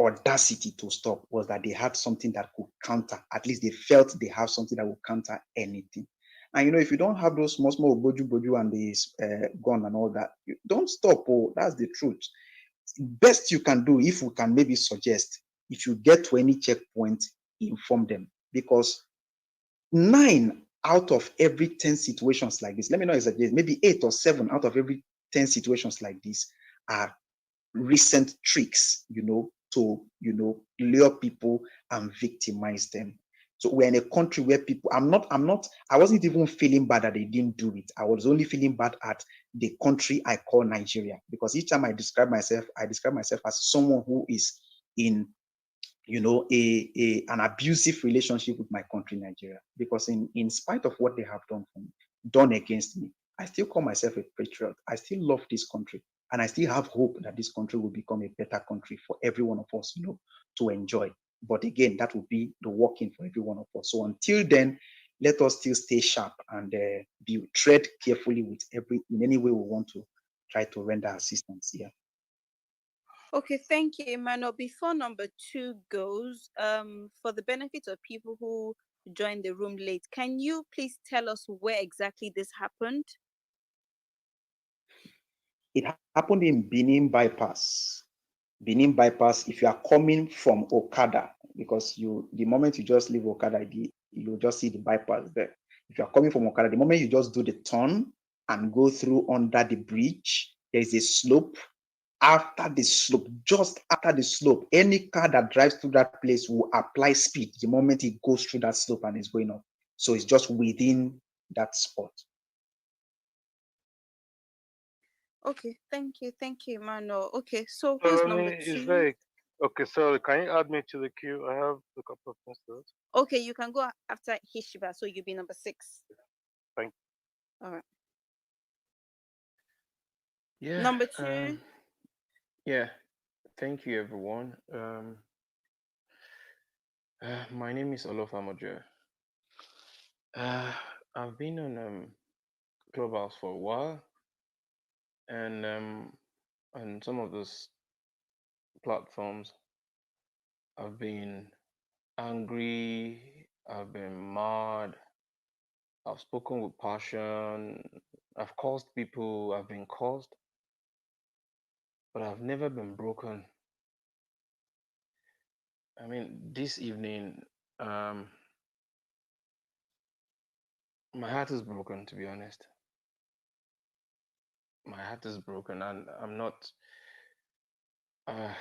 audacity to stop was that they had something that could counter. At least they felt they have something that will counter anything. And if you don't have those small boju and this gun and all that, you don't stop. Oh, that's the truth. Best you can do, if we can maybe suggest, if you get to any checkpoint, inform them, because 9 out of every 10 situations like this, let me not exaggerate, maybe 8 or 7 out of every 10 situations like this are recent tricks, to, lure people and victimize them. So we're in a country where people, I wasn't even feeling bad that they didn't do it. I was only feeling bad at the country I call Nigeria, because each time I describe myself as someone who is in, an abusive relationship with my country, Nigeria, because in spite of what they have done against me, I still call myself a patriot. I still love this country, and I still have hope that this country will become a better country for every one of us, to enjoy. But again, that will be the working for every one of us. So until then, let us still stay sharp and be tread carefully with in any way we want to try to render assistance here. Okay, thank you, Emmanuel. Before number 2 goes, for the benefit of people who joined the room late, can you please tell us where exactly this happened? It happened in Benin Bypass. Benin Bypass, if you are coming from Okada, because the moment you just leave Okada, you'll just see the bypass there. If you are coming from Okada, the moment you just do the turn and go through under the bridge, there is a slope. After the slope, just after the slope, any car that drives through that place will apply speed the moment it goes through that slope and is going up. So it's just within that spot. Okay, thank you, Emmanuel. Okay, so who's number 2? Okay, so can you add me to the queue? I have a couple of things to ask. Okay, you can go after Hishiba, so you'll be number 6. Thank you. All right. Yeah. Number 2. Yeah. Thank you, everyone. My name is Olofamajo. I've been on Clubhouse for a while, and on some of those platforms, I've been angry, I've been mad, I've spoken with passion, I've caused people, I've been caused, but I've never been broken. I mean, this evening, my heart is broken, to be honest. My heart is broken, and I'm not. I,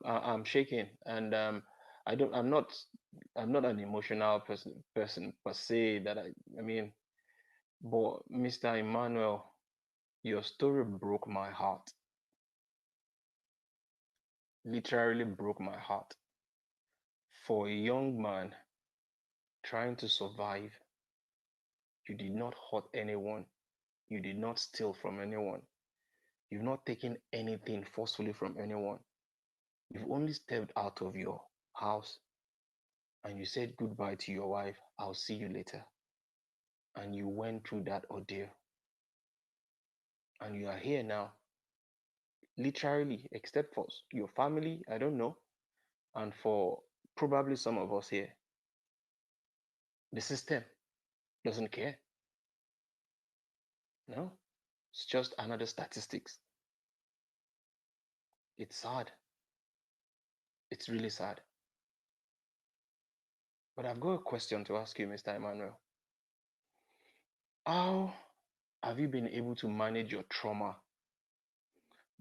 I'm shaking, and I don't. I'm not. I'm not an emotional person per se. I mean, but Mr. Emmanuel, your story broke my heart. Literally broke my heart. For a young man trying to survive, you did not hurt anyone. You did not steal from anyone. You've not taken anything forcefully from anyone. You've only stepped out of your house and you said goodbye to your wife. I'll see you later. and you went through that ordeal, and you are here now, literally, except for your family, I don't know, and for probably some of us here, the system doesn't care. No, it's just another statistics. It's sad. It's really sad. But I've got a question to ask you, Mr. Emmanuel. How have you been able to manage your trauma?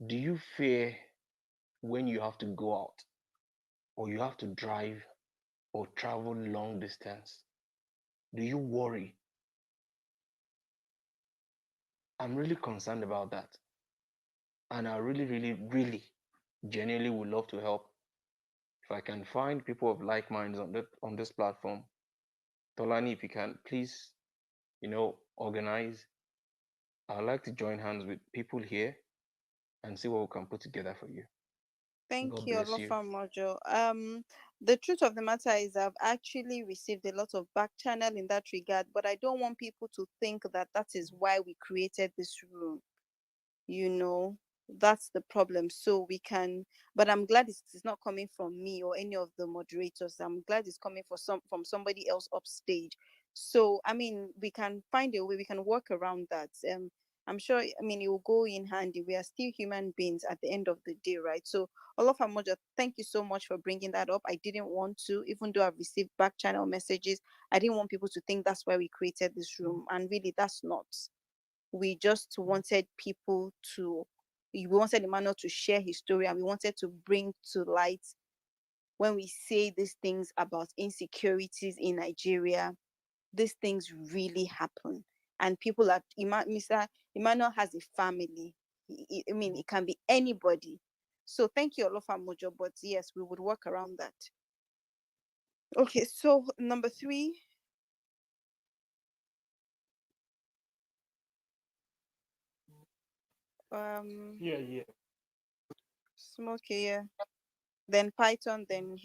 Do you fear when you have to go out, or you have to drive or travel long distance? Do you worry? I'm really concerned about that. And I really genuinely would love to help. If I can find people of like minds on this platform, Tolani, if you can please, organize. I'd like to join hands with people here and see what we can put together for you. Thank God you, bless you. Olofa Mojo. The truth of the matter is I've actually received a lot of back channel in that regard, but I don't want people to think that that is why we created this room. That's the problem. So we can, but I'm glad it's not coming from me or any of the moderators. I'm glad it's coming from somebody else upstage. So I mean, we can find a way, we can work around that. I'm sure, I mean, it will go in handy. We are still human beings at the end of the day, right? So Olofa Mojo, thank you so much for bringing that up. I didn't want to, even though I've received back channel messages, I didn't want people to think that's why we created this room, and really that's not. We just wanted people to, we wanted Emmanuel to share his story, and we wanted to bring to light, when we say these things about insecurities in Nigeria, these things really happen. And people are, Mr. Emmanuel has a family. I mean, it can be anybody. So thank you, Olofa Mojo. But yes, we would work around that. Okay, so number 3. Yeah. Smokey, yeah. Then Python, then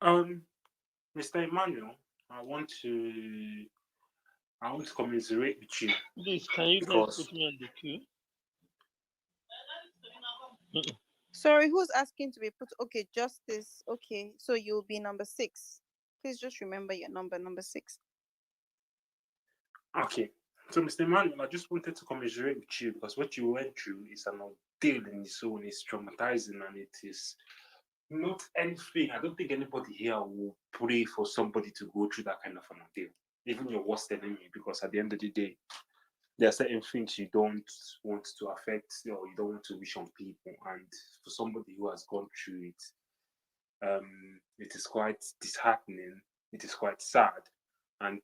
Mr. Emmanuel, I want to commiserate with you Please, can you guys because put me on the queue? sorry, who's asking to be put? Okay, Justice. Okay, so you'll be number 6. Please just remember your number 6. okay. So, Mr. Emmanuel, I just wanted to commiserate with you because what you went through is an ordeal in its own. It's traumatizing, and it is not anything. I don't think anybody here will pray for somebody to go through that kind of an ordeal, even your worst enemy, because at the end of the day, there are certain things you don't want to affect or you don't want to wish on people. And for somebody who has gone through it, it is quite disheartening. It is quite sad. And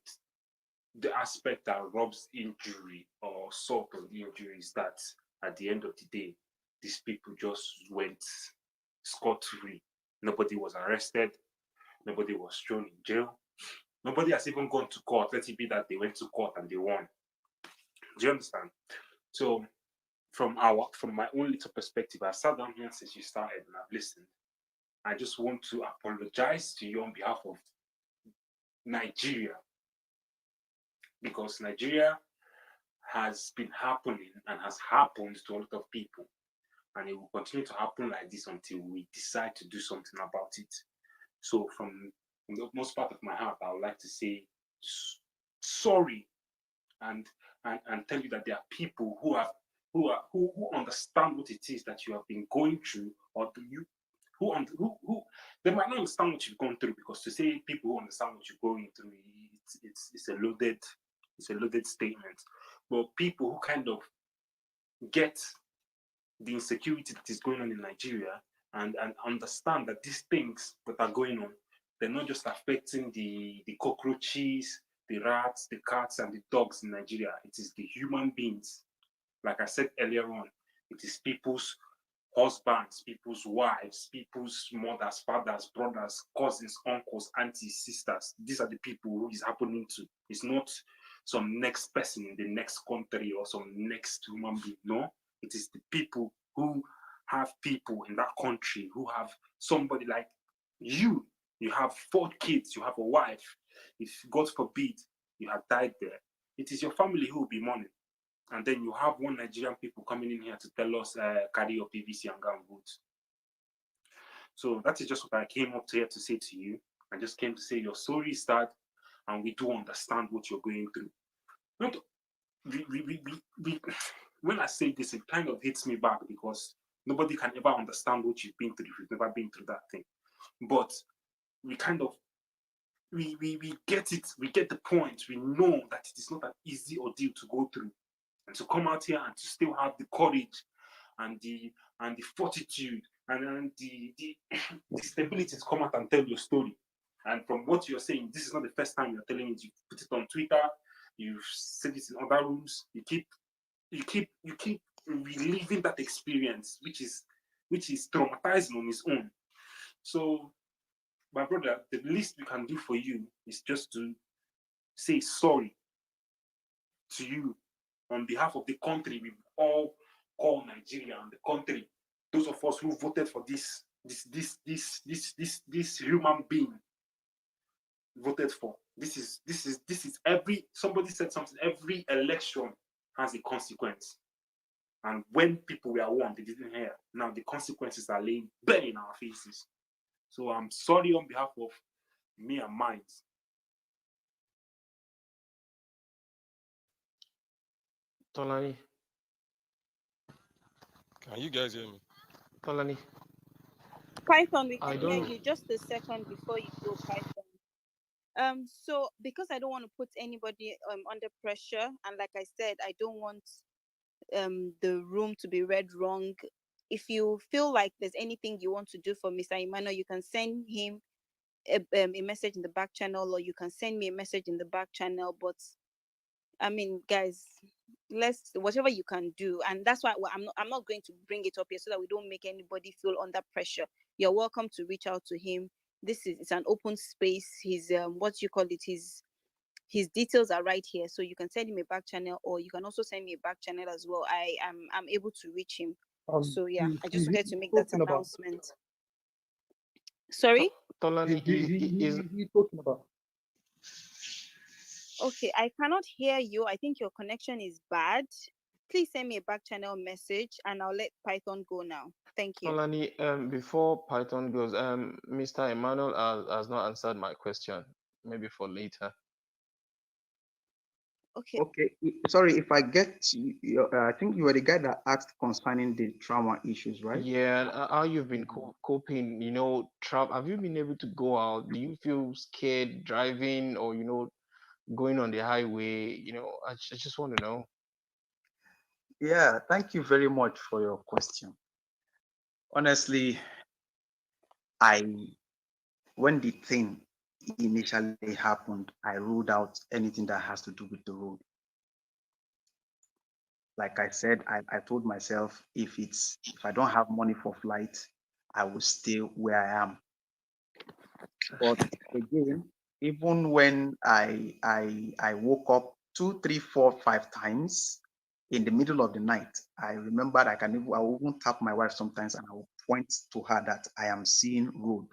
the aspect that robs injury or sort of the injury is that at the end of the day, these people just went scot-free. Nobody was arrested. Nobody was thrown in jail. Nobody has even gone to court. Let it be that they went to court and they won. Do you understand? So from my own little perspective, I sat down here since you started and I've listened. I just want to apologize to you on behalf of Nigeria, because Nigeria has been happening and has happened to a lot of people, and it will continue to happen like this until we decide to do something about it. So from the most part of my heart, I would like to say sorry and tell you that there are people who understand what it is that you have been going through, or do you who they might not understand what you've gone through, because to say people who understand what you're going through, it's a loaded statement. But people who kind of get the insecurity that is going on in Nigeria and understand that these things that are going on, they're not just affecting the cockroaches, the rats, the cats, and the dogs in Nigeria. It is the human beings. Like I said earlier on, it is people's husbands, people's wives, people's mothers, fathers, brothers, cousins, uncles, aunties, sisters. These are the people who is happening to. It's not some next person in the next country or some next human being. No, it is the people who have people in that country who have somebody like you. You have 4 kids, you have a wife. If God forbid you had died there, it is your family who will be mourning. And then you have one Nigerian people coming in here to tell us, carry your PVC and go and vote. So that is just what I came up here to say to you. I just came to say your story is sad, and we do understand what you're going through. Not, when I say this, it kind of hits me back because nobody can ever understand what you've been through if you've never been through that thing. But we kind of we get it, we get the point, we know that it is not an easy ordeal to go through. And to come out here and to still have the courage and the fortitude and the stability to come out and tell your story. And from what you're saying, this is not the first time you're telling it. You put it on Twitter, you've said it in other rooms. You keep reliving that experience, which is traumatizing on its own. So, my brother, the least we can do for you is just to say sorry to you on behalf of the country. We all call Nigeria and the country. Those of us who voted for this human being voted for. This is every, somebody said something, every election has a consequence. And when people were warned, they didn't hear. Now the consequences are laying bare in our faces. So I'm sorry on behalf of me and mine. Tolani. Can you guys hear me? Tolani. Python, we I can don't hear know. you. Just a second before you go, Python. So because I don't want to put anybody under pressure, and like I said, I don't want the room to be read wrong. If you feel like there's anything you want to do for Mr. Emmanuel, you can send him a message in the back channel, or you can send me a message in the back channel. But I mean, guys, let's whatever you can do, and that's why I'm not going to bring it up here so that we don't make anybody feel under pressure. You're welcome to reach out to him. It's an open space. His what you call it, his details are right here, so you can send him a back channel, or you can also send me a back channel as well. I'm able to reach him. So yeah, I just wanted to make that announcement. Sorry? Tolani, He's talking about. Okay, I cannot hear you. I think your connection is bad. Please send me a back channel message and I'll let Python go now. Thank you. Tolani, before Python goes, Mr. Emmanuel has not answered my question. Maybe for later. Okay. Sorry, if I get you, I think you were the guy that asked concerning the trauma issues, right? Yeah, how you've been coping, have you been able to go out? Do you feel scared driving or, going on the highway? I just want to know. Yeah, thank you very much for your question. Honestly, when the thing initially happened, I ruled out anything that has to do with the road. Like I said, I told myself if I don't have money for flight, I will stay where I am. But again, even when I woke up 2, 3, 4, 5 times in the middle of the night, I remembered I will even tap my wife sometimes and I will point to her that I am seeing road,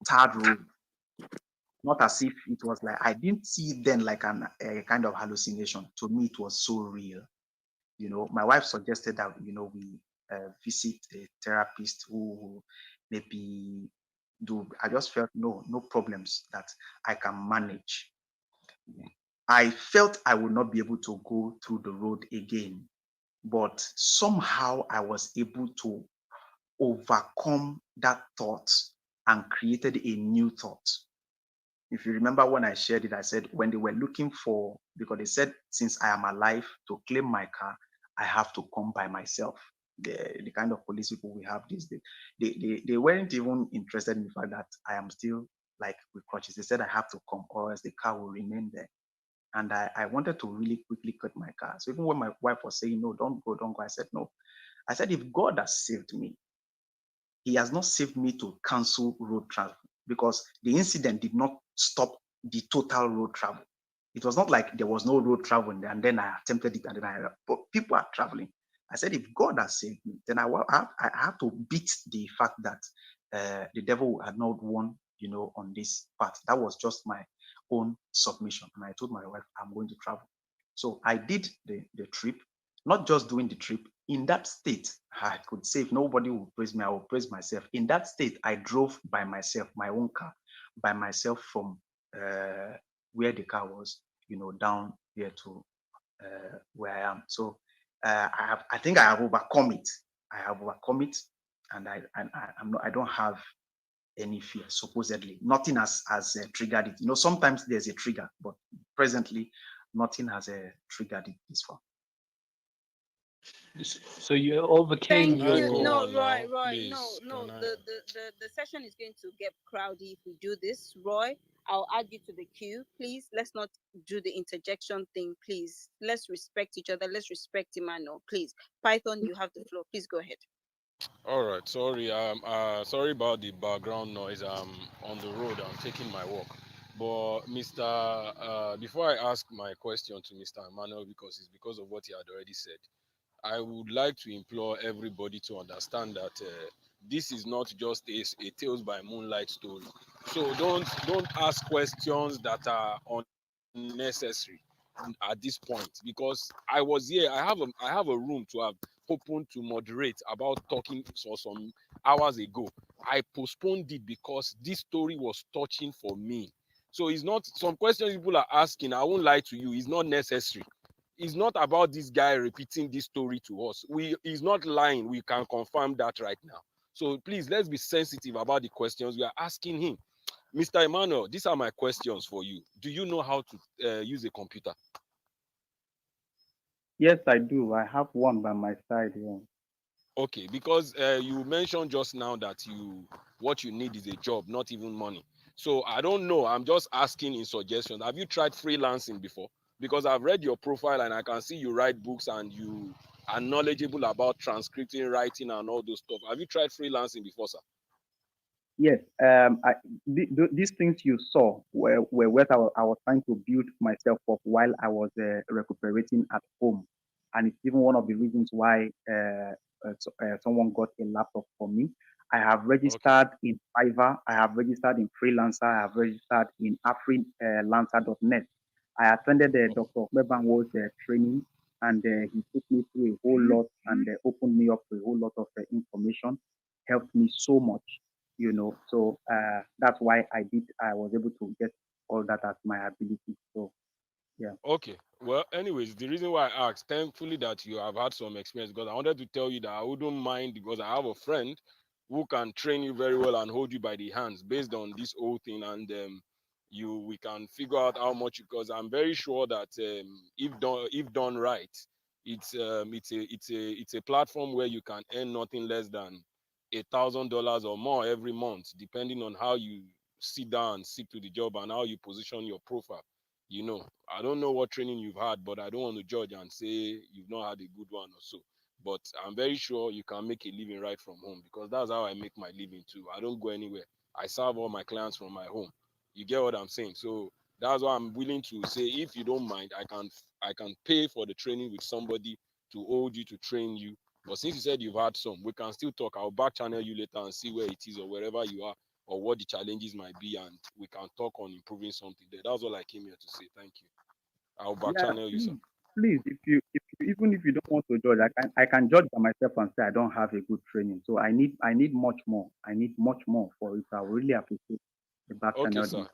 tarred road. Not as if it was like, I didn't see it then like a kind of hallucination. To me, it was so real. My wife suggested that, we visit a therapist who maybe I just felt no problems that I can manage. I felt I would not be able to go through the road again, but somehow I was able to overcome that thought and created a new thought. If you remember when I shared it, I said when they were looking for, because they said, since I am alive, to claim my car, I have to come by myself. The kind of police people we have these days, they weren't even interested in the fact that I am still like with crutches. They said I have to come or else the car will remain there. And I wanted to really quickly cut my car. So even when my wife was saying, no, don't go, I said, no. I said, if God has saved me, he has not saved me to cancel road travel, because the incident did not stop the total road travel. It was not like there was no road travel and then I attempted it and then but people are traveling. I said, if God has saved me, then I have to beat the fact that the devil had not won on this part. That was just my own submission. And I told my wife, I'm going to travel. So I did the trip, not just doing the trip. In that state, I could say if nobody would praise me, I will praise myself. In that state, I drove by myself, my own car, by myself from where the car was, down here to where I am. So I think I have overcome it. I have overcome it, and I don't have any fear. Supposedly, nothing has triggered it. Sometimes there's a trigger, but presently, nothing has triggered it this far. So you overcame Thank you. your. No, Roy, no. The session is going to get crowded if we do this. Roy, I'll add you to the queue. Please, let's not do the interjection thing. Please, let's respect each other. Let's respect Emmanuel. Please, Python, you have the floor. Please go ahead. All right, sorry. Sorry about the background noise. I'm on the road. I'm taking my walk. But before I ask my question to Mr. Emmanuel, because it's because of what he had already said, I would like to implore everybody to understand that this is not just a Tales by Moonlight story. So don't ask questions that are unnecessary at this point, because I was here. I have a room to have open to moderate about talking for some hours ago. I postponed it because this story was touching for me. So it's not some questions people are asking. I won't lie to you. It's not necessary. It's not about this guy repeating this story to us. He's not lying. We can confirm that right now. So please, let's be sensitive about the questions we are asking him. Mr. Emmanuel, these are my questions for you. Do you know how to use a computer? Yes, I do. I have one by my side here. Okay, because you mentioned just now that what you need is a job, not even money. So I don't know. I'm just asking in suggestions. Have you tried freelancing before? Because I've read your profile and I can see you write books and you are knowledgeable about transcripting, writing, and all those stuff. Have you tried freelancing before, sir? Yes, these things you saw were what I was trying to build myself up while I was recuperating at home, and it's even one of the reasons why someone got a laptop for me. I have registered in Fiverr, I have registered in Freelancer, I have registered in freelancer.net. I attended Dr. Mebanwo's training, and he took me through a whole lot and opened me up to a whole lot of information, helped me so much. So that's why I was able to get all that as my ability. So yeah. Okay. Well, anyways, the reason why I asked, thankfully that you have had some experience, because I wanted to tell you that I wouldn't mind, because I have a friend who can train you very well and hold you by the hands based on this whole thing, and we can figure out how much, because I'm very sure that if done right, it's a platform where you can earn nothing less than $1,000 or more every month, depending on how you sit down and stick to the job and how you position your profile. I don't know what training you've had, but I don't want to judge and say you've not had a good one or so. But I'm very sure you can make a living right from home, because that's how I make my living too. I don't go anywhere. I serve all my clients from my home. You get what I'm saying? So that's why I'm willing to say, if you don't mind, I can pay for the training with somebody to hold you, to train you. But since you said you've had some, we can still talk. I'll back channel you later and see where it is or wherever you are, or what the challenges might be, and we can talk on improving something there. That's all I came here to say. Thank you. I'll back Yeah, channel you, sir. please, even if you don't want to judge, I can judge by myself and say I don't have a good training. So I need much more. I need much more for it. I really appreciate the back Okay, channel. sir.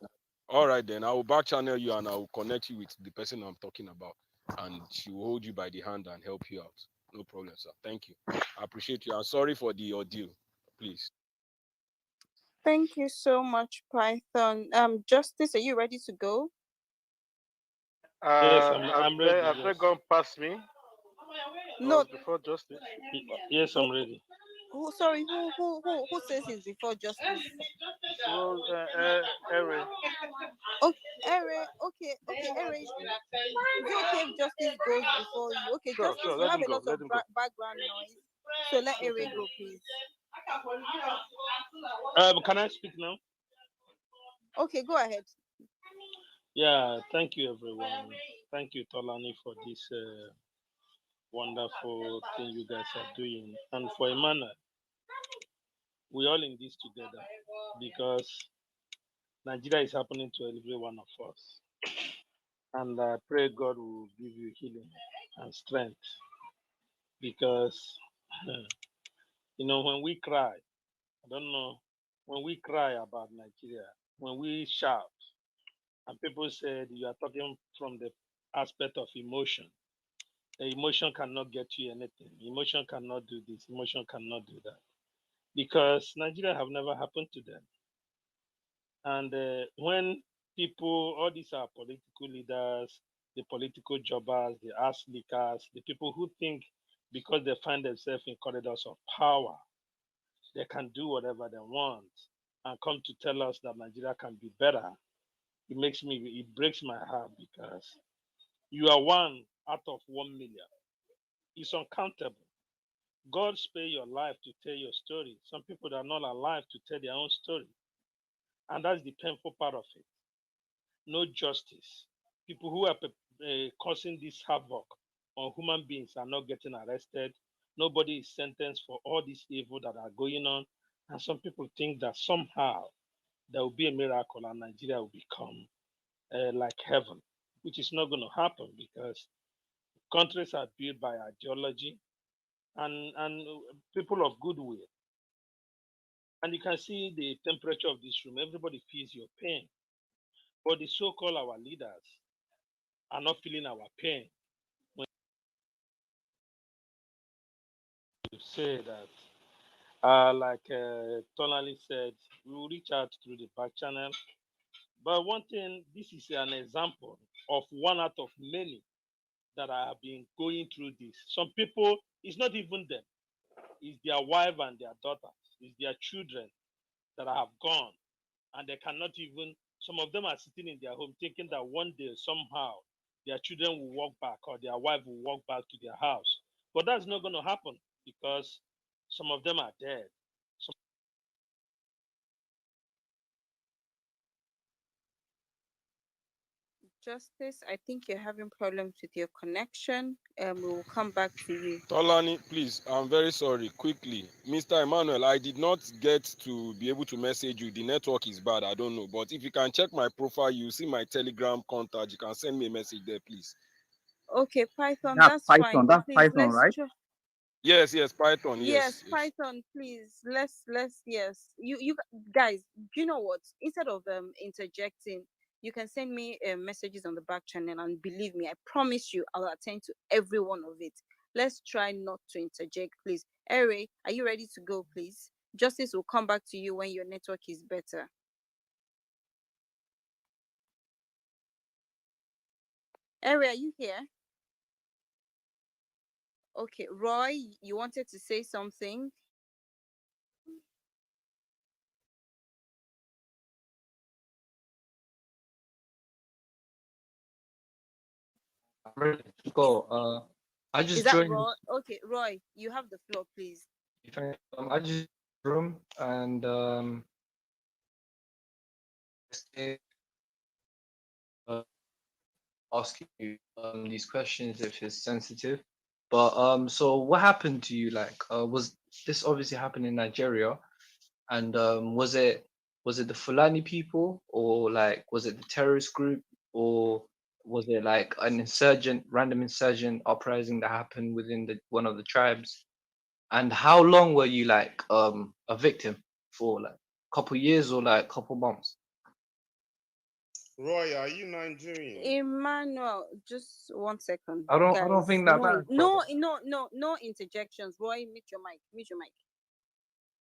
All right, then I will back channel you and I will connect you with the person I'm talking about, and she will hold you by the hand and help you out. No problem, sir. Thank you. I appreciate you. I'm sorry for the ordeal. Please. Thank you so much, Python. Justice, are you ready to go? Yes, Have I'm they ready. have they Yes. gone past me? No. Before justice? Yes, Who, I'm ready. sorry, who says it's before justice? Well, Eri. Oh, Ere, okay, Ere. Is it okay if justice goes before you? Okay, Sure, justice, sure. you Let have him a go. lot Let of him go. background noise, so let Ere go, please. Can I speak now? Okay, go ahead. Yeah. Thank you, everyone. Thank you, Tolani, for this wonderful thing you guys are doing, and for Emmanuel. We all in this together, because Nigeria is happening to every one of us. And I pray God will give you healing and strength because, when we cry, I don't know, when we cry about Nigeria, when we shout, and people said you are talking from the aspect of emotion. The emotion cannot get you anything. Emotion cannot do this. Emotion cannot do that. Because Nigeria have never happened to them. And when people, all these are political leaders, the political jobbers, the ass lickers, the people who think because they find themselves in corridors of power, they can do whatever they want and come to tell us that Nigeria can be better. It breaks my heart because you are one out of 1 million. It's uncountable. God spare your life to tell your story. Some people are not alive to tell their own story. And that's the painful part of it. No justice. People who are causing this havoc on human beings are not getting arrested. Nobody is sentenced for all this evil that are going on. And some people think that somehow there will be a miracle and Nigeria will become like heaven, which is not going to happen because countries are built by ideology and people of goodwill. And you can see the temperature of this room. Everybody feels your pain. But the so-called our leaders are not feeling our pain. When you say that, like Tonali said, we will reach out through the back channel. But one thing, this is an example of one out of many that have been going through this. Some people, it's not even them. It's their wife and their daughters. It's their children that have gone. And they cannot even, some of them are sitting in their home thinking that one day somehow their children will walk back or their wife will walk back to their house. But that's not going to happen because some of them are dead. Justice, I think you're having problems with your connection. We will come back to you. Tolani, please, I'm very sorry. Quickly, Mr. Emmanuel, I did not get to be able to message you. The network is bad. I don't know. But if you can check my profile, you see my Telegram contact. You can send me a message there, please. Okay, Python, that's fine. But That's please, Python, right? Yes, Python. Yes, Yes. Python, please. Let's yes. You guys, do you know what? Instead of interjecting, you can send me messages on the back channel, and believe me, I promise you, I'll attend to every one of it. Let's try not to interject, please. Ere, are you ready to go, please? Justice will come back to you when your network is better. Ere, are you here? Okay, Roy, you wanted to say something? I'm ready to go. I Is just that joined. Roy? Okay, Roy, you have the floor, please. I just room and uh, asking you these questions if it's sensitive. But so what happened to you? Like, was this obviously happened in Nigeria? And was it the Fulani people, or like was it the terrorist group, or was it like an random insurgent uprising that happened within one of the tribes? And how long were you like a victim for? Like a couple years or like a couple months? Roy, are you Nigerian? Emmanuel, just 1 second, I don't guys. think that matters, brother. No interjections. Roy, mute your mic.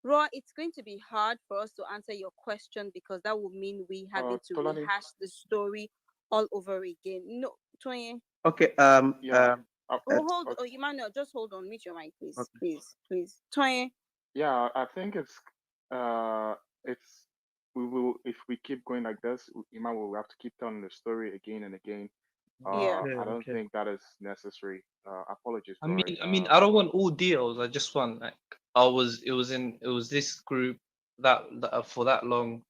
Roy, it's going to be hard for us to answer your question because that would mean we having to Tolani. rehash the story all over again. No, Twain. Okay. Emmanuel, just hold on. Mute your mic, please. Okay. Please. Twain. Yeah, I think it's we will if we keep going like this, Iman will have to keep telling the story again and again. Yeah. I don't think that is necessary. Apologies, I Roy. mean, I don't want all deals. I just want like it was this group that for that long.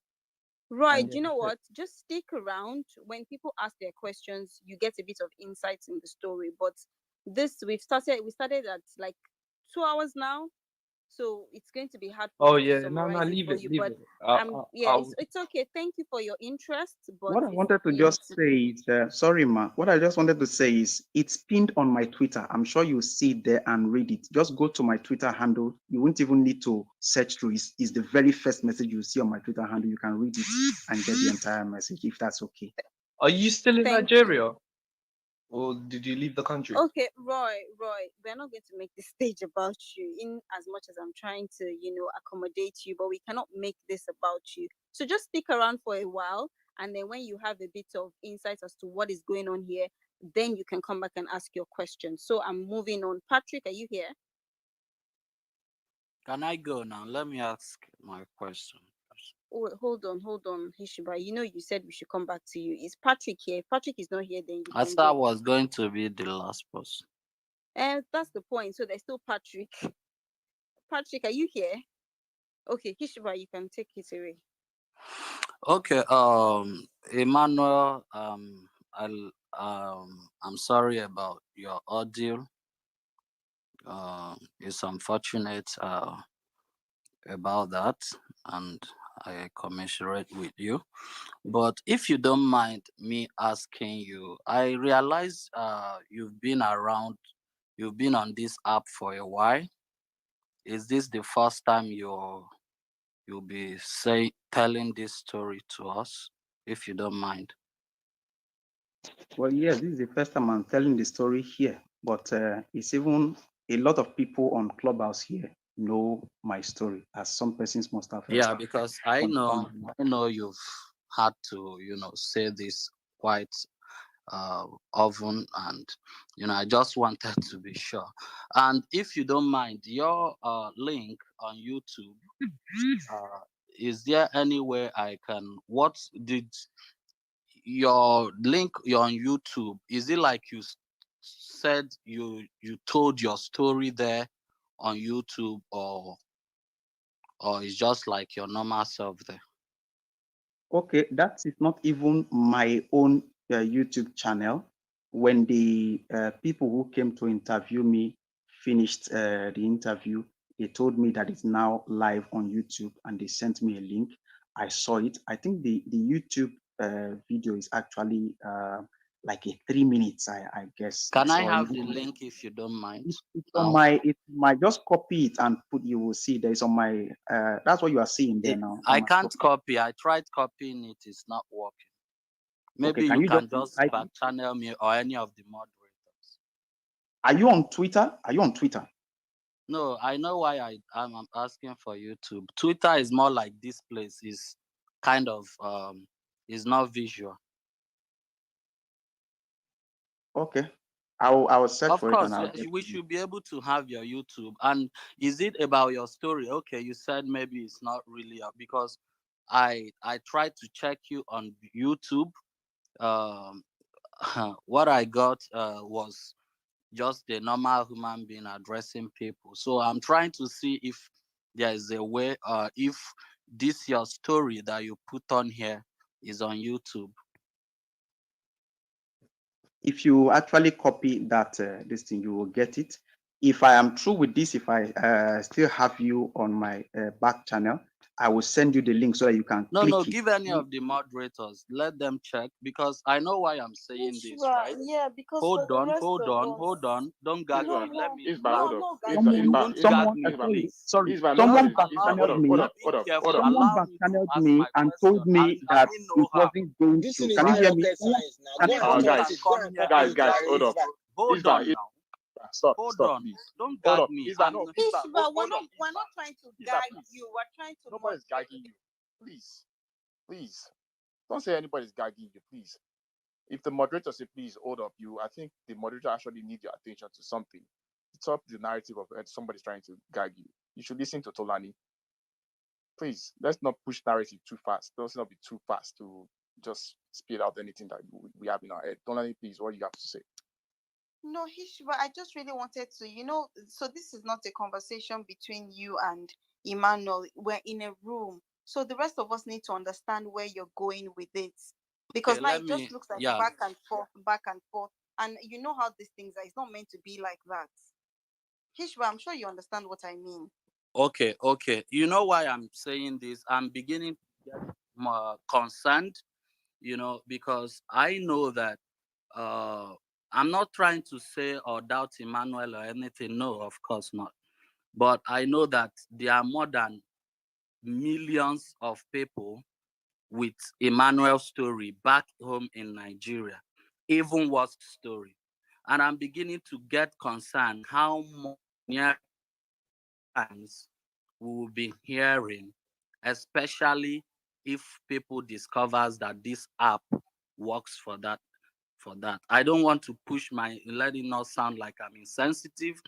Right. And You know what? Just stick around. When people ask their questions, you get a bit of insight in the story. But this we started at like 2 hours now. so it's going to be hard for Oh me to yeah, no, summarize it leave for it, you. leave But it. yeah, it's okay. Thank you for your interest, but What I it's wanted to you need just to. say is, sorry, ma. What I just wanted to say is, it's pinned on my Twitter. I'm sure you see it there and read it. Just go to my Twitter handle. You won't even need to search through. It's the very first message you see on my Twitter handle. You can read it and get the entire message, if that's okay. Are you still in Thank you. Nigeria, or did you leave the country? Okay, Roy, we're not going to make this stage about you in as much as I'm trying to, accommodate you, but we cannot make this about you. So just stick around for a while, and then when you have a bit of insight as to what is going on here, then you can come back and ask your question. So I'm moving on. Patrick, are you here? Can I go now? Let me ask my question. Oh, hold on, Hishiba. You said we should come back to you. Is Patrick here? If Patrick is not here, then you I can thought I go. was going to be the last person. And that's the point. So there's still Patrick. Patrick, are you here? Okay, Hishiba, you can take it away. Okay, Emmanuel, I'm sorry about your ordeal. It's unfortunate about that, and I commiserate with you. But if you don't mind me asking you, I realize you've been on this app for a while. Is this the first time you'll be telling this story to us, if you don't mind? Well, yes, this is the first time I'm telling the story here, but it's even a lot of people on Clubhouse here know my story, as some persons must have Yeah, because I know confirmed. you've had to, say this quite often, and I just wanted to be sure. And if you don't mind, your link on YouTube, is there anywhere I can? What did your link? You're on YouTube. Is it like you said you told your story there on YouTube, or it's just like your normal self there? Okay, that is not even my own YouTube channel. When the people who came to interview me finished the interview, they told me that it's now live on YouTube, and they sent me a link. I saw it. I think the YouTube video is actually like a 3 minutes, I guess. Can I Or have the even link if you don't mind? it's on my just copy it and put, you will see there's on my that's what you are seeing there now. I can't copy. I tried copying it. It's not working. Maybe Okay, can you you can just just back channel me or any of the moderators. Are you on Twitter? Are you on Twitter? No, I know why I'm asking for YouTube. Twitter is more like this place. Is kind of is not visual. Okay, I will search Of for it course, and I'll get we should be able to have your YouTube. And is it about your story? Okay, you said maybe it's not really because I tried to check you on YouTube. Um, what I got was just a normal human being addressing people. So I'm trying to see if there is a way, if this your story that you put on here is on YouTube. If you actually copy that this thing, you will get it. If I am through with this, if I still have you on my back channel, I will send you the link so that you can No, click it. give any of the moderators. Let them check because I know why I'm saying this, right? Yeah, because Hold on. Don't gag No, me. Let me. no, Someone back channeled me. Someone back channeled me and told me that it wasn't going to. Can you hear me? Guys, hold up. Hold on now. Stop, Please. Don't hold gag up. me. But we're not trying to gag you. We're trying to. Nobody's gagging you. Please. Don't say anybody's gagging you, please. If the moderator say please hold up, I think the moderator actually needs your attention to something. It's up the narrative of somebody's trying to gag you. You should listen to Tolani. Please, let's not push narrative too fast. Let's not be too fast to just spit out anything that we have in our head. Tolani, please, what do you have to say? No, Hishiba, I just really wanted to, so this is not a conversation between you and Emmanuel. We're in a room. So the rest of us need to understand where you're going with it. Because now it just looks like back and forth. And you know how these things are. It's not meant to be like that. Hishba, I'm sure you understand what I mean. Okay, okay. You know why I'm saying this? I'm beginning to get more concerned, because I know that uh, I'm not trying to say or doubt Emmanuel or anything. No, of course not. But I know that there are more than millions of people with Emmanuel's story back home in Nigeria, even worse story. And I'm beginning to get concerned how many times we will be hearing, especially if people discovers that this app works for that. I don't want to push my let it not sound like I'm insensitive,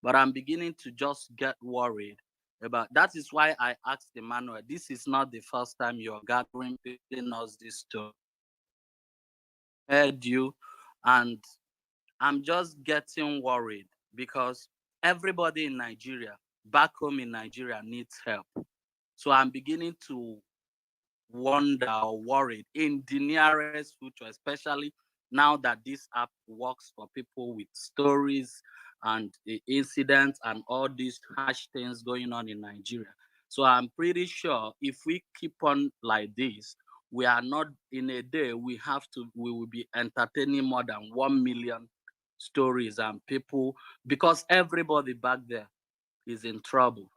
but I'm beginning to just get worried about that. Is why I asked Emmanuel, this is not the first time you're gathering telling us this story. Heard you, and I'm just getting worried because everybody in Nigeria, back home in Nigeria, needs help. So I'm beginning to wonder or worried in the nearest future, especially now that this app works for people with stories and incidents and all these harsh things going on in Nigeria. So I'm pretty sure if we keep on like this, we are not in a day we will be entertaining more than 1 million stories and people, because everybody back there is in trouble.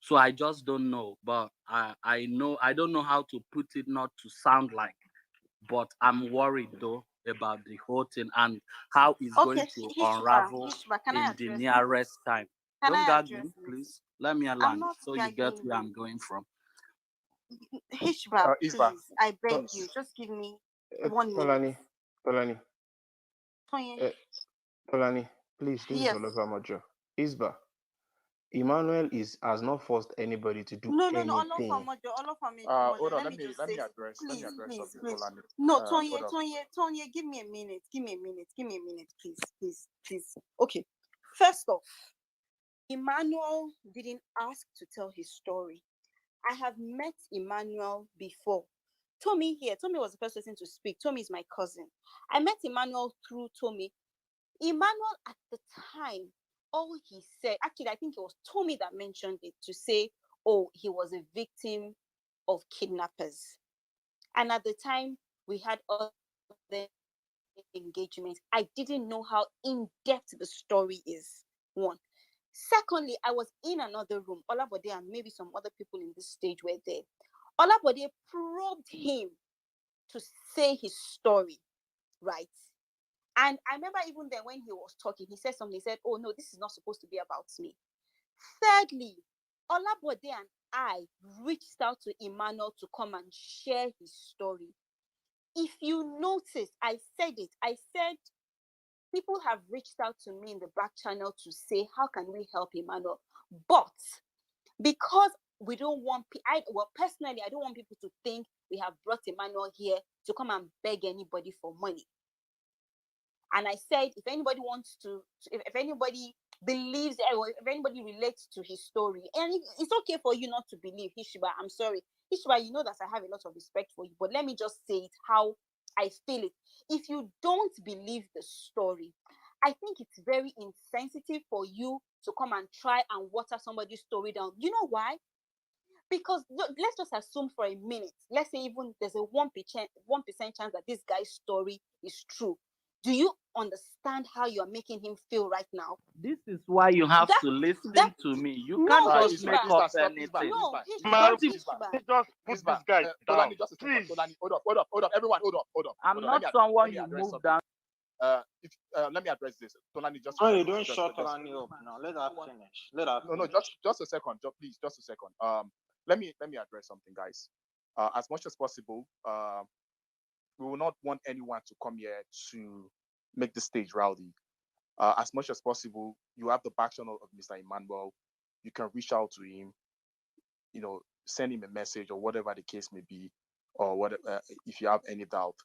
So I just don't know, but I know I don't know how to put it not to sound like, but I'm worried though about the whole thing and how it's going Okay, to Hishba, unravel can I in the address this? nearest time. Can Don't I gag address me, this? please. Let me I'm land not so you get gagging where you. I'm going from. Hishba, Isba, please, I beg Tol- you, just give me 1 minute. Tolani, Tolani, Toye, Tolani, please, this is yes. Oliver Majo. Isba, Emmanuel has not forced anybody to do No, anything. all of me, Hold on, let me just say, address please, something, please. Tolani. No, Hold on. Toye, give me a minute, please. Okay, first off, Emmanuel didn't ask to tell his story. I have met Emmanuel before. Tommy was the first person to speak. Tommy is my cousin. I met Emmanuel through Tommy. Emmanuel at the time, all he said, actually, I think it was Tommy that mentioned it, to say, oh, he was a victim of kidnappers. And at the time, we had other engagements. I didn't know how in-depth the story is, one. Secondly, I was in another room. Olabode and maybe some other people in this stage were there. Olabode probed him to say his story, right? And I remember even then when he was talking, he said something. He said, oh, no, this is not supposed to be about me. Thirdly, Olabode and I reached out to Emmanuel to come and share his story. If you notice, I said it. I said, people have reached out to me in the back channel to say, how can we help Emmanuel? But because we don't want, personally, I don't want people to think we have brought Emmanuel here to come and beg anybody for money. And I said, if anybody wants to, if anybody believes, if anybody relates to his story, and it's okay for you not to believe Hishiba, I'm sorry. Hishiba, you know that I have a lot of respect for you, but let me just say it how I feel it. If you don't believe the story, I think it's very insensitive for you to come and try and water somebody's story down. You know why? Because let's just assume for a minute, let's say even there's a 1% chance that this guy's story is true. Do you understand how you're making him feel right now? This is why you have to listen to me. You can't just make up anything. Man, Don't even, just put this guy down. Tolani, just a second. Please. Tolani, hold up. Everyone, hold up. I'm Hold on. not Let someone me you address move something. down. Let me address this. Tolani, just a Oh, you second. don't shut Tolani up now. Let her finish. Let her No, finish. just a second. Please, just a second. Let me address something, guys. As much as possible, we will not want anyone to come here to make the stage rowdy. As much as possible, you have the back channel of Mr. Emmanuel. You can reach out to him, send him a message or whatever the case may be, or whatever, if you have any doubt.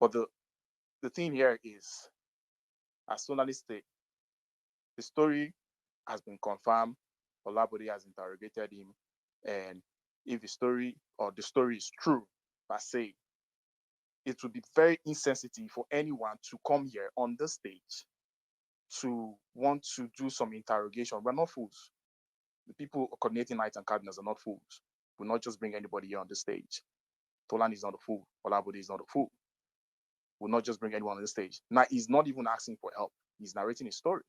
But the thing here is, as Sonali said, the story has been confirmed. Olabode has interrogated him, and if the story is true, per se, it would be very insensitive for anyone to come here on the stage to want to do some interrogation. We're not fools. The people coordinating Knights and Cardinals are not fools. We'll not just bring anybody here on the stage. Tolan is not a fool. Olabode is not a fool. We'll not just bring anyone on the stage. Now, he's not even asking for help. He's narrating his story.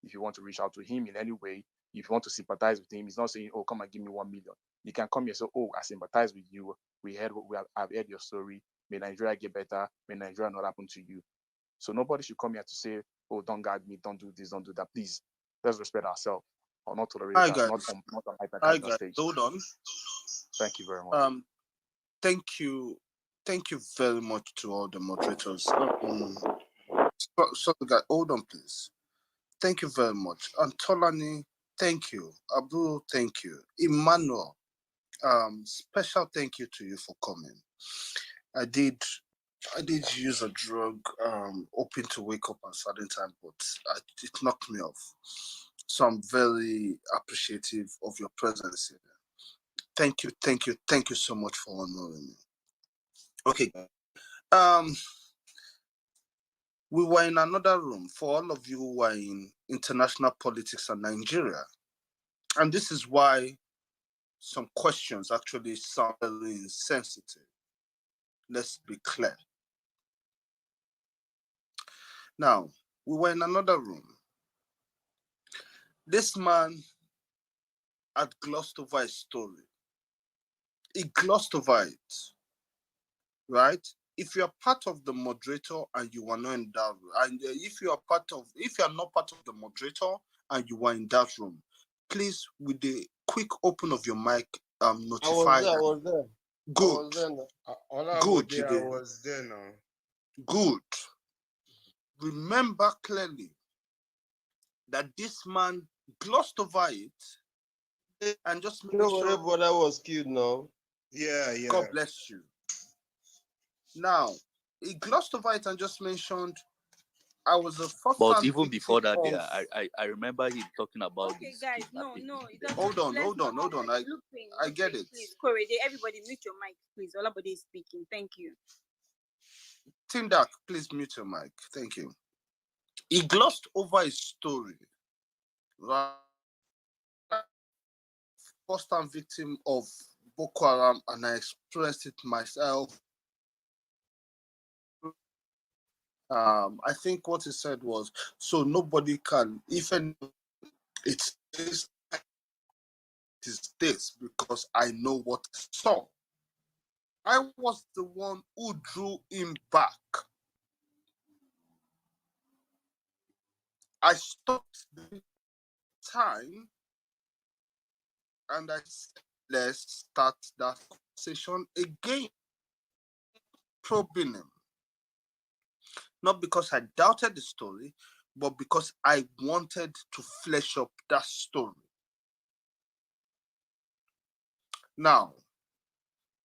If you want to reach out to him in any way, if you want to sympathize with him, he's not saying, oh, come and give me 1 million. You can come here and say, oh, I sympathize with you. I've heard your story. May Nigeria get better. May Nigeria not happen to you. So nobody should come here to say, oh, don't guard me, don't do this, don't do that. Please, let's respect ourselves. Or not tolerate Hi that. guys. Not on Hi hyper guys. stage. Hold on. Thank you very much. Thank you very much to all the moderators. So guys, hold on, please. Thank you very much. And Tolani, thank you. Abdul, thank you. Emmanuel, special thank you to you for coming. I did use a drug, hoping to wake up at a certain time, but it knocked me off. So I'm very appreciative of your presence here. Thank you so much for honoring me. Okay. We were in another room for all of you who are in international politics and Nigeria. And this is why some questions actually sound very insensitive. Let's be clear. Now, we were in another room. This man had glossed over his story. He glossed over it, right? If you are part of the moderator and you are not in that room, and if you are not part of the moderator and you are in that room, please, with the quick open of your mic, notify. I was there. Good. Good, Jide. I was there now. Good. Remember clearly that this man glossed over it and just made sure. Brother was killed now. Yeah. God bless you. Now, he glossed over it and just mentioned, I was the first. But even before that, I remember him talking about okay, this. guys, no, it doesn't. Hold on. I get it. Please, Corey, everybody mute your mic, please. Olabode is speaking. Thank you. Team Dark, please mute your mic. Thank you. He glossed over his story. Right? First-time victim of Boko Haram, and I experienced it myself. I think what he said was, so nobody can, even it is this because I know what I saw. I was the one who drew him back. I stopped the time and I said, let's start that conversation again, probing him. Not because I doubted the story, but because I wanted to flesh up that story. Now,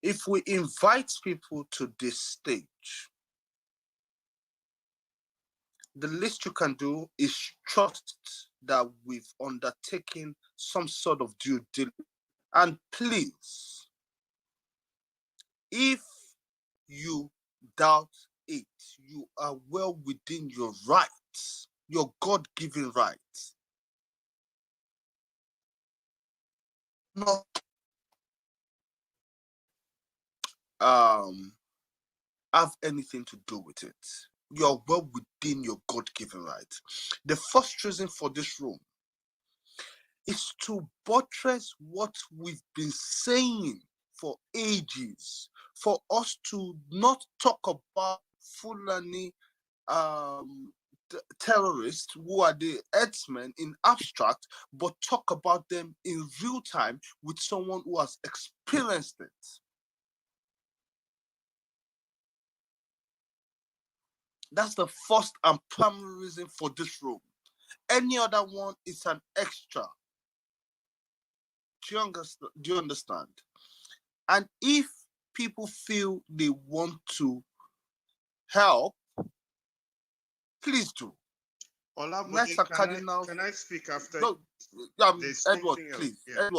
if we invite people to this stage, the least you can do is trust that we've undertaken some sort of due diligence. And please, if you doubt it, you are well within your rights, your God-given rights. Not have anything to do with it. You are well within your God-given rights. The first reason for this room is to buttress what we've been saying for ages, for us to not talk about Fulani terrorists who are the herdsmen in abstract, but talk about them in real time with someone who has experienced it. That's the first and primary reason for this room. Any other one is an extra. Do you understand? And if people feel they want to help, please do. Cardinals. Can I speak after? No, Edward, please. Yeah.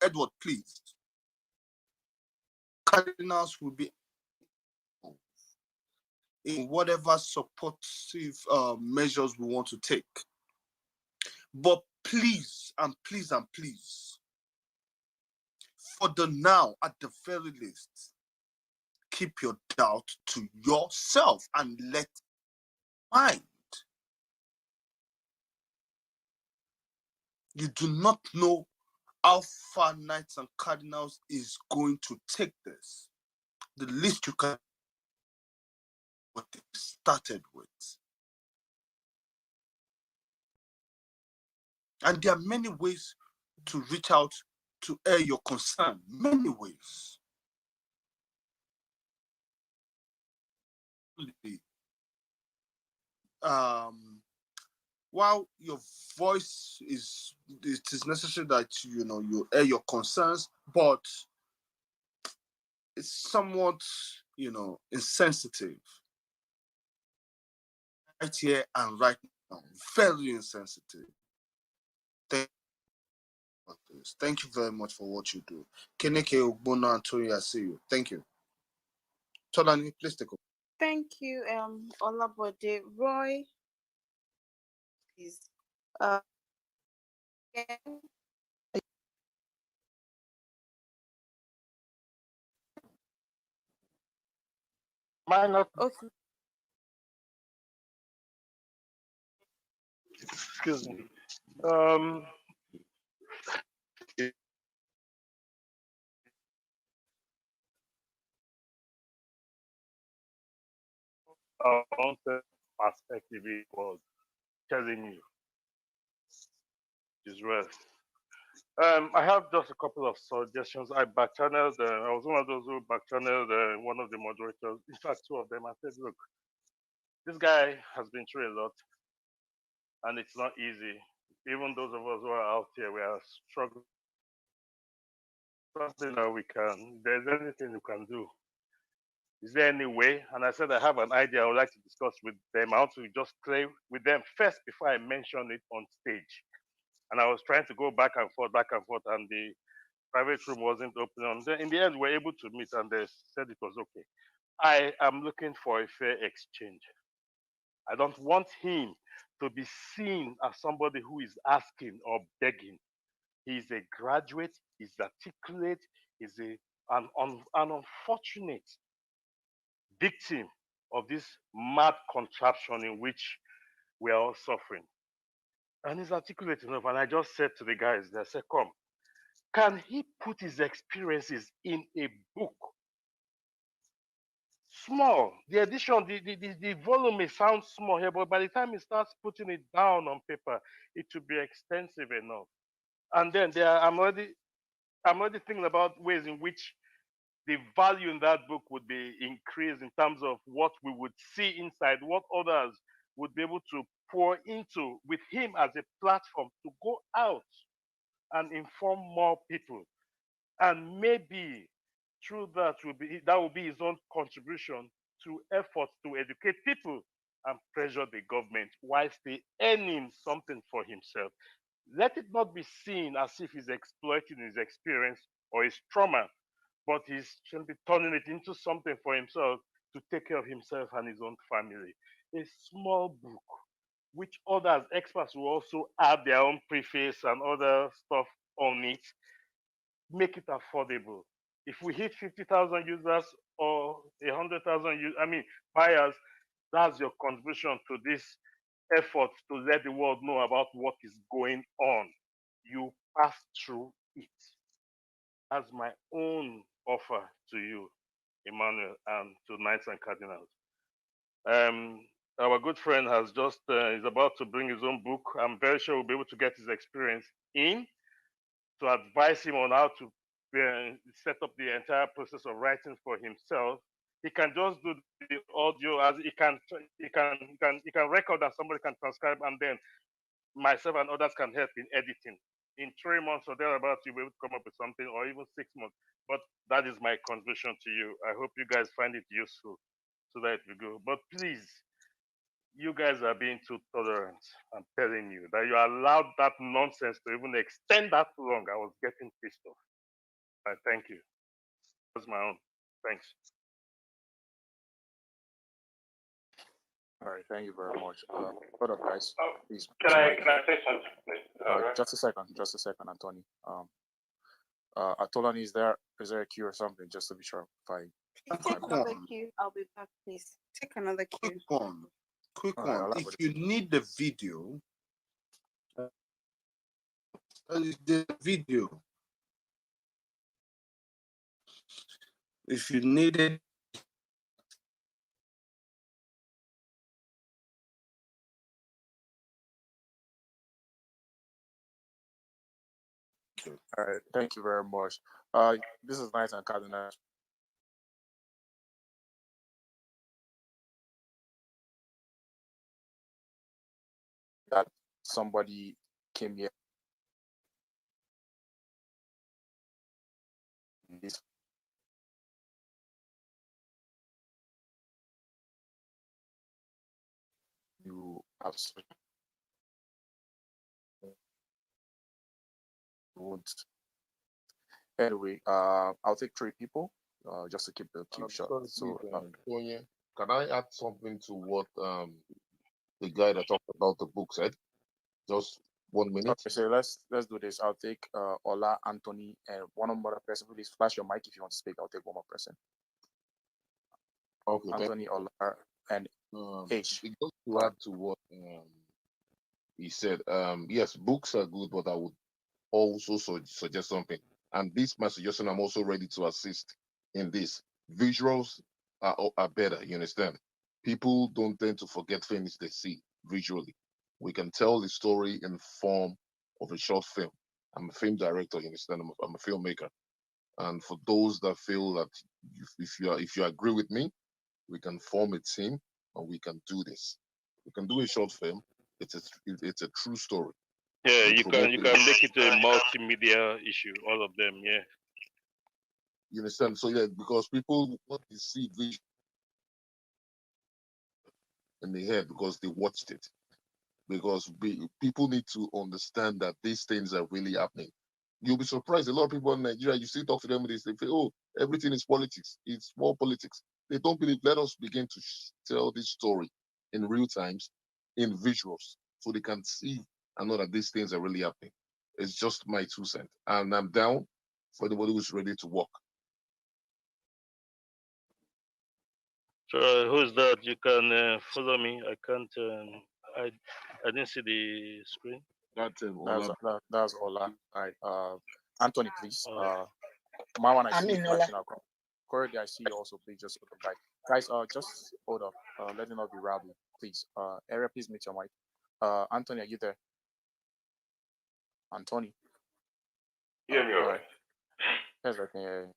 Edward, please. Cardinals will be in whatever supportive measures we want to take. But please and please and please, for the now, at the very least, keep your doubt to yourself and let mind. You do not know how far Knights and Cardinals is going to take this. The least you can what they started with. And there are many ways to reach out to air your concern. Many ways. While your voice is, it is necessary that you air your concerns, but it's somewhat insensitive right here and right now. Very insensitive. Thank you very much for what you do. Keneke Ogbona Antonio, I see you. Thank you. Tolani, please take over. Thank you, Olabode. Roy, please. Again. Mine not. Okay. Excuse me. Our own perspective it was telling you is well. I have just a couple of suggestions. I backchanneled. I was one of those who backchanneled one of the moderators. In fact, two of them. I said, "Look, this guy has been through a lot, and it's not easy. Even those of us who are out here, we are struggling. Something that we can. If there's anything you can do. Is there any way?" And I said, "I have an idea I would like to discuss with them. I want to just play with them first before I mention it on stage." And I was trying to go back and forth, and the private room wasn't open. And then in the end, we were able to meet, and they said it was okay. I am looking for a fair exchange. I don't want him to be seen as somebody who is asking or begging. He's a graduate, he's articulate, he's an unfortunate victim of this mad contraption in which we are all suffering. And he's articulate enough. And I just said to the guys, I said, "Come, can he put his experiences in a book? Small. The edition, the volume may sound small here, but by the time he starts putting it down on paper, it should be extensive enough." And then I'm already thinking about ways in which the value in that book would be increased in terms of what we would see inside, what others would be able to pour into with him as a platform to go out and inform more people. And maybe through that will be his own contribution to efforts to educate people and pressure the government while still earning something for himself. Let it not be seen as if he's exploiting his experience or his trauma, but he's should be turning it into something for himself to take care of himself and his own family. A small book, which others, experts will also add their own preface and other stuff on it, make it affordable. If we hit 50,000 users or 100,000 buyers, that's your contribution to this effort to let the world know about what is going on. You pass through it. That's my own offer to you, Emmanuel, and to Knights and Cardinals. Our good friend has just is about to bring his own book. I'm very sure we'll be able to get his experience in to advise him on how to set up the entire process of writing for himself. He can just do the audio as he can record and somebody can transcribe, and then myself and others can help in editing. In 3 months or thereabouts, you'll be able to come up with something, or even 6 months. But that is my contribution to you. I hope you guys find it useful so that we go. But please, you guys are being too tolerant. I'm telling you that you allowed that nonsense to even extend that long. I was getting pissed off. Thank you. That's my own. Thanks. All right, thank you very much. Hold up, guys. Please, Can somebody. I say something, please? All right. Just a second, Anthony. Atolani, is there a queue or something? Just to be sure. Take another cue. I'll be back, please. Take another cue. Quick All one. right, If you need the video, if you need it, all right, thank you very much. This is nice and Cardinals. That somebody came here. This you absolutely would. Anyway, I'll take 3 people, just to keep the queue short. Sorry, So, please, Tonya, can I add something to what the guy that talked about the book said? Just 1 minute. okay, so let's do this. I'll take Ola, Anthony, and one more person. Please flash your mic if you want to speak. I'll take one more person. Okay, Anthony, Ola, and H. Just to add to what he said, yes, books are good, but I would also suggest something. And this my suggestion, I'm also ready to assist in this. Visuals are better, you understand? People don't tend to forget things they see visually. We can tell the story in form of a short film. I'm a film director, you understand? I'm a filmmaker. And for those that feel that if you agree with me, we can form a team and we can do this. We can do a short film. It's a true story. Yeah, We you promote can make it a multimedia issue, all of them. Yeah. You understand? So yeah, because people want to see vision in the head because they watched it. Because people need to understand that these things are really happening. You'll be surprised. A lot of people in Nigeria, you still talk to them, they say, "Oh, everything is politics. It's more politics." They don't believe. Let us begin to tell this story in real times, in visuals, so they can see and know that these things are really happening. It's just my 2 cents, and I'm down for anybody who's ready to work. So who's that? You can follow me. I can't. I didn't see the screen. That's That's Ola. All right. Anthony, please. Marwan, I see you flashing out. Corey, I see you also. Please just hold up, guys. Just hold up. Let it not be rowdy, please. Area, please mute your mic. Anthony, are you there? Anthony. Hear me, all right? Yes, I can hear you.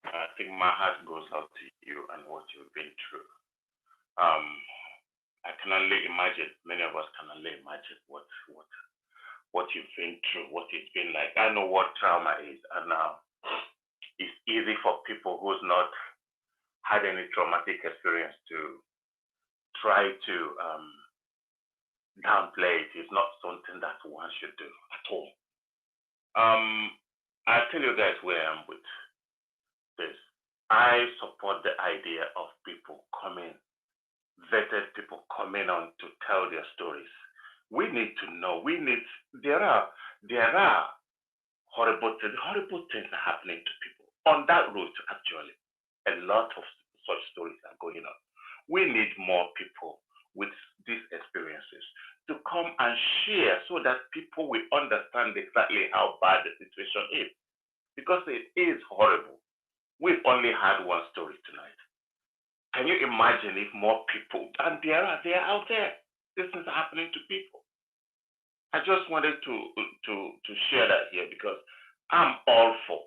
I think my heart goes out to you and what you've been through. I can only imagine. Many of us can only imagine what you've been through, what it's been like. I know what trauma is, and it's easy for people who's not had any traumatic experience to try to downplay it. It's not something that one should do at all. I'll tell you guys where I'm with this. I support the idea of people coming, vetted people coming on to tell their stories. We need to know. There are horrible things are happening to people on that route. Actually, a lot of such stories are going on. We need more people with these experiences to come and share so that people will understand exactly how bad the situation is, because it is horrible. We've only had one story tonight. Can you imagine if more people, and they are out there, this is happening to people. I just wanted to share that here because I'm all for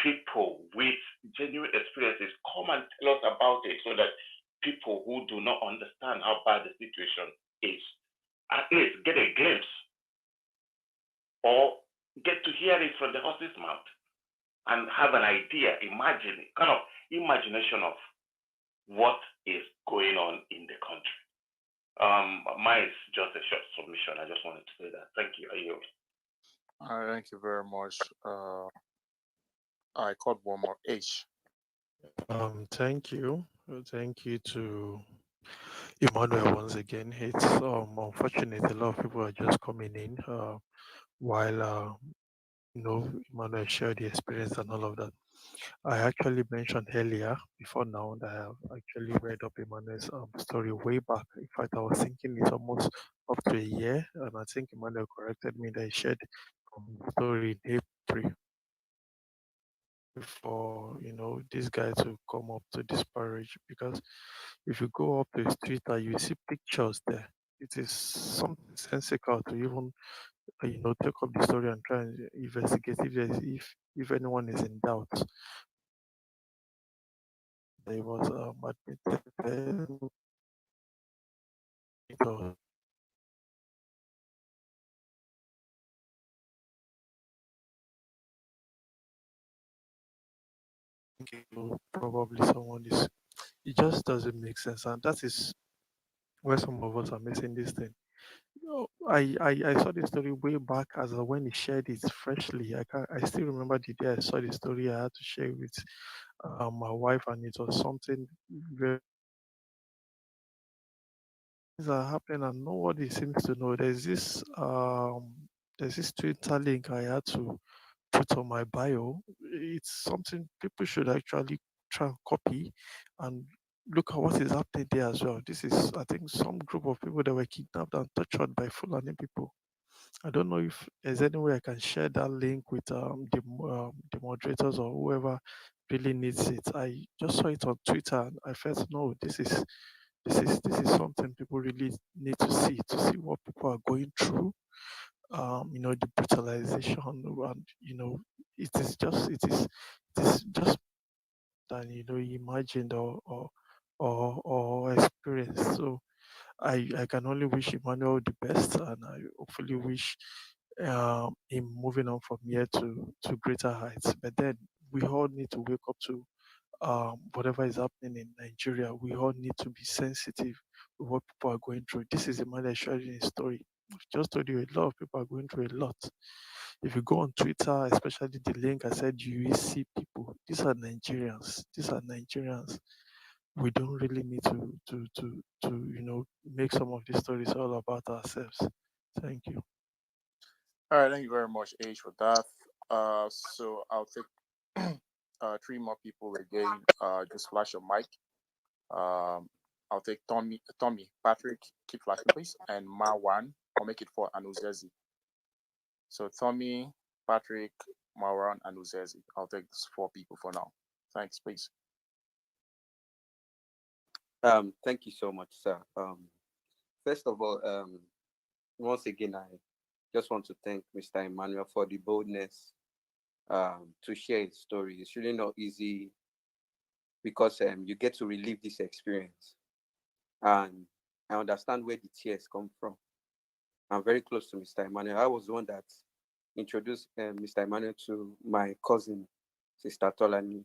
people with genuine experiences come and tell us about it so that people who do not understand how bad the situation is at least get a glimpse or get to hear it from the horse's mouth and have an idea, kind of imagination of what is going on in the country. Mine is just a short submission. I just wanted to say that. Thank you. Thank you very much. I caught one more H. Thank you. Thank you to Emmanuel once again. It's unfortunate a lot of people are just coming in while Emmanuel shared the experience and all of that. I actually mentioned earlier before now that I have actually read up Emmanuel's story way back. In fact, I was thinking it's almost up to a year, and I think Emmanuel corrected me that he shared the story in April for this guy to come up to disparage, because if you go up to his Twitter, you see pictures there. It is something sensical to even take up the story and try and investigate if anyone is in doubt. There was admitted so probably someone is, it just doesn't make sense, and that is where some of us are missing this thing. I saw the story way back as when he shared it freshly. I still remember the day I saw the story. I had to share it with my wife, and it was something very things are happening and nobody seems to know. There's this Twitter link I had to put on my bio. It's something people should actually try and copy and look at what is happening there as well. This is, I think, some group of people that were kidnapped and tortured by Fulani people. I don't know if there's any way I can share that link with the moderators or whoever really needs it. I just saw it on Twitter and I felt, no, this is something people really need to see what people are going through. The brutalization, and it is just than you imagined or experienced. So I can only wish Emmanuel the best, and I hopefully wish him moving on from here to greater heights. But then we all need to wake up to whatever is happening in Nigeria. We all need to be sensitive with what people are going through. This is a man that sharing his story. I've just told you a lot of people are going through a lot. If you go on Twitter, especially the link I said, you will see people. These are Nigerians. These are Nigerians. We don't really need to make some of these stories all about ourselves. Thank you. All right, thank you very much, H, for that. So I'll take three more people again. Just flash your mic. I'll take Tommy, Patrick, keep flashing, please, and Marwan. I'll make it for Anuzezi. So Tommy, Patrick, Marwan, and Uzezi. I'll take those four people for now. Thanks, please. Thank you so much, sir. First of all, once again, I just want to thank Mr. Emmanuel for the boldness to share his story. It's really not easy because you get to relive this experience. And I understand where the tears come from. I'm very close to Mr. Emmanuel. I was the one that introduced Mr. Emmanuel to my cousin, Sister Tolani,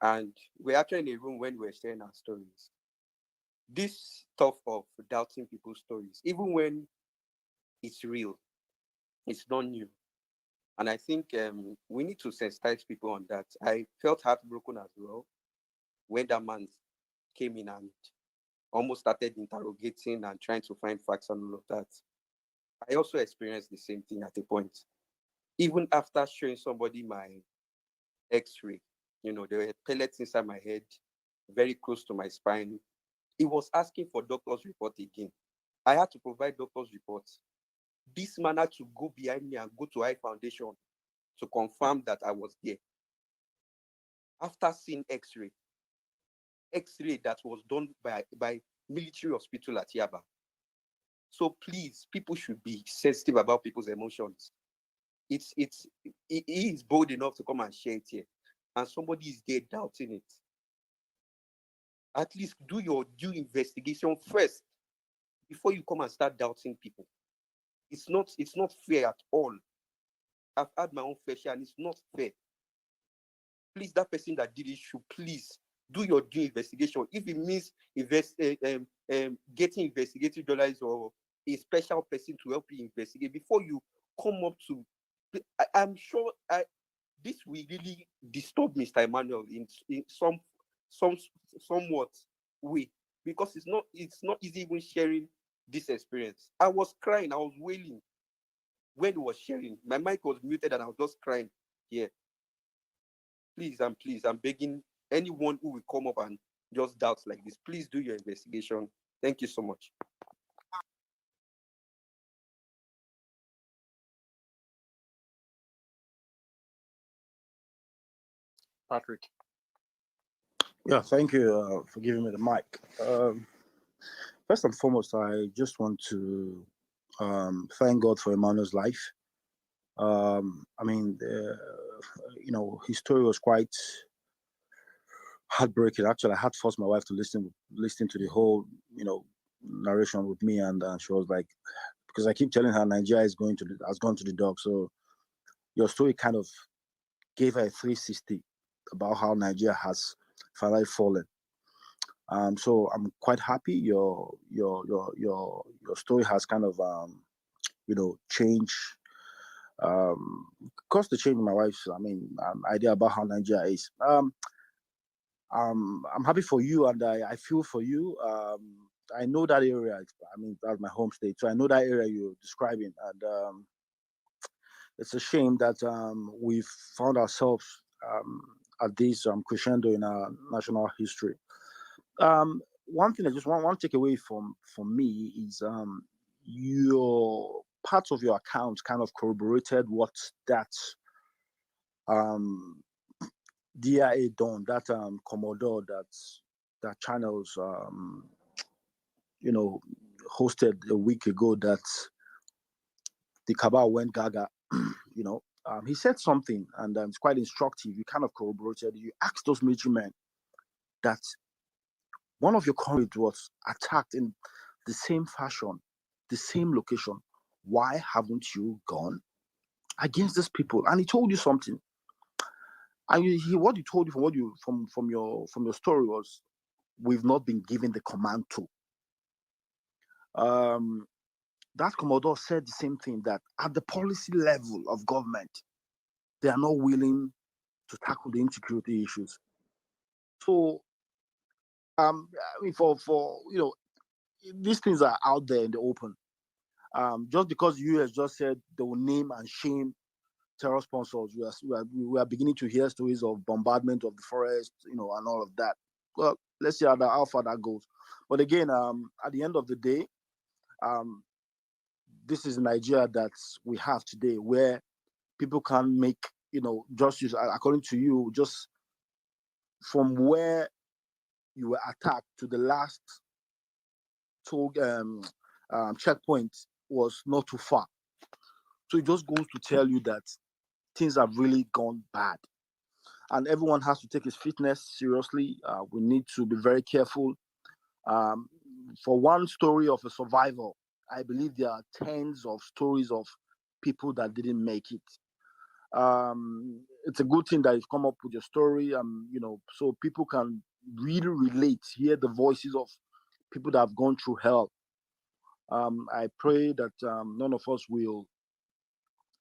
and we're actually in a room when we're sharing our stories. This stuff of doubting people's stories, even when it's real, it's not new. And I think we need to sensitize people on that. I felt heartbroken as well when that man came in and almost started interrogating and trying to find facts and all of that. I also experienced the same thing at a point. Even after showing somebody my x-ray, there were pellets inside my head, very close to my spine. He was asking for doctor's report again. I had to provide doctor's reports. This man had to go behind me and go to Eye Foundation to confirm that I was there. After seeing x-ray that was done by military hospital at Yaba. So please, people should be sensitive about people's emotions. He is bold enough to come and share it here, and somebody is there doubting it. At least do your due investigation first before you come and start doubting people. It's not fair at all. I've had my own fair share, and it's not fair. Please, that person that did it should please do your due investigation. If it means getting investigative dollars or a special person to help you investigate before you come up to, I'm sure this will really disturb Mr. Emmanuel in some somewhat way, because it's not easy even sharing this experience. I was crying, I was wailing when he was sharing. My mic was muted and I was just crying here. Please, I'm begging anyone who will come up and just doubts like this, please do your investigation. Thank you so much. Patrick. Yeah, thank you for giving me the mic. First and foremost, I just want to thank God for Emmanuel's life. I mean, his story was quite heartbreaking. Actually, I had to force my wife to listen to the whole, narration with me, and she was like, because I keep telling her Nigeria has gone to the dog. So your story kind of gave her a 360 about how Nigeria has finally fallen. So I'm quite happy your story has kind of changed, caused the change in my wife's idea about how Nigeria is. I'm happy for you, and I feel for you. I know that area. I mean, that's my home state, so I know that area you're describing, and it's a shame that we've found ourselves at this crescendo in our national history. One thing I just want to take away from me is your parts of your account kind of corroborated what that DIA done, that Commodore that channels hosted a week ago, that the cabal went gaga. He said something, and it's quite instructive. You kind of corroborated. You asked those military men that one of your comrades was attacked in the same fashion, the same location. Why haven't you gone against these people? And he told you something. And what he told you from your story was, we've not been given the command to. That Commodore said the same thing, that at the policy level of government, they are not willing to tackle the insecurity issues. So, I mean, for these things are out there in the open. Just because the US just said they will name and shame terror sponsors, we are beginning to hear stories of bombardment of the forest, and all of that. Well, let's see how far that goes. But again, at the end of the day, this is Nigeria that we have today, where people can make, justice according to you, just from where you were attacked to the last checkpoint was not too far. So it just goes to tell you that things have really gone bad. And everyone has to take his fitness seriously. We need to be very careful. For one story of a survivor, I believe there are tens of stories of people that didn't make it. It's a good thing that you've come up with your story, so people can really relate, hear the voices of people that have gone through hell. I pray that none of us will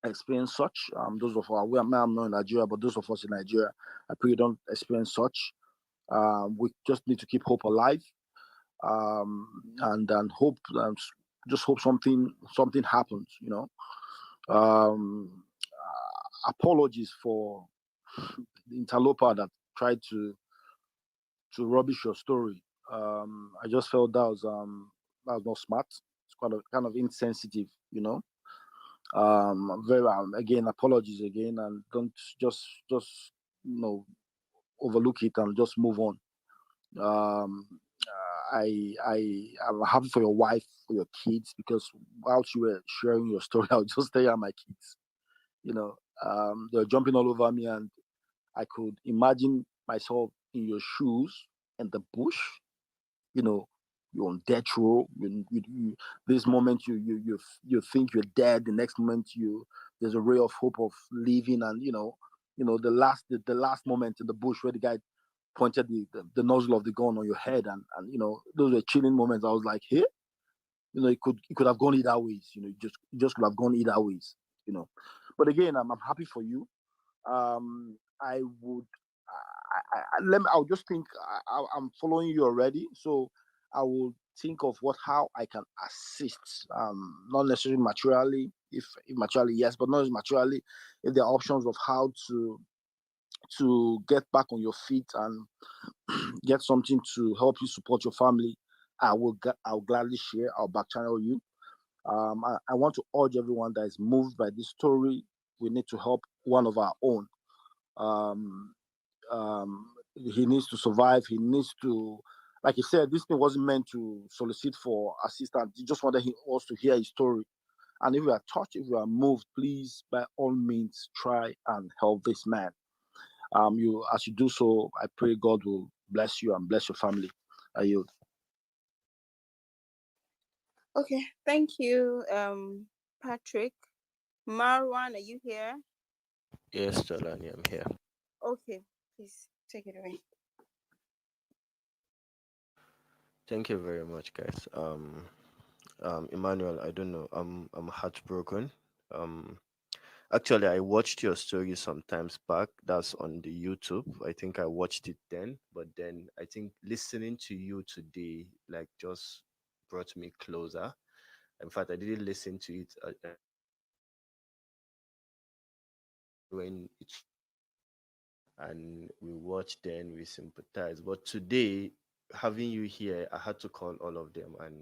experience such. Those of us, I'm not in Nigeria, but those of us in Nigeria, I pray you don't experience such. We just need to keep hope alive, and hope, just hope something happens. Apologies for the interloper that tried to rubbish your story. I just felt that was not smart. It's kind of insensitive. Very again, apologies again, and don't just overlook it and just move on. I'm happy for your wife, for your kids, because whilst you were sharing your story, I was just telling my kids, they're jumping all over me, and I could imagine myself in your shoes in the bush. You're on death row. This moment you think you're dead. The next moment there's a ray of hope of living, and the last moment in the bush where the guy pointed the nozzle of the gun on your head, and those were chilling moments. I was like, hey, it could have gone either ways. It just could have gone either ways. But again, I'm happy for you. I I'll just think I'm following you already, so I will think of how I can assist. Not necessarily materially, if materially yes, but not materially. If there are options of how to get back on your feet and get something to help you support your family, I'll gladly share. I'll back channel you. I want to urge everyone that is moved by this story. We need to help one of our own. Um, he needs to survive. He needs to, like he said, this thing wasn't meant to solicit for assistance. He just wanted us to hear his story. And if we are touched, if we are moved, please, by all means, try and help this man. As you do so, I pray God will bless you and bless your family. I yield. Okay, thank you, Patrick. Marwan, are you here? Yes, Tolani, I'm here. Okay, please take it away. Thank you very much, guys. Emmanuel, I don't know. I'm heartbroken. Um, Actually, I watched your story sometimes back. That's on the YouTube. I think I watched it then, but then I think listening to you today, like, just brought me closer. In fact, I didn't listen to it when it's and we watched, then we sympathize. But today, having you here, I had to call all of them, and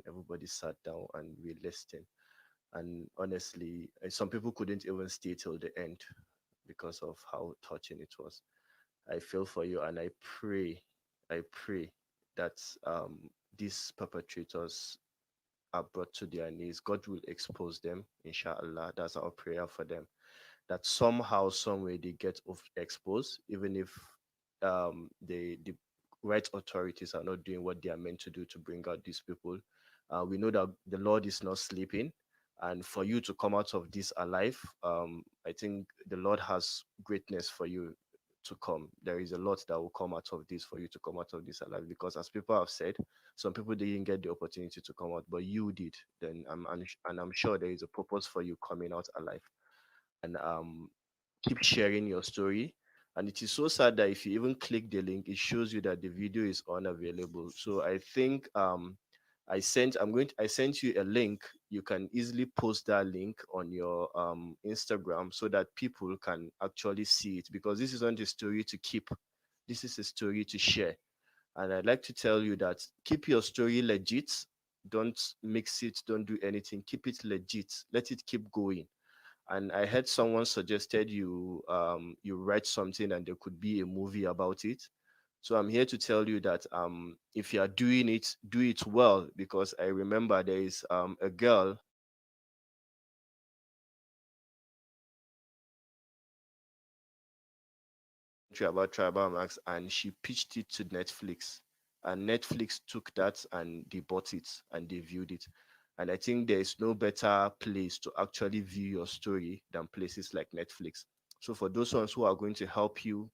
everybody sat down and we listened. And honestly, some people couldn't even stay till the end because of how touching it was. I feel for you, and I pray that these perpetrators are brought to their knees. God will expose them, inshallah. That's our prayer for them. That somehow, some way, they get exposed, even if the right authorities are not doing what they are meant to do to bring out these people. We know that the Lord is not sleeping, and for you to come out of this alive, I think the Lord has greatness for you to come. There is a lot that will come out of this for you to come out of this alive, because as people have said, some people didn't get the opportunity to come out, but you did. Then and I'm sure there is a purpose for you coming out alive. And keep sharing your story. And it is so sad that if you even click the link, it shows you that the video is unavailable. So I think I sent you a link. You can easily post that link on your Instagram so that people can actually see it, because this isn't a story to keep. This is a story to share. And I'd like to tell you that keep your story legit. Don't mix it, don't do anything. Keep it legit. Let it keep going. And I heard someone suggested you write something and there could be a movie about it. So I'm here to tell you that if you are doing it, do it well, because I remember there is a girl about tribal marks, and she pitched it to Netflix, and Netflix took that and they bought it and they viewed it. And I think there is no better place to actually view your story than places like Netflix. So for those ones who are going to help you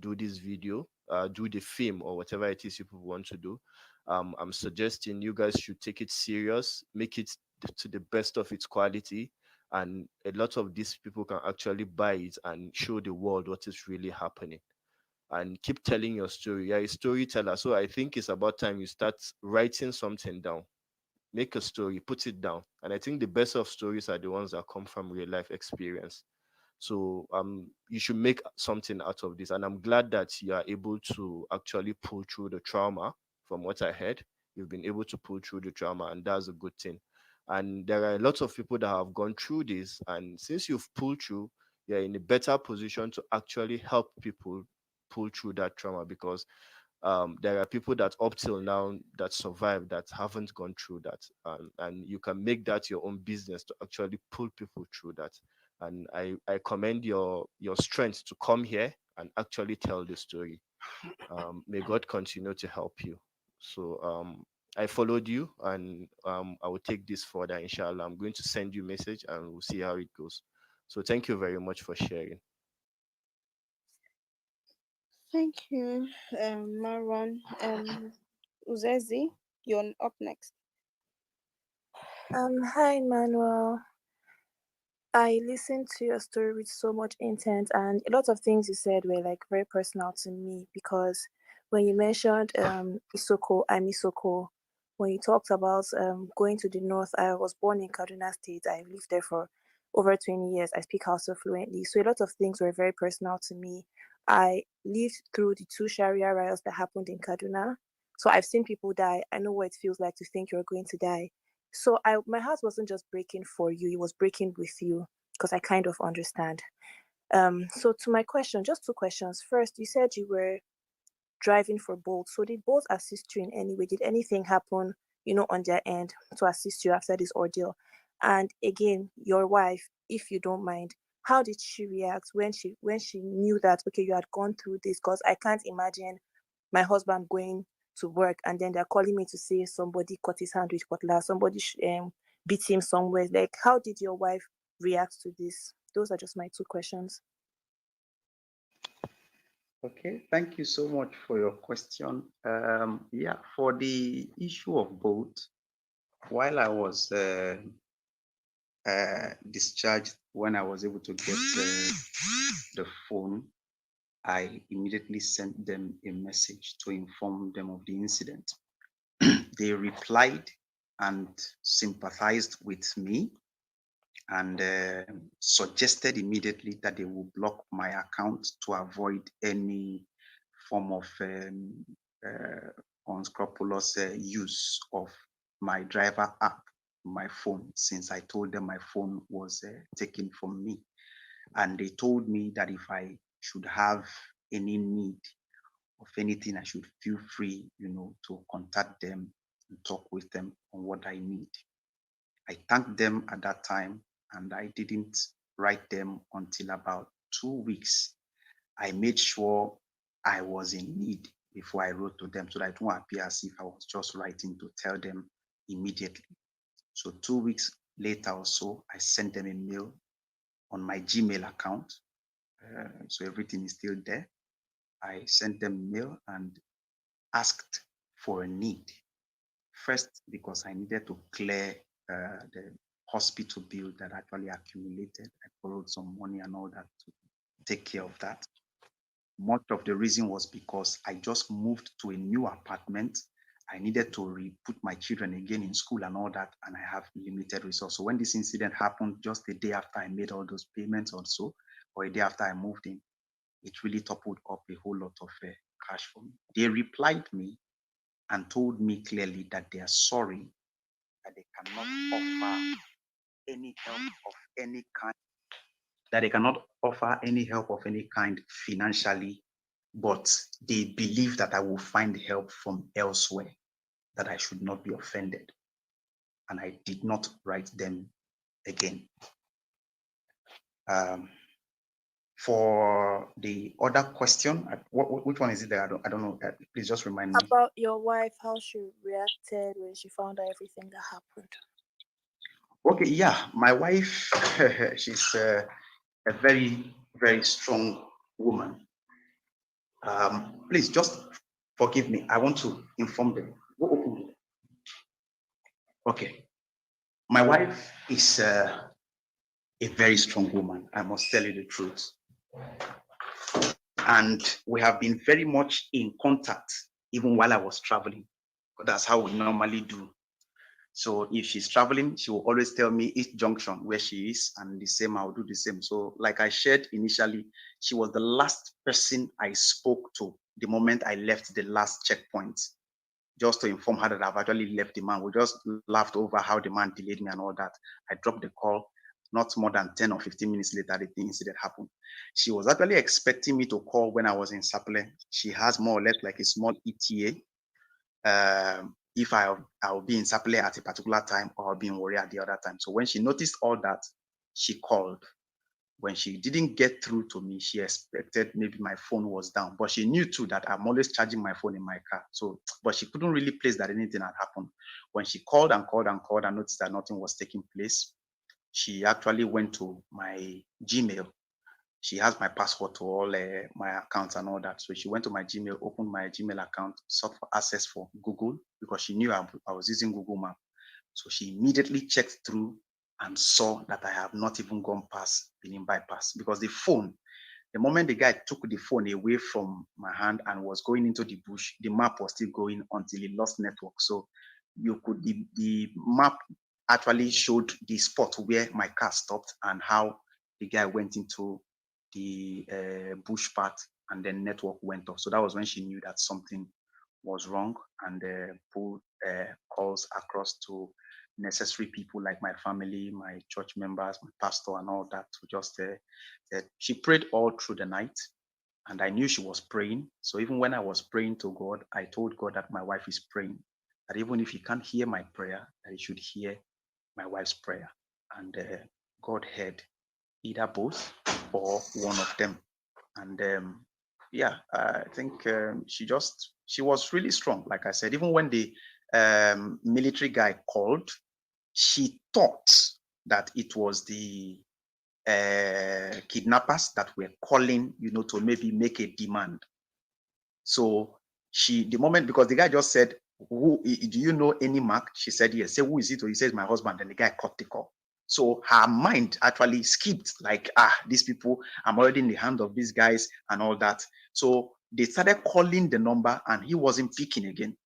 do this video, do the film or whatever it is you people want to do, I'm suggesting you guys should take it serious, make it to the best of its quality, and a lot of these people can actually buy it and show the world what is really happening. And keep telling your story. You're a storyteller, so I think it's about time you start writing something down. Make a story, put it down. And I think the best of stories are the ones that come from real life experience. So you should make something out of this. And I'm glad that you are able to actually pull through the trauma. From what I heard, you've been able to pull through the trauma, and that's a good thing. And there are lots of people that have gone through this, and since you've pulled through, you're in a better position to actually help people pull through that trauma, because there are people that up till now that survived that haven't gone through that, and you can make that your own business to actually pull people through that. And I commend your strength to come here and actually tell the story. May God continue to help you. So I followed you, and I will take this further, inshallah. I'm going to send you a message and we'll see how it goes. So thank you very much for sharing. Thank you, Marwan. Uzezi, you're up next. Hi, Manuel. I listened to your story with so much intent, and a lot of things you said were like very personal to me because when you mentioned Isoko, I'm Isoko. When you talked about going to the north, I was born in Kaduna State. I lived there for over 20 years. I speak Hausa fluently. So a lot of things were very personal to me. I lived through the two Sharia riots that happened in Kaduna. So I've seen people die. I know what it feels like to think you're going to die. So my heart wasn't just breaking for you, it was breaking with you because I kind of understand. So to my question, just two questions. First, you said you were driving for Bolt. So did Bolt assist you in any way? Did anything happen, on their end to assist you after this ordeal? And again, your wife, if you don't mind, how did she react when she knew that okay, you had gone through this? Because I can't imagine my husband going to work and then they're calling me to say somebody cut his hand with cutlass, somebody beat him somewhere. Like, how did your wife react to this? Those are just my two questions. Okay, thank you so much for your question. Yeah, for the issue of both, while I was discharged, when I was able to get the phone, I immediately sent them a message to inform them of the incident. They replied and sympathized with me and suggested immediately that they will block my account to avoid any form of unscrupulous use of my driver app, my phone, since I told them my phone was taken from me. And they told me that if I should have any need of anything, I should feel free, to contact them and talk with them on what I need. I thanked them at that time, and I didn't write them until about 2 weeks. I made sure I was in need before I wrote to them so that it won't appear as if I was just writing to tell them immediately. So 2 weeks later or so, I sent them a mail on my Gmail account. So everything is still there. I sent them mail and asked for a need. First, because I needed to clear the hospital bill that actually accumulated. I borrowed some money and all that to take care of that. Much of the reason was because I just moved to a new apartment. I needed to put my children again in school and all that, and I have limited resources. So when this incident happened, just a day after I made all those payments also, or a day after I moved in, it really toppled up a whole lot of cash for me. They replied me and told me clearly that they are sorry, that they cannot offer any help of any kind, that they cannot offer any help of any kind financially, but they believe that I will find help from elsewhere, that I should not be offended. And I did not write them again. For the other question, which one is it that I don't know? Please just remind me. About your wife, how she reacted when she found out everything that happened. Okay, yeah, my wife, she's a very, very strong woman. Please just forgive me. I want to inform them. Go open it. Okay. My wife is a very strong woman. I must tell you the truth. And we have been very much in contact even while I was traveling. That's how we normally do. So if she's traveling, she will always tell me each junction where she is, and the same, I'll do the same. So like I shared initially, she was the last person I spoke to the moment I left the last checkpoint, just to inform her that I've actually left the man. We just laughed over how the man delayed me and all that. I dropped the call. Not more than 10 or 15 minutes later, the incident happened. She was actually expecting me to call when I was in Sapele. She has more or less like a small ETA. If I'll be in Sapele at a particular time or I'll be in Warrior at the other time. So when she noticed all that, she called. When she didn't get through to me, she expected maybe my phone was down, but she knew too that I'm always charging my phone in my car. So, but she couldn't really place that anything had happened. When she called and called and called and noticed that nothing was taking place, she actually went to my Gmail. She has my password to all my accounts and all that. So she went to my Gmail, opened my Gmail account, sought for access for Google because she knew I was using Google Map. So she immediately checked through and saw that I have not even gone past Benin bypass, because the phone, the moment the guy took the phone away from my hand and was going into the bush, the map was still going until he lost network. So you could, the map actually showed the spot where my car stopped and how the guy went into the bush part, and then network went off. So that was when she knew that something was wrong, and pulled calls across to necessary people like my family, my church members, my pastor, and all that, to just she prayed all through the night, and I knew she was praying. So even when I was praying to God, I told God that my wife is praying, that even if he can't hear my prayer, that he should hear my wife's prayer. And God heard either both or one of them. And yeah, I think she was really strong. Like I said, even when the military guy called, she thought that it was the kidnappers that were calling, to maybe make a demand. So the moment, because the guy just said, "Who do you know any Mark?" She said, "Yes." Say, "Who is it?" Or he says, "My husband." And the guy cut the call. So her mind actually skipped, like, these people, I'm already in the hand of these guys and all that. So they started calling the number and he wasn't picking again.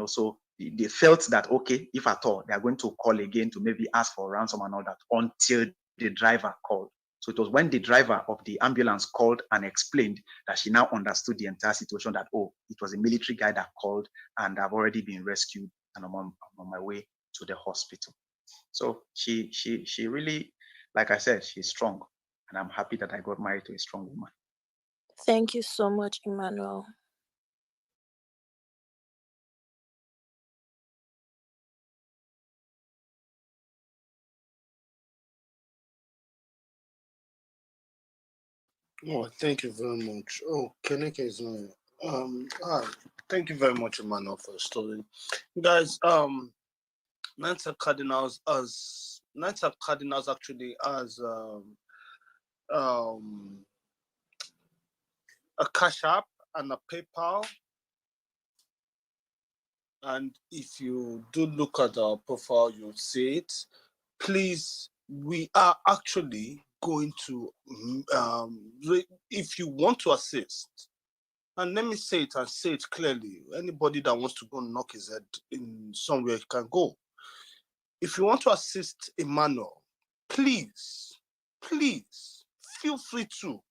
So they felt that, okay, if at all, they are going to call again to maybe ask for ransom and all that, until the driver called. So it was when the driver of the ambulance called and explained that she now understood the entire situation, that, oh, it was a military guy that called and I've already been rescued and I'm on my way to the hospital. So she really, like I said, she's strong, and I'm happy that I got married to a strong woman. Thank you so much, Emmanuel. Oh, thank you very much. Oh, Keneke is not here. Thank you very much, Emmanuel, for the story. Guys, Knights of Cardinals actually has a Cash App and a PayPal. And if you do look at our profile, you'll see it. Please, we are actually going to, if you want to assist, and let me say it clearly, anybody that wants to go knock his head in somewhere can go. If you want to assist Emmanuel, please feel free to.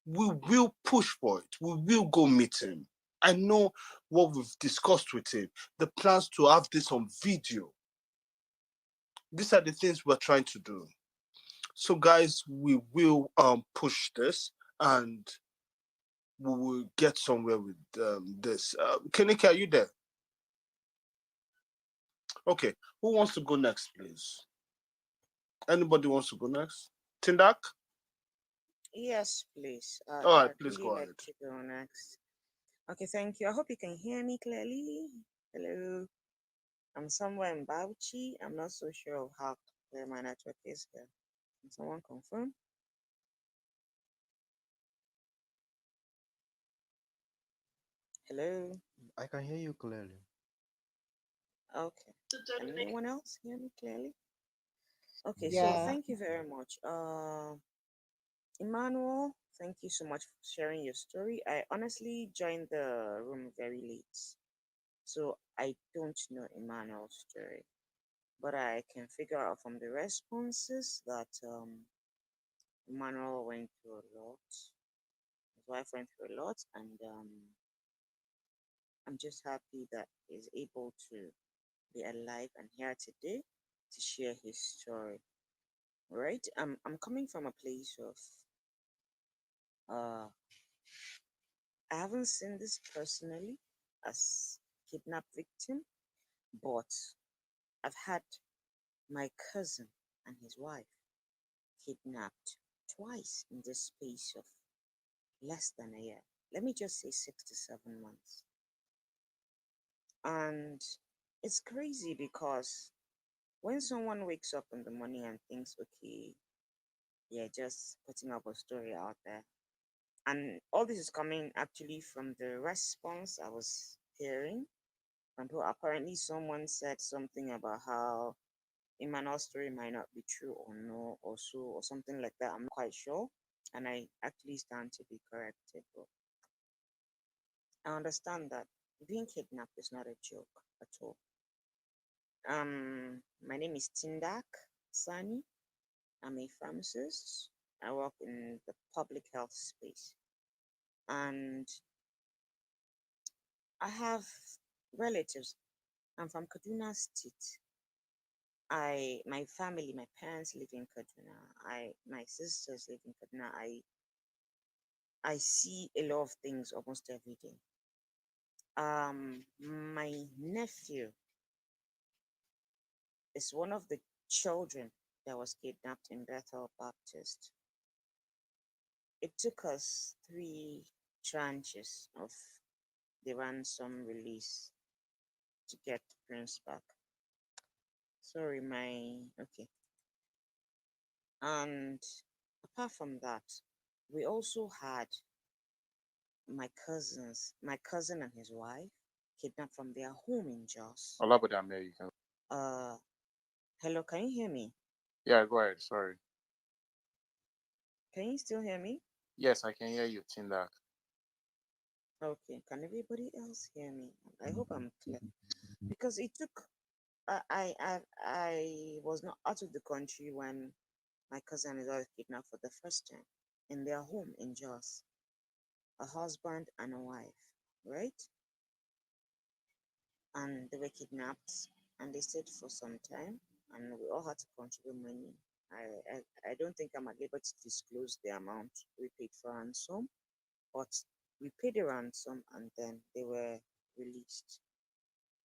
We will push for it. We will go meet him. I know what we've discussed with him, the plans to have this on video. These are the things we're trying to do. So guys, we will push this and we will get somewhere with this. Kenike, are you there? Okay, who wants to go next, please? Anybody wants to go next? Tindak? Yes, please. All right, I'd please really go like ahead. to go next. Okay, thank you. I hope you can hear me clearly. Hello. I'm somewhere in Bauchi. I'm not so sure of how clear my network is here. Can someone confirm? Hello. I can hear you clearly. Okay. Can anyone else hear me clearly? Okay, so Yeah. thank you very much. Emmanuel, thank you so much for sharing your story. I honestly joined the room very late, so I don't know Emmanuel's story, but I can figure out from the responses that Emmanuel went through a lot. His wife went through a lot, and I'm just happy that he's able to be alive and here today to share his story. Right? I'm coming from a place of I haven't seen this personally as kidnap victim, but I've had my cousin and his wife kidnapped twice in the space of less than a year. Let me just say 6 to 7 months. And it's crazy because when someone wakes up in the morning and thinks, okay, yeah, just putting up a story out there, and all this is coming actually from the response I was hearing from people. Apparently, someone said something about how Emmanuel's story might not be true or no, or so, or something like that. I'm not quite sure. And I actually stand to be corrected. But I understand that being kidnapped is not a joke at all. My name is Tindak Sani. I'm a pharmacist. I work in the public health space. And I have relatives. I'm from Kaduna State. My family, my parents live in Kaduna. My sisters live in Kaduna. I see a lot of things almost every day. My nephew is one of the children that was kidnapped in Bethel Baptist. It took us 3 tranches of the ransom release to get Prince back. Sorry, okay. And apart from that, we also had my cousin and his wife kidnapped from their home in Jos. Hello, can you hear me? Yeah, go ahead. Sorry. Can you still hear me? Yes, I can hear you, Tindak. Okay, can everybody else hear me? I hope I'm clear. Because it took I was not out of the country when my cousin and his wife kidnapped for the first time in their home in Jos. A husband and a wife, right? And they were kidnapped and they stayed for some time and we all had to contribute money. I don't think I'm at liberty to disclose the amount we paid for ransom, but we paid a ransom and then they were released.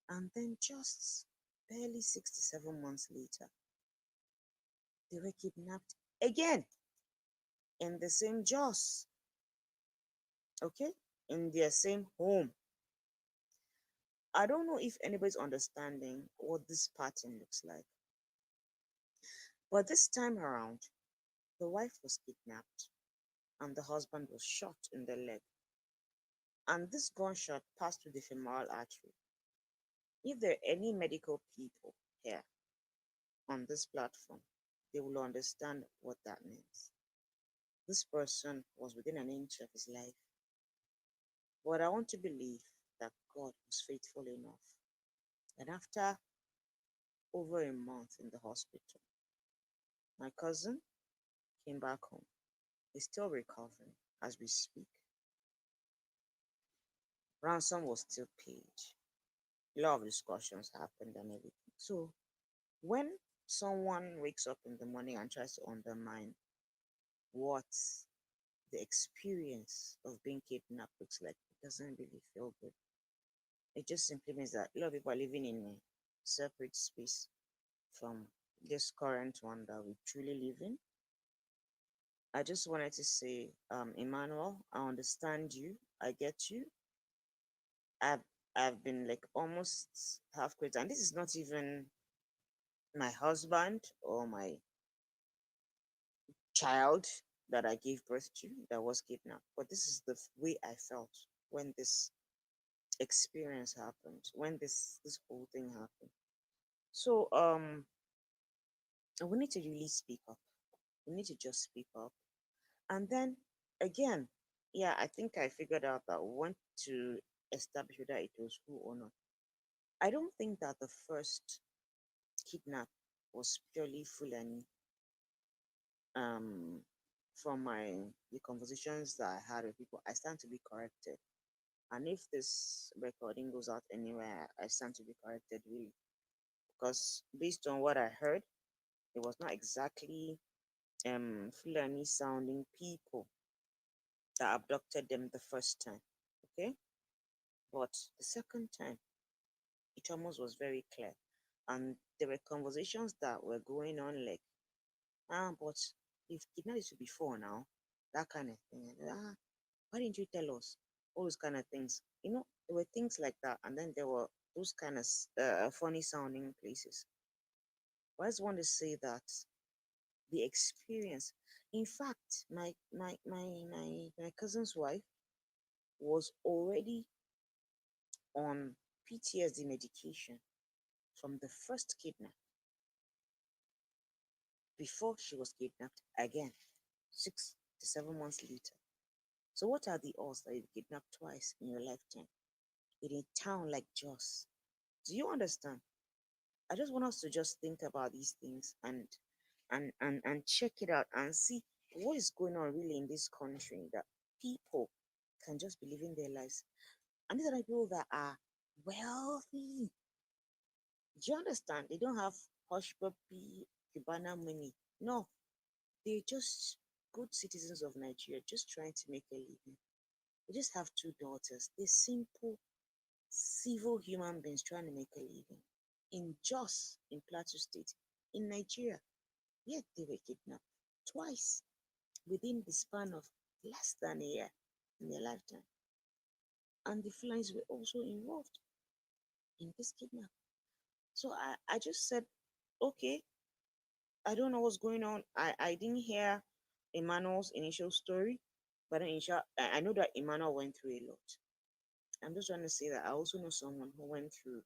And then just barely 6 to 7 months later, they were kidnapped again in the same Jos, okay? In their same home. I don't know if anybody's understanding what this pattern looks like. But this time around, the wife was kidnapped and the husband was shot in the leg. And this gunshot passed through the femoral artery. If there are any medical people here on this platform, they will understand what that means. This person was within an inch of his life. But I want to believe that God was faithful enough. And after over a month in the hospital, my cousin came back home. He's still recovering as we speak. Ransom was still paid. A lot of discussions happened and everything. So when someone wakes up in the morning and tries to undermine what the experience of being kidnapped looks like, it doesn't really feel good. It just simply means that a lot of people are living in a separate space from this current one that we truly live in. I just wanted to say, Emmanuel, I understand you. I get you. I've I've been like almost half quit, and this is not even my husband or my child that I gave birth to that was kidnapped. But this is the way I felt when this experience happened, when this whole thing happened. So we need to really speak up. We need to just speak up. And then again, yeah, I think I figured out that we want to establish whether it was who or not. I don't think that the first kidnap was purely Fulani. Um, from the conversations that I had with people, I stand to be corrected. And if this recording goes out anywhere, I stand to be corrected really. Because based on what I heard, it was not exactly Fulani sounding people that abducted them the first time. Okay? But the second time, it almost was very clear. And there were conversations that were going on like, but you've kidnapped this before now, that kind of thing. And, why didn't you tell us? All those kind of things. There were things like that. And then there were those kind of funny sounding places. I just want to say that the experience, in fact, my cousin's wife was already on PTSD medication from the first kidnap. before she was kidnapped again, 6 to 7 months later. So what are the odds that you kidnapped twice in your lifetime in a town like Jos? Do you understand? I just want us to just think about these things and check it out and see what is going on really in this country that people can just be living their lives. And these are the people that are wealthy. Do you understand? They don't have hush puppy, Cubana money. No, they're just good citizens of Nigeria, just trying to make a living. They just have two daughters. They're simple, civil human beings trying to make a living. In Jos, in Plateau State, in Nigeria, yet they were kidnapped twice within the span of less than a year in their lifetime. And the Flyers were also involved in this kidnap. So I just said, okay, I don't know what's going on. I didn't hear Emmanuel's initial story, but I know that Emmanuel went through a lot. I'm just trying to say that I also know someone who went through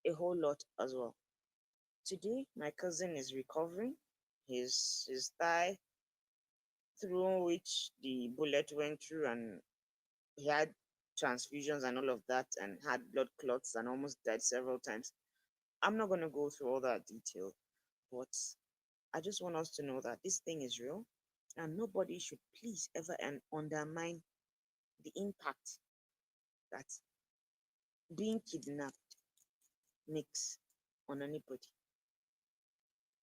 a whole lot as well. Today, my cousin is recovering. His thigh, through which the bullet went through, and he had transfusions and all of that, and had blood clots and almost died several times. I'm not going to go through all that detail, but I just want us to know that this thing is real, and nobody should please ever and undermine the impact that being kidnapped makes on anybody.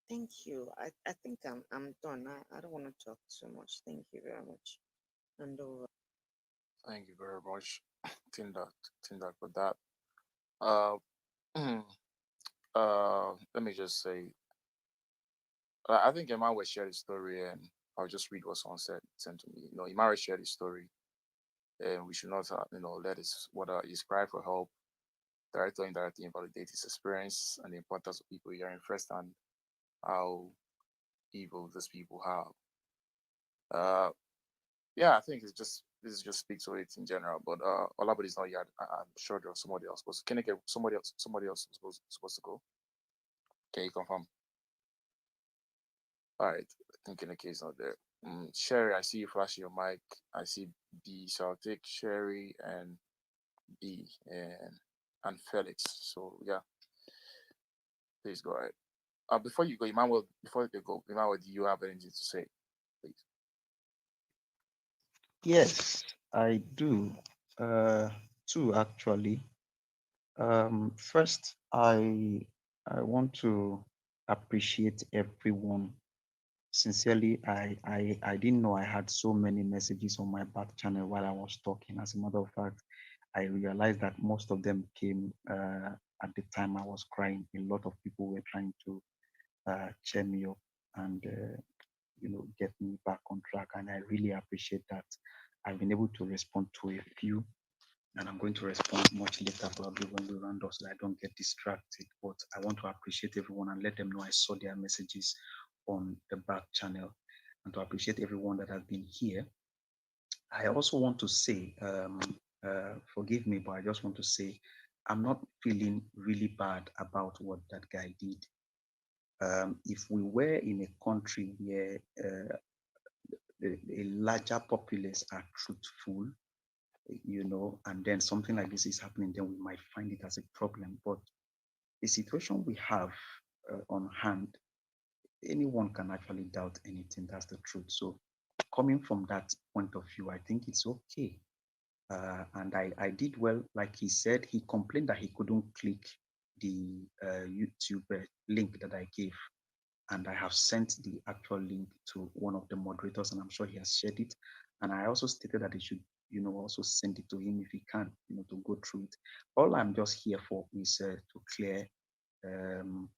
Thank you. I think I'm done. I don't want to talk so much. Thank you very much. And over. Thank you very much, Tindak, for that. Uh, let me just say, I think Emmanuel shared his story, and I'll just read what someone sent to me. Emmanuel shared his story, and we should not, let his his cry for help directly or indirectly invalidate his experience and the importance of people hearing firsthand how evil these people have. Uh, yeah, I think this just speaks to it in general. But Olabody's not yet. I'm sure there was somebody else supposed. Can I get somebody else supposed to go? Can you confirm? All right. I think in the case not there. Sherry, I see you flashing your mic. I see B, so I'll take Sherry and B and Felix. So yeah, please go ahead. Before you go, Emmanuel, before you go, Emmanuel, do you have anything to say, please? Yes, I do. Two actually. First, I want to appreciate everyone. Sincerely, I didn't know I had so many messages on my back channel while I was talking. As a matter of fact, I realized that most of them came at the time I was crying. A lot of people were trying to cheer me up and get me back on track, and I really appreciate that. I've been able to respond to a few, and I'm going to respond much later, probably when we round off, so that I don't get distracted. But I want to appreciate everyone and let them know I saw their messages on the back channel, and to appreciate everyone that has been here. I also want to say, forgive me, but I just want to say, I'm not feeling really bad about what that guy did. If we were in a country where a larger populace are truthful, and then something like this is happening, then we might find it as a problem. But the situation we have on hand, anyone can actually doubt anything. That's the truth. So coming from that point of view, I think it's okay. And I did well. Like he said, he complained that he couldn't click the YouTube link that I gave. And I have sent the actual link to one of the moderators, and I'm sure he has shared it. And I also stated that he should, also send it to him if he can, to go through it. All I'm just here for is to clear um,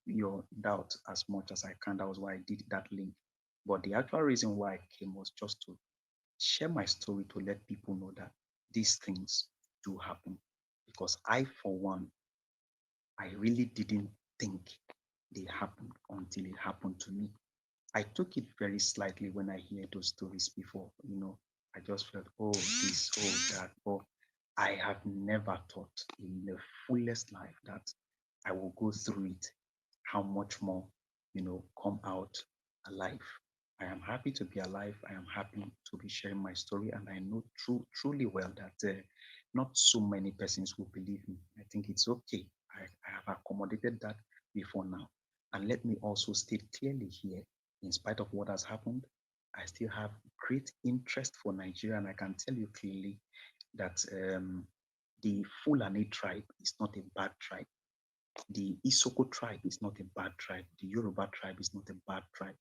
your doubt as much as I can. That was why I did that link. But the actual reason why I came was just to share my story to let people know that these things do happen. Because I, for one, I really didn't think they happened until it happened to me. I took it very slightly when I hear those stories before. I just felt, oh, this, oh, that. But I have never thought in the fullest life that I will go through it. How much more come out alive. I am happy to be alive. I am happy to be sharing my story, and I know truly well that not so many persons will believe me. I think it's okay. I have accommodated that before now. And let me also state clearly here, in spite of what has happened, I still have great interest for Nigeria, and I can tell you clearly that the Fulani tribe is not a bad tribe. The Isoko tribe is not a bad tribe. The Yoruba tribe is not a bad tribe.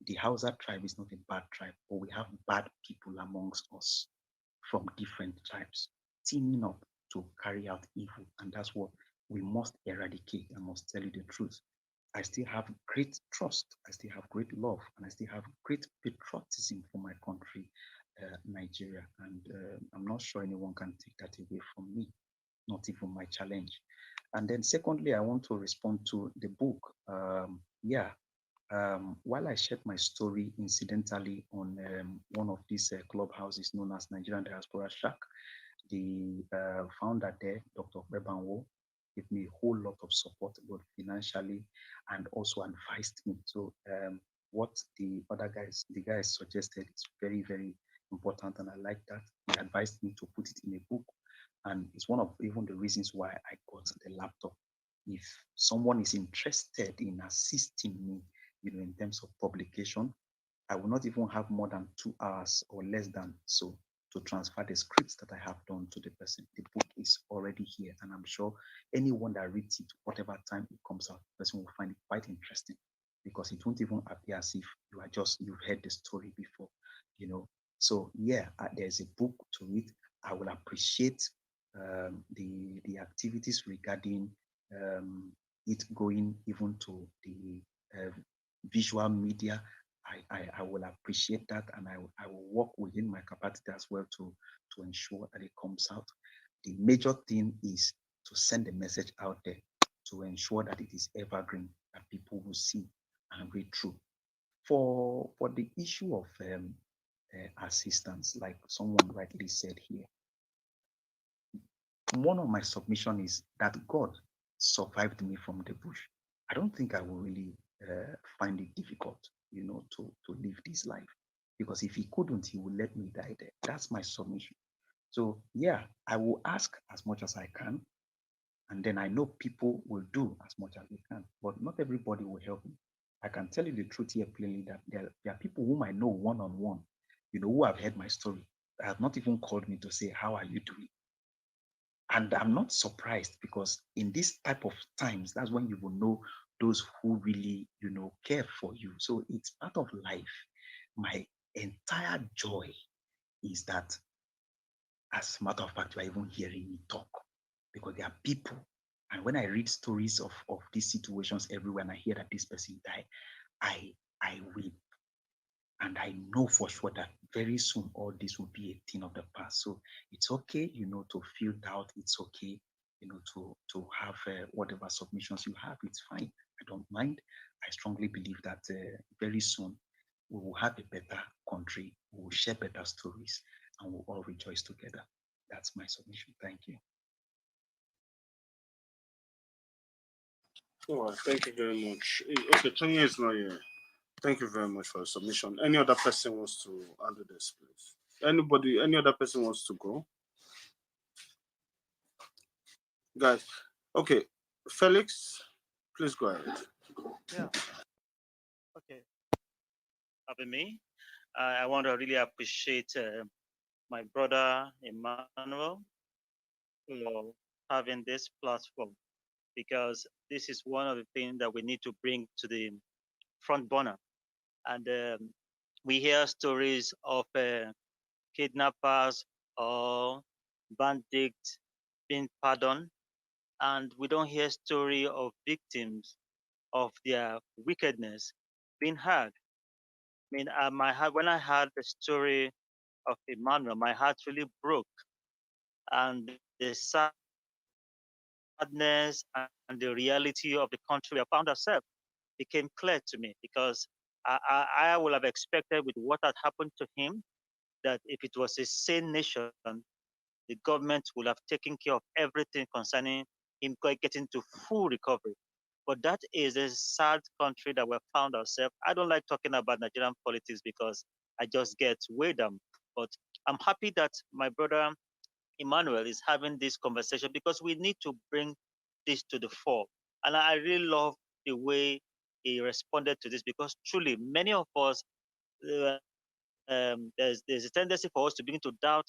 The Hausa tribe is not a bad tribe, but we have bad people amongst us from different tribes teaming up to carry out evil. And that's what we must eradicate. I must tell you the truth. I still have great trust. I still have great love. And I still have great patriotism for my country, Nigeria. And I'm not sure anyone can take that away from me, not even my challenge. And then secondly, I want to respond to the book. While I shared my story incidentally on one of these clubhouses known as Nigerian Diaspora Shack, the founder there, Dr. Bebanwo, gave me a whole lot of support, both financially and also advised me. So what the guys suggested is very, very important, and I like that. He advised me to put it in a book, and it's one of even the reasons why I got the laptop. If someone is interested in assisting me, in terms of publication, I will not even have more than 2 hours or less than so to transfer the scripts that I have done to the person. The book is already here, and I'm sure anyone that reads it, whatever time it comes out, the person will find it quite interesting, because it won't even appear as if you've heard the story before. So yeah, there's a book to read. I will appreciate the activities regarding it going even to the visual media. I will appreciate that, and I will work within my capacity as well to ensure that it comes out. The major thing is to send a message out there to ensure that it is evergreen, that people will see and read through. For the issue of assistance, like someone rightly said here, one of my submission is that God survived me from the bush. I don't think I will really find it difficult, to live this life, because if he couldn't, he would let me die there. That's my submission. So yeah, I will ask as much as I can, and then I know people will do as much as they can, but not everybody will help me. I can tell you the truth here plainly that there are people whom I know one-on-one, who have heard my story, that have not even called me to say, how are you doing? And I'm not surprised, because in this type of times, that's when you will know those who really, care for you. So it's part of life. My entire joy is that, as a matter of fact, you are even hearing me talk, because there are people. And when I read stories of these situations everywhere, and I hear that this person died, I weep. And I know for sure that very soon all this will be a thing of the past. So it's okay, to feel doubt. It's okay, to have whatever submissions you have. It's fine. I don't mind. I strongly believe that very soon we will have a better country. We will share better stories, and we'll all rejoice together. That's my submission. Thank you. All right, thank you very much. Okay, Tony is not here. Thank you very much for your submission. Any other person wants to handle this, please? Any other person wants to go? Guys, okay. Felix, please go ahead. Yeah. Okay. Having me, I want to really appreciate my brother Emmanuel for having this platform, because this is one of the things that we need to bring to the front burner. And we hear stories of kidnappers or bandits being pardoned, and we don't hear story of victims of their wickedness being heard. I mean, my heart, when I heard the story of Emmanuel, my heart really broke, and the sadness and the reality of the country we found ourselves became clear to me, because I would have expected, with what had happened to him, that if it was a sane nation, the government would have taken care of everything concerning him getting to full recovery. But that is a sad country that we found ourselves. I don't like talking about Nigerian politics because I just get way down. But I'm happy that my brother Emmanuel is having this conversation because we need to bring this to the fore. And I really love the way he responded to this because truly many of us, there's a tendency for us to begin to doubt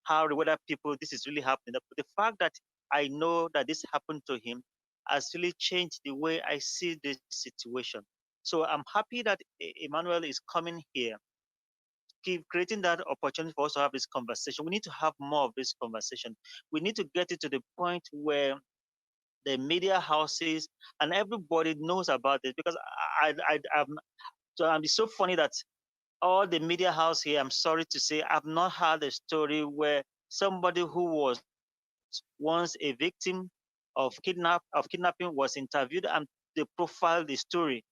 how whether people this is really happening. The fact that I know that this happened to him has really changed the way I see this situation. So I'm happy that Emmanuel is coming here, keep creating that opportunity for us to have this conversation. We need to have more of this conversation. We need to get it to the point where the media houses and everybody knows about it because it's so funny that all the media house here, I'm sorry to say, I've not heard a story where somebody who was once a victim of kidnapping was interviewed and they profiled the story.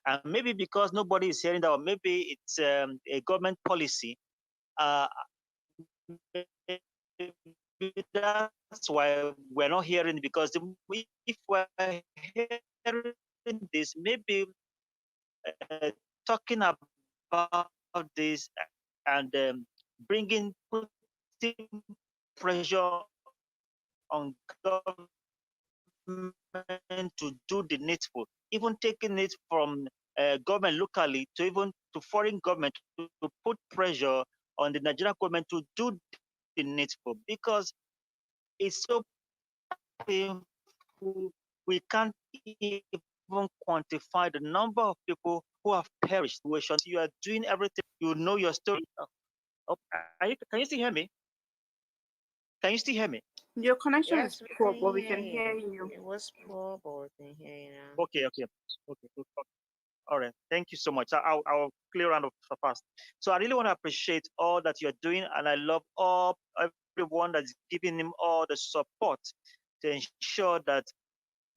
And maybe because nobody is hearing that, or maybe it's a government policy. That's why we're not hearing because if we're hearing this, maybe talking about this and putting pressure on government to do the needful, even taking it from government locally to even to foreign government to put pressure on the Nigerian government to do the needful because it's so painful. We can't even quantify the number of people who have perished. You are doing everything. You know your story. Oh, can you still hear me? Can you still hear me? Your connection is Yes, we poor, can but we hear can hear you. you. It was poor, but we can hear you now. Okay, good. All right. Thank you so much. I'll clear around fast. So I really want to appreciate all that you're doing, and I love all everyone that's giving him all the support to ensure that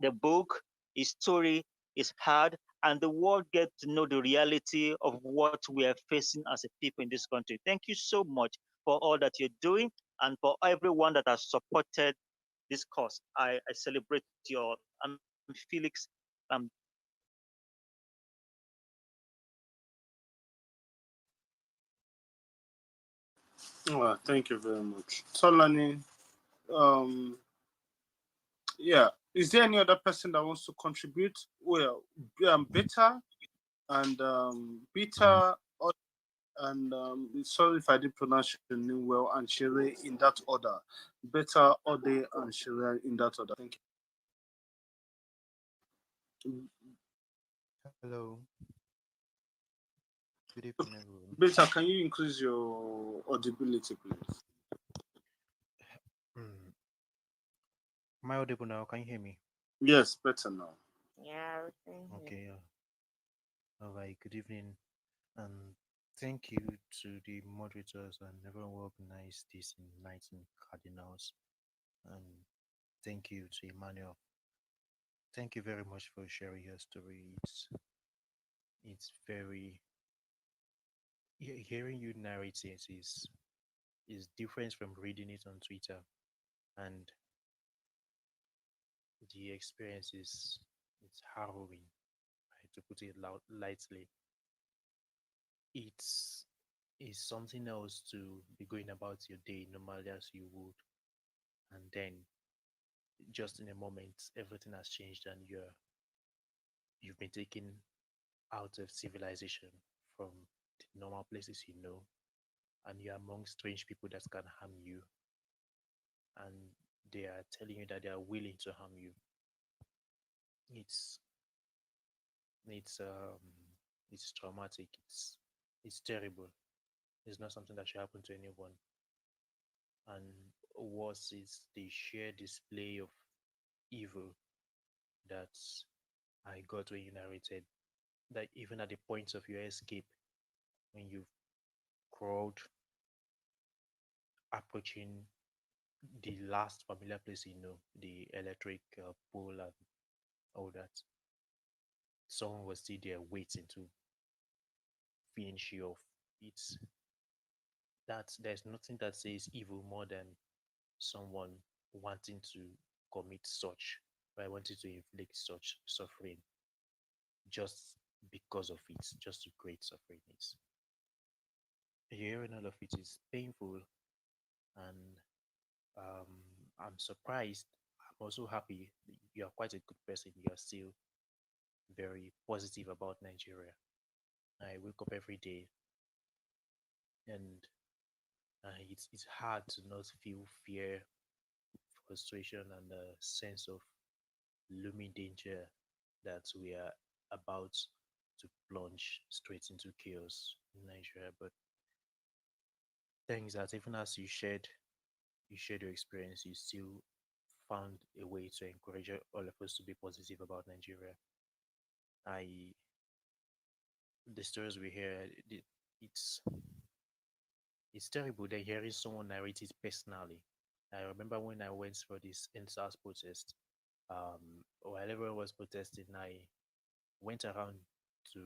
the book, his story is heard, and the world get to know the reality of what we are facing as a people in this country. Thank you so much for all that you're doing and for everyone that has supported this cause. I celebrate you all. I'm Felix. Thank you very much. Solani, yeah. Is there any other person that wants to contribute? Well, Beta and Beta, and sorry if I didn't pronounce your name well, and Shere in that order. Beta, Ode, and Shere in that order. Thank you. Hello. Good evening, everyone. Beta, can you increase your audibility, please? Am I audible now? Can you hear me? Yes, better now. Yeah, we can hear. Okay. All right. Good evening, and thank you to the moderators and everyone who organized this enlightening Cardinals, and thank you to Emmanuel. Thank you very much for sharing your story. It's very hearing you narrate it is different from reading it on Twitter, and the experience is it's harrowing, right, to put it lightly. It's is something else to be going about your day normally as you would, and then just in a moment everything has changed and you've been taken out of civilization from the normal places you know, and you're among strange people that can harm you, and they are telling you that they are willing to harm you. It's it's um it's traumatic. It's terrible. It's not something that should happen to anyone. And worse is the sheer display of evil that I got when you narrated. That even at the point of your escape, when you crawled, approaching the last familiar place you know, the electric pole and all that, someone was still there waiting to finish you off. It's that there's nothing that says evil more than someone wanting to commit such. I wanted to inflict such suffering just because of it, just to create suffering. It's hearing all of it is painful, and um, I'm surprised. I'm also happy. You are quite a good person. You are still very positive about Nigeria. I wake up every day, and it's hard to not feel fear, frustration, and a sense of looming danger that we are about to plunge straight into chaos in Nigeria. But things that even as you shared your experience, you still found a way to encourage all of us to be positive about Nigeria. I the stories we hear, it's it's terrible. Than hearing someone narrate it personally. I remember when I went for this NSAS protest. While everyone was protesting, I went around to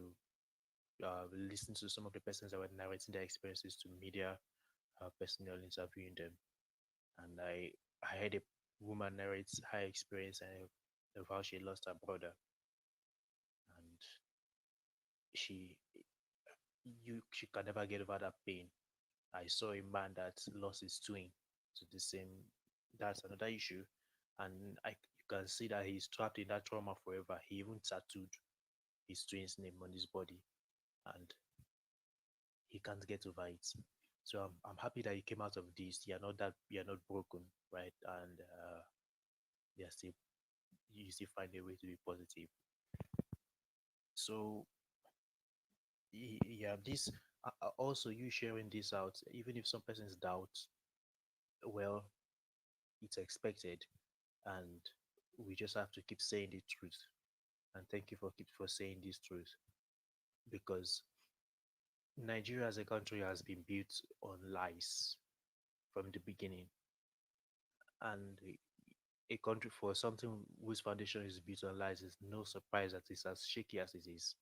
listen to some of the persons that were narrating their experiences to media personnel interviewing them, and I heard a woman narrate her experience and of how she lost her brother, and she she can never get over that pain. I saw a man that lost his twin to the same. That's another issue, and you can see that he's trapped in that trauma forever. He even tattooed his twin's name on his body, and he can't get over it. So I'm happy that you came out of this. You're not broken, right? And you're still you still find a way to be positive. So yeah, this also you sharing this out, even if some persons doubt, well, it's expected, and we just have to keep saying the truth. And thank you for saying this truth, because Nigeria as a country has been built on lies from the beginning, and a country for something whose foundation is built on lies is no surprise that it's as shaky as it is.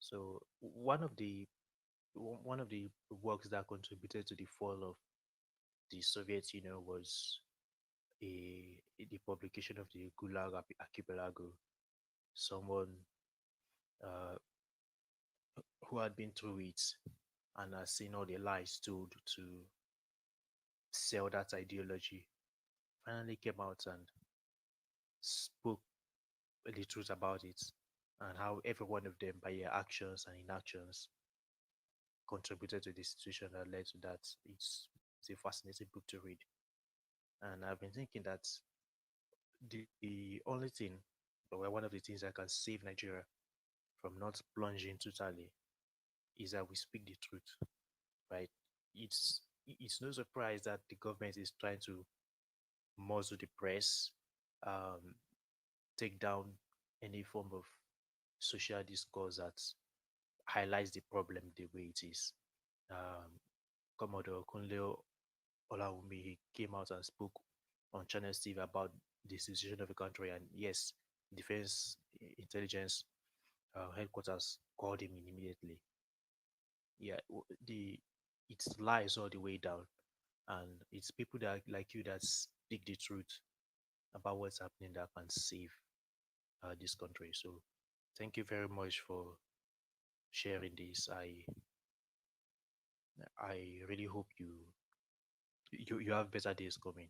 So one of the works that contributed to the fall of the Soviet Union was the publication of the Gulag Archipelago. Someone uh, who had been through it and has seen all the lies told to sell that ideology finally came out and spoke the truth about it, and how every one of them, by their actions and inactions, contributed to the situation that led to that. It's a fascinating book to read. And I've been thinking that the only thing, or one of the things that can save Nigeria from not plunging totally, is that we speak the truth, right? It's no surprise that the government is trying to muzzle the press, um, take down any form of social discourse that highlights the problem the way it is. Um, Commodore Kunle Olawumi, he came out and spoke on Channel TV about the situation of the country, and yes, Defense Intelligence headquarters called him in immediately. Yeah, the it's lies all the way down, and it's people that like you that speak the truth about what's happening that can save this country. So, thank you very much for sharing this. I really hope you have better days coming.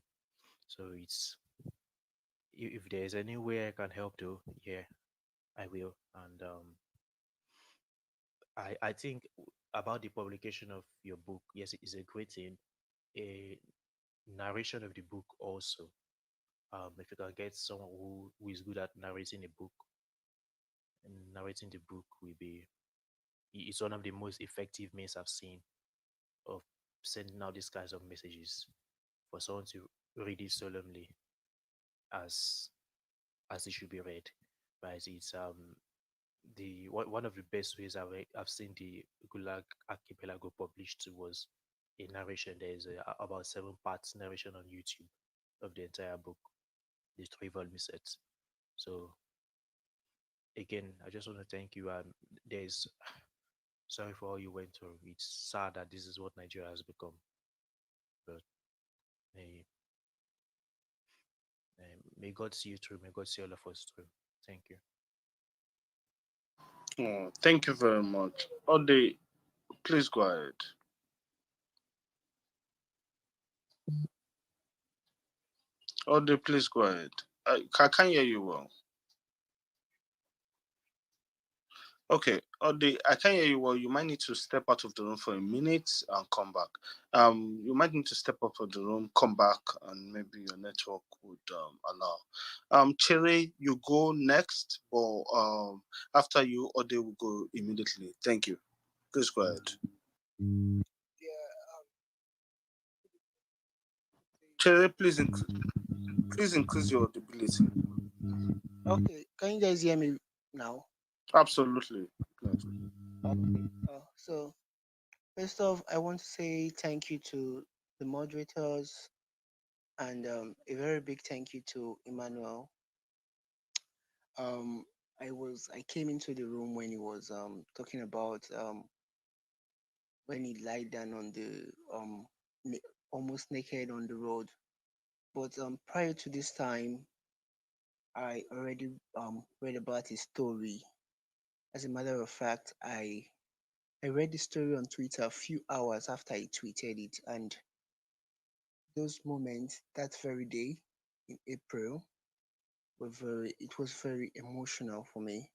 So it's if there's any way I can help to, yeah, I will. And I think about the publication of your book, yes, it is a great thing. A narration of the book also. If you can get someone who is good at narrating a book, and narrating the book will be it's one of the most effective means I've seen of sending out these kinds of messages for someone to read it solemnly as as it should be read. Right? It's one of the best ways I've seen the Gulag Archipelago published was a narration. There's about 7 parts narration on YouTube of the entire book, the 3 volume set. So again, I just want to thank you. There's sorry for all you went through. It's sad that this is what Nigeria has become, but uh, may God see you through. May God see all of us through. Thank you. Oh, thank you very much. Ode, please go ahead. Ode, please go ahead. I can't hear you well. Okay, Ode, I can't hear you well. You might need to step out of the room for a minute and come back. You might need to step out of the room, come back, and maybe your network would allow. Chere, you go next, but after you, Ode will go immediately. Thank you. Please go ahead. Chere, please increase your audibility. Okay, can you guys hear me now? Absolutely. Okay. So first off, I want to say thank you to the moderators and a very big thank you to Emmanuel. Um, I came into the room when he was talking about when he lied down on the almost naked on the road. But prior to this time, I already read about his story. As a matter of fact, I read the story on Twitter a few hours after I tweeted it, and those moments, that very day in April, it was very emotional for me,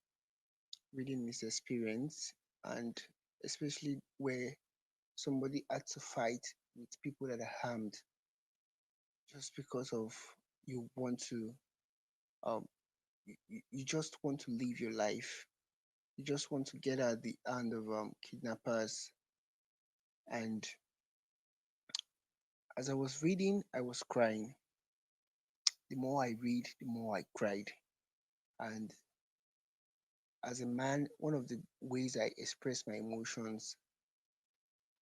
reading this experience, and especially where somebody had to fight with people that are harmed just because of you want to um you just want to live your life. You just want to get out the hand of kidnappers. And as I was reading, I was crying. The more I read, the more I cried. And as a man, one of the ways I express my emotions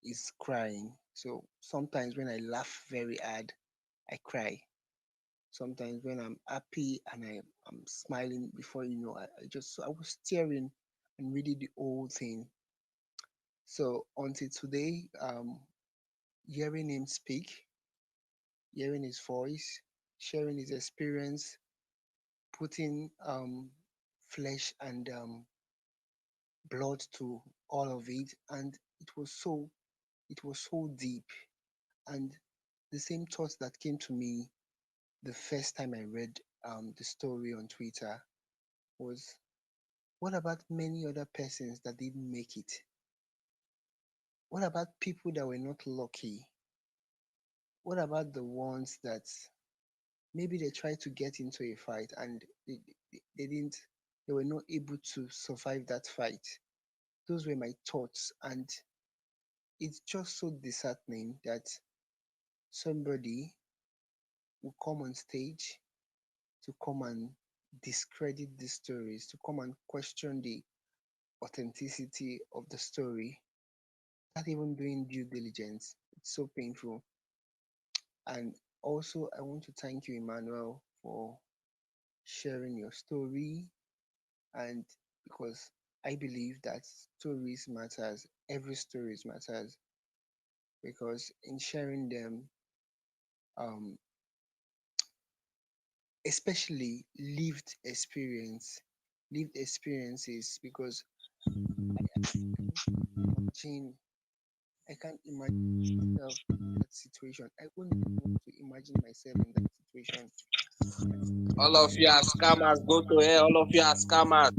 is crying. So sometimes when I laugh very hard, I cry. Sometimes when I'm happy and I'm smiling, before you know, I was staring and reading the whole thing. So until today, hearing him speak, hearing his voice, sharing his experience, putting flesh and blood to all of it, and it was so deep. And the same thoughts that came to me the first time I read the story on Twitter was, what about many other persons that didn't make it? What about people that were not lucky? What about the ones that maybe they tried to get into a fight and they didn't, they were not able to survive that fight? Those were my thoughts, and it's just so disheartening that somebody will come on stage to come and discredit these stories, to come and question the authenticity of the story, not even doing due diligence. It's so painful. And also, I want to thank you, Emmanuel, for sharing your story. And because I believe that stories matters, every story matters, because in sharing them, um, especially lived experiences, because imagine I can't imagine myself in that situation. I wouldn't even want to imagine myself in that situation. All of you are scammers. Go to hell. All of you are scammers.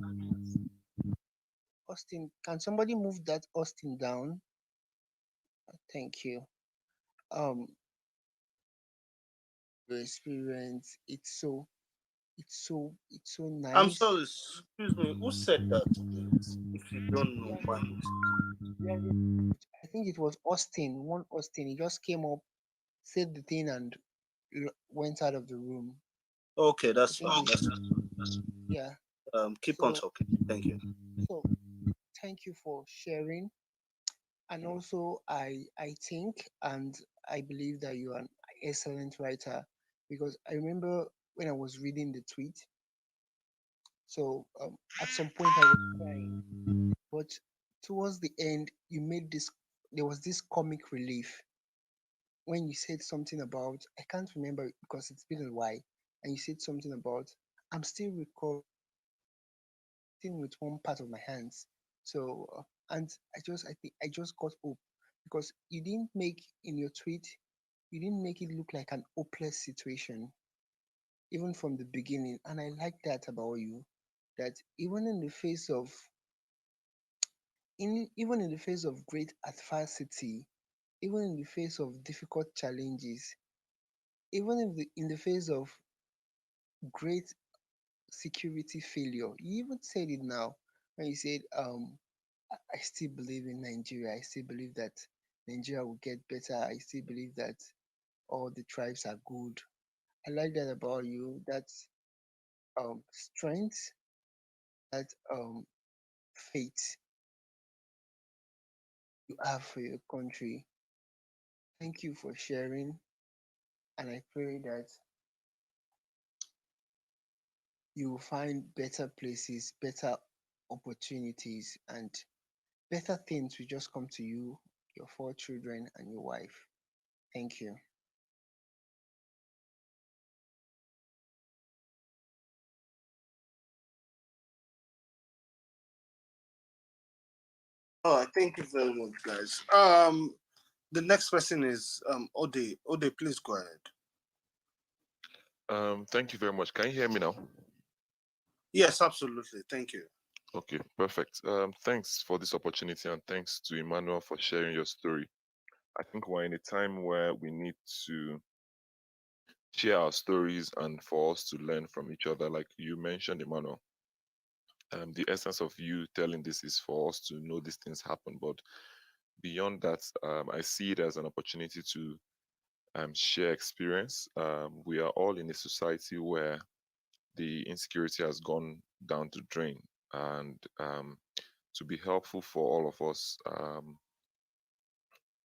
Austin, can somebody move that Austin down? Thank you. Um, the experience, it's so I'm nice. sorry, excuse me. Who said that, please? If you don't know, mind. I think it was Austin, one Austin. He just came up, said the thing, and went out of the room. Okay, that's fine. That's Yeah. keep on So, talking. Thank you. so thank you for sharing. And also, I think and I believe that you are an excellent writer, because I remember when I was reading the tweet. So at some point I was crying, but towards the end, you made this. There was this comic relief when you said something about, I can't remember because it's been a while. and you said something about I'm still recovering with one part of my hands. So and I think I just got hope because you didn't make in your tweet, you didn't make it look like an hopeless situation even from the beginning. And I like that about you, that even in the face of even in the face of great adversity, even in the face of difficult challenges, even in the face of great security failure. You even said it now when you said, I still believe in Nigeria. I still believe that Nigeria will get better. I still believe that all the tribes are good. I like that about you. That strength, that faith you have for your country. Thank you for sharing. And I pray that you will find better places, better opportunities, and better things will just come to you, your 4 children, and your wife. Thank you. All right, thank you very much, guys. The next person is Ode. Ode, please go ahead. Thank you very much. Can you hear me now? Yes, absolutely. Thank you. Okay, perfect. Thanks for this opportunity and thanks to Emmanuel for sharing your story. I think we're in a time where we need to share our stories and for us to learn from each other. Like you mentioned, Emmanuel, the essence of you telling this is for us to know these things happen. But beyond that, I see it as an opportunity to share experience. We are all in a society where the insecurity has gone down the drain, and to be helpful for all of us.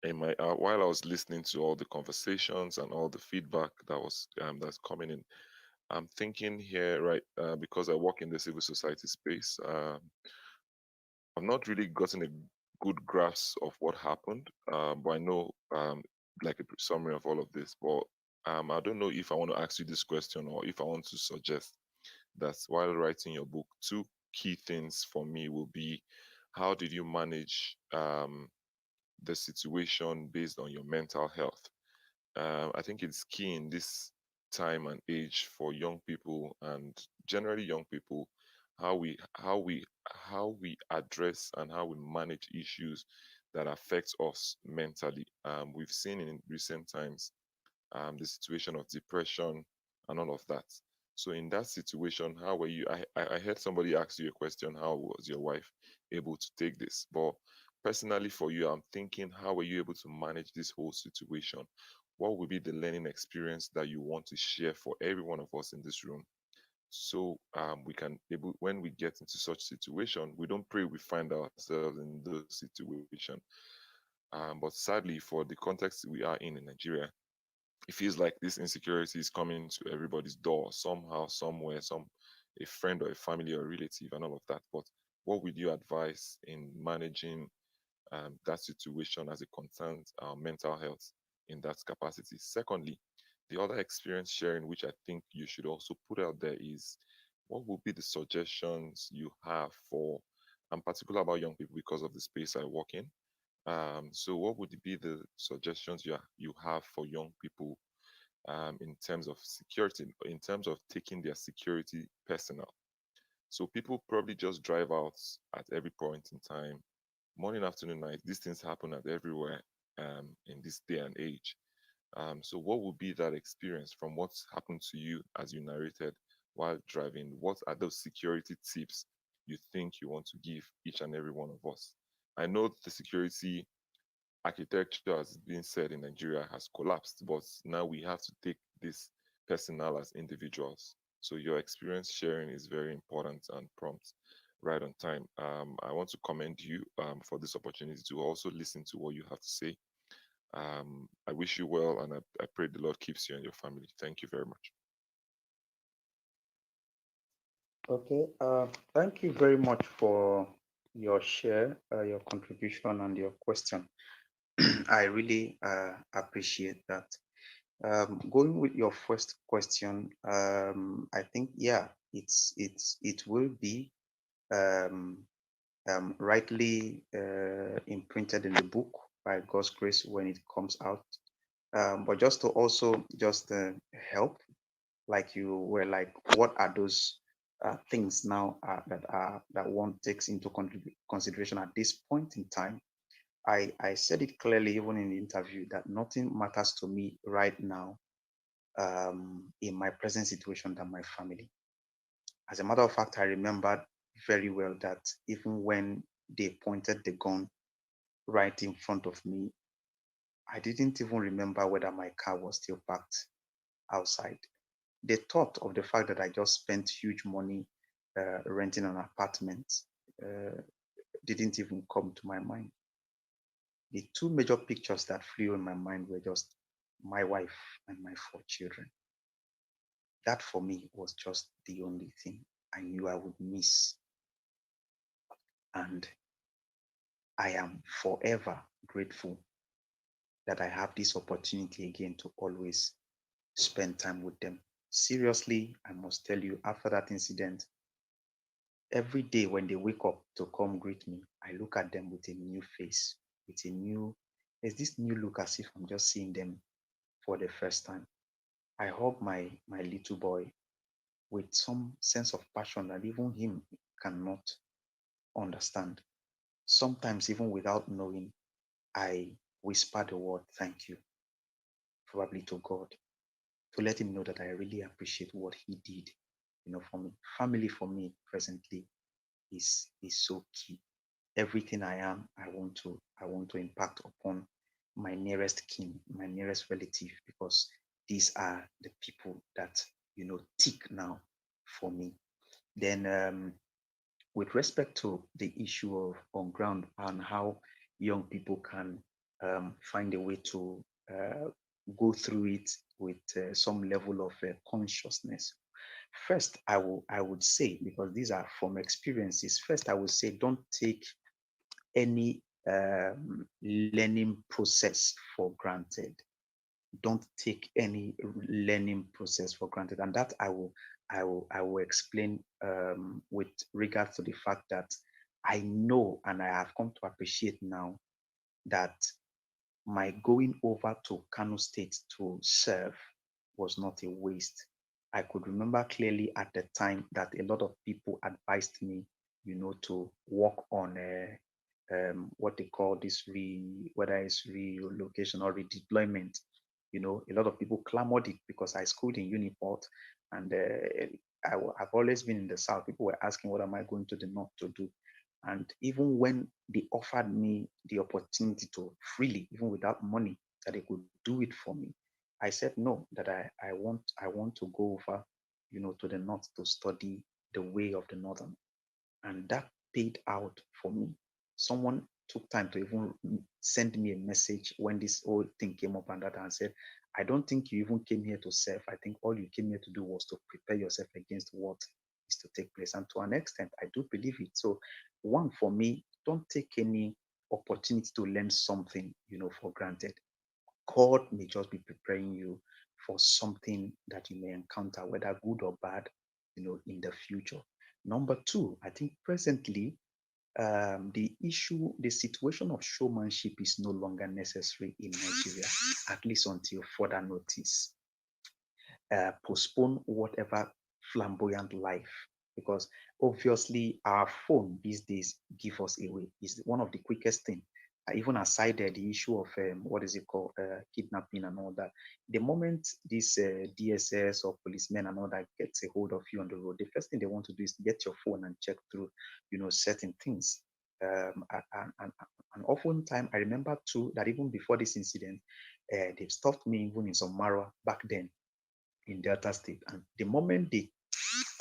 In my while I was listening to all the conversations and all the feedback that's coming in, I'm thinking here, right, because I work in the civil society space. I've not really gotten a good grasp of what happened, but I know like a summary of all of this. But I don't know if I want to ask you this question or if I want to suggest that while writing your book, two key things for me will be how did you manage the situation based on your mental health. I think it's key in this time and age for young people and generally young people how we address and how we manage issues that affect us mentally. We've seen in recent times the situation of depression and all of that. So in that situation, how were you? I heard somebody ask you a question, how was your wife able to take this? But personally for you, I'm thinking, how were you able to manage this whole situation? What would be the learning experience that you want to share for every one of us in this room? So we can able when we get into such situation, we don't pray we find ourselves in those situation. But sadly, for the context we are in Nigeria, it feels like this insecurity is coming to everybody's door somehow, somewhere, a friend or a family or a relative and all of that. But what would you advise in managing that situation as it concerns our mental health in that capacity? Secondly, the other experience sharing, which I think you should also put out there, is what would be the suggestions you have for, I'm particular about young people because of the space I work in. So what would be the suggestions you have for young people in terms of security, in terms of taking their security personal? So people probably just drive out at every point in time, morning, afternoon, night. These things happen at everywhere in this day and age. So what would be that experience from what's happened to you as you narrated while driving? What are those security tips you think you want to give each and every one of us? I know the security architecture, as being said in Nigeria, has collapsed, but now we have to take this personal as individuals. So your experience sharing is very important and prompt, right on time. I want to commend you for this opportunity to also listen to what you have to say. I wish you well, and I pray the Lord keeps you and your family. Thank you very much. Okay, thank you very much for your share, your contribution, and your question. I really appreciate that. Going with your first question, I think yeah, it will be um, rightly imprinted in the book by God's grace when it comes out. But just to also just help, like you were like, what are those things now that one takes into consideration at this point in time? I said it clearly even in the interview that nothing matters to me right now in my present situation than my family. As a matter of fact, I remembered very well that even when they pointed the gun right in front of me, I didn't even remember whether my car was still parked outside. The thought of the fact that I just spent huge money renting an apartment uh, didn't even come to my mind. The two major pictures that flew in my mind were just my wife and my four children. That for me was just the only thing I knew I would miss. And I am forever grateful that I have this opportunity again to always spend time with them. Seriously, I must tell you, after that incident, every day when they wake up to come greet me, I look at them with a new face, with a new, there's this new look as if I'm just seeing them for the first time. I hug my little boy with some sense of passion that even him cannot understand. Sometimes, even without knowing, I whisper the word thank you, probably to God, to let him know that I really appreciate what he did, for me. Family for me presently is so key. Everything I am, I want to impact upon my nearest kin, my nearest relative, because these are the people that tick now for me. Then with respect to the issue of on ground and how young people can find a way to go through it with some level of consciousness. First, I would say, because these are from experiences. First, I would say don't take any learning process for granted. Don't take any learning process for granted, and that I will explain with regard to the fact that I know and I have come to appreciate now that my going over to Kano State to serve was not a waste. I could remember clearly at the time that a lot of people advised me, to work on what they call this whether it's relocation or redeployment. A lot of people clamored it because I schooled in Uniport, and I've always been in the South. People were asking, what am I going to the North to do? And even when they offered me the opportunity to freely, even without money, that they could do it for me, I said no, that I want to go over, to the North to study the way of the Northern. And that paid out for me. Someone took time to even send me a message when this whole thing came up and that, and said, I don't think you even came here to serve. I think all you came here to do was to prepare yourself against what is to take place. And to an extent, I do believe it. So one, for me, don't take any opportunity to learn something, for granted. God may just be preparing you for something that you may encounter, whether good or bad, in the future. Number two, I think presently the situation of showmanship is no longer necessary in Nigeria, at least until further notice. Postpone whatever flamboyant life, because obviously our phone these days give us away. Is one of the quickest thing. Even aside the issue of what is it called, kidnapping and all that. The moment this DSS or policemen and all that gets a hold of you on the road, the first thing they want to do is get your phone and check through, certain things. And oftentimes I remember too that even before this incident, they stopped me even in some Mara back then in Delta State. And the moment they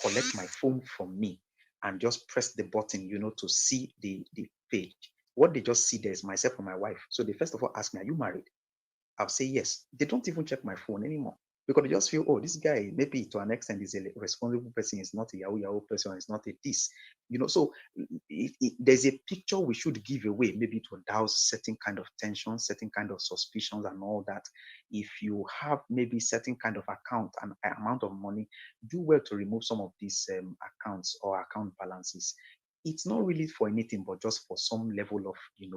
collect my phone from me and just press the button, to see the page, what they just see there is myself and my wife. So they first of all ask me, are you married? I'll say yes. They don't even check my phone anymore. because they just feel, oh, this guy maybe to an extent is a responsible person, is not a Yahoo person, is not a this, So there's a picture we should give away, maybe to douse certain kind of tension, certain kind of suspicions, and all that. If you have maybe certain kind of account and amount of money, do well to remove some of these accounts or account balances. It's not really for anything, but just for some level of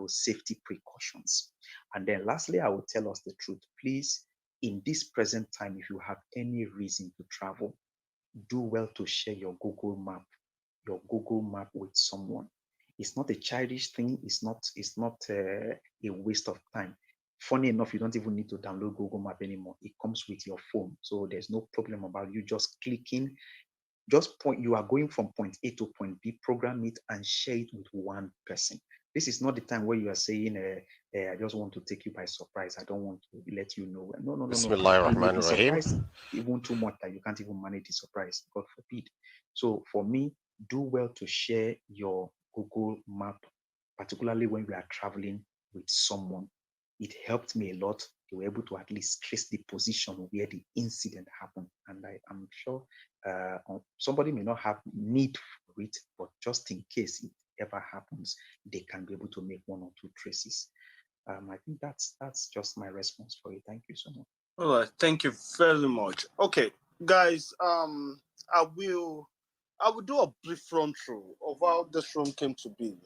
safety precautions. And then lastly, I will tell us the truth, please. In this present time, if you have any reason to travel, do well to share your Google Map with someone. It's not a childish thing. It's not a waste of time. Funny enough, you don't even need to download Google Map anymore. It comes with your phone. So there's no problem about you just clicking. You are going from point A to point B, program it and share it with one person. This is not the time where you are saying, I just want to take you by surprise. I don't want to let you know. No. You may be surprised even too much that you can't even manage the surprise, God forbid. So for me, do well to share your Google Map, particularly when we are traveling with someone. It helped me a lot. They were able to at least trace the position where the incident happened. And I am sure somebody may not have need for it, but just in case it ever happens, they can be able to make one or two traces. I think that's just my response for you. Thank you so much. All right, thank you very much. Okay, guys, I will do a brief run through of how this room came to be.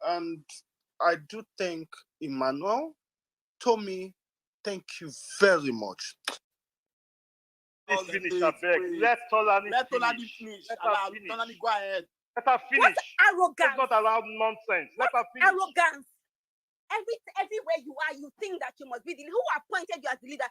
And I do thank Emmanuel, Tommy. Thank you very much. Finish, I beg. Let Tolani finish. Let her finish. Tolani, go ahead. Let her finish. What arrogance? Let's not allow nonsense. Let her finish. Arrogance. Everywhere you are, you think that you must be the. Who appointed you as the leader?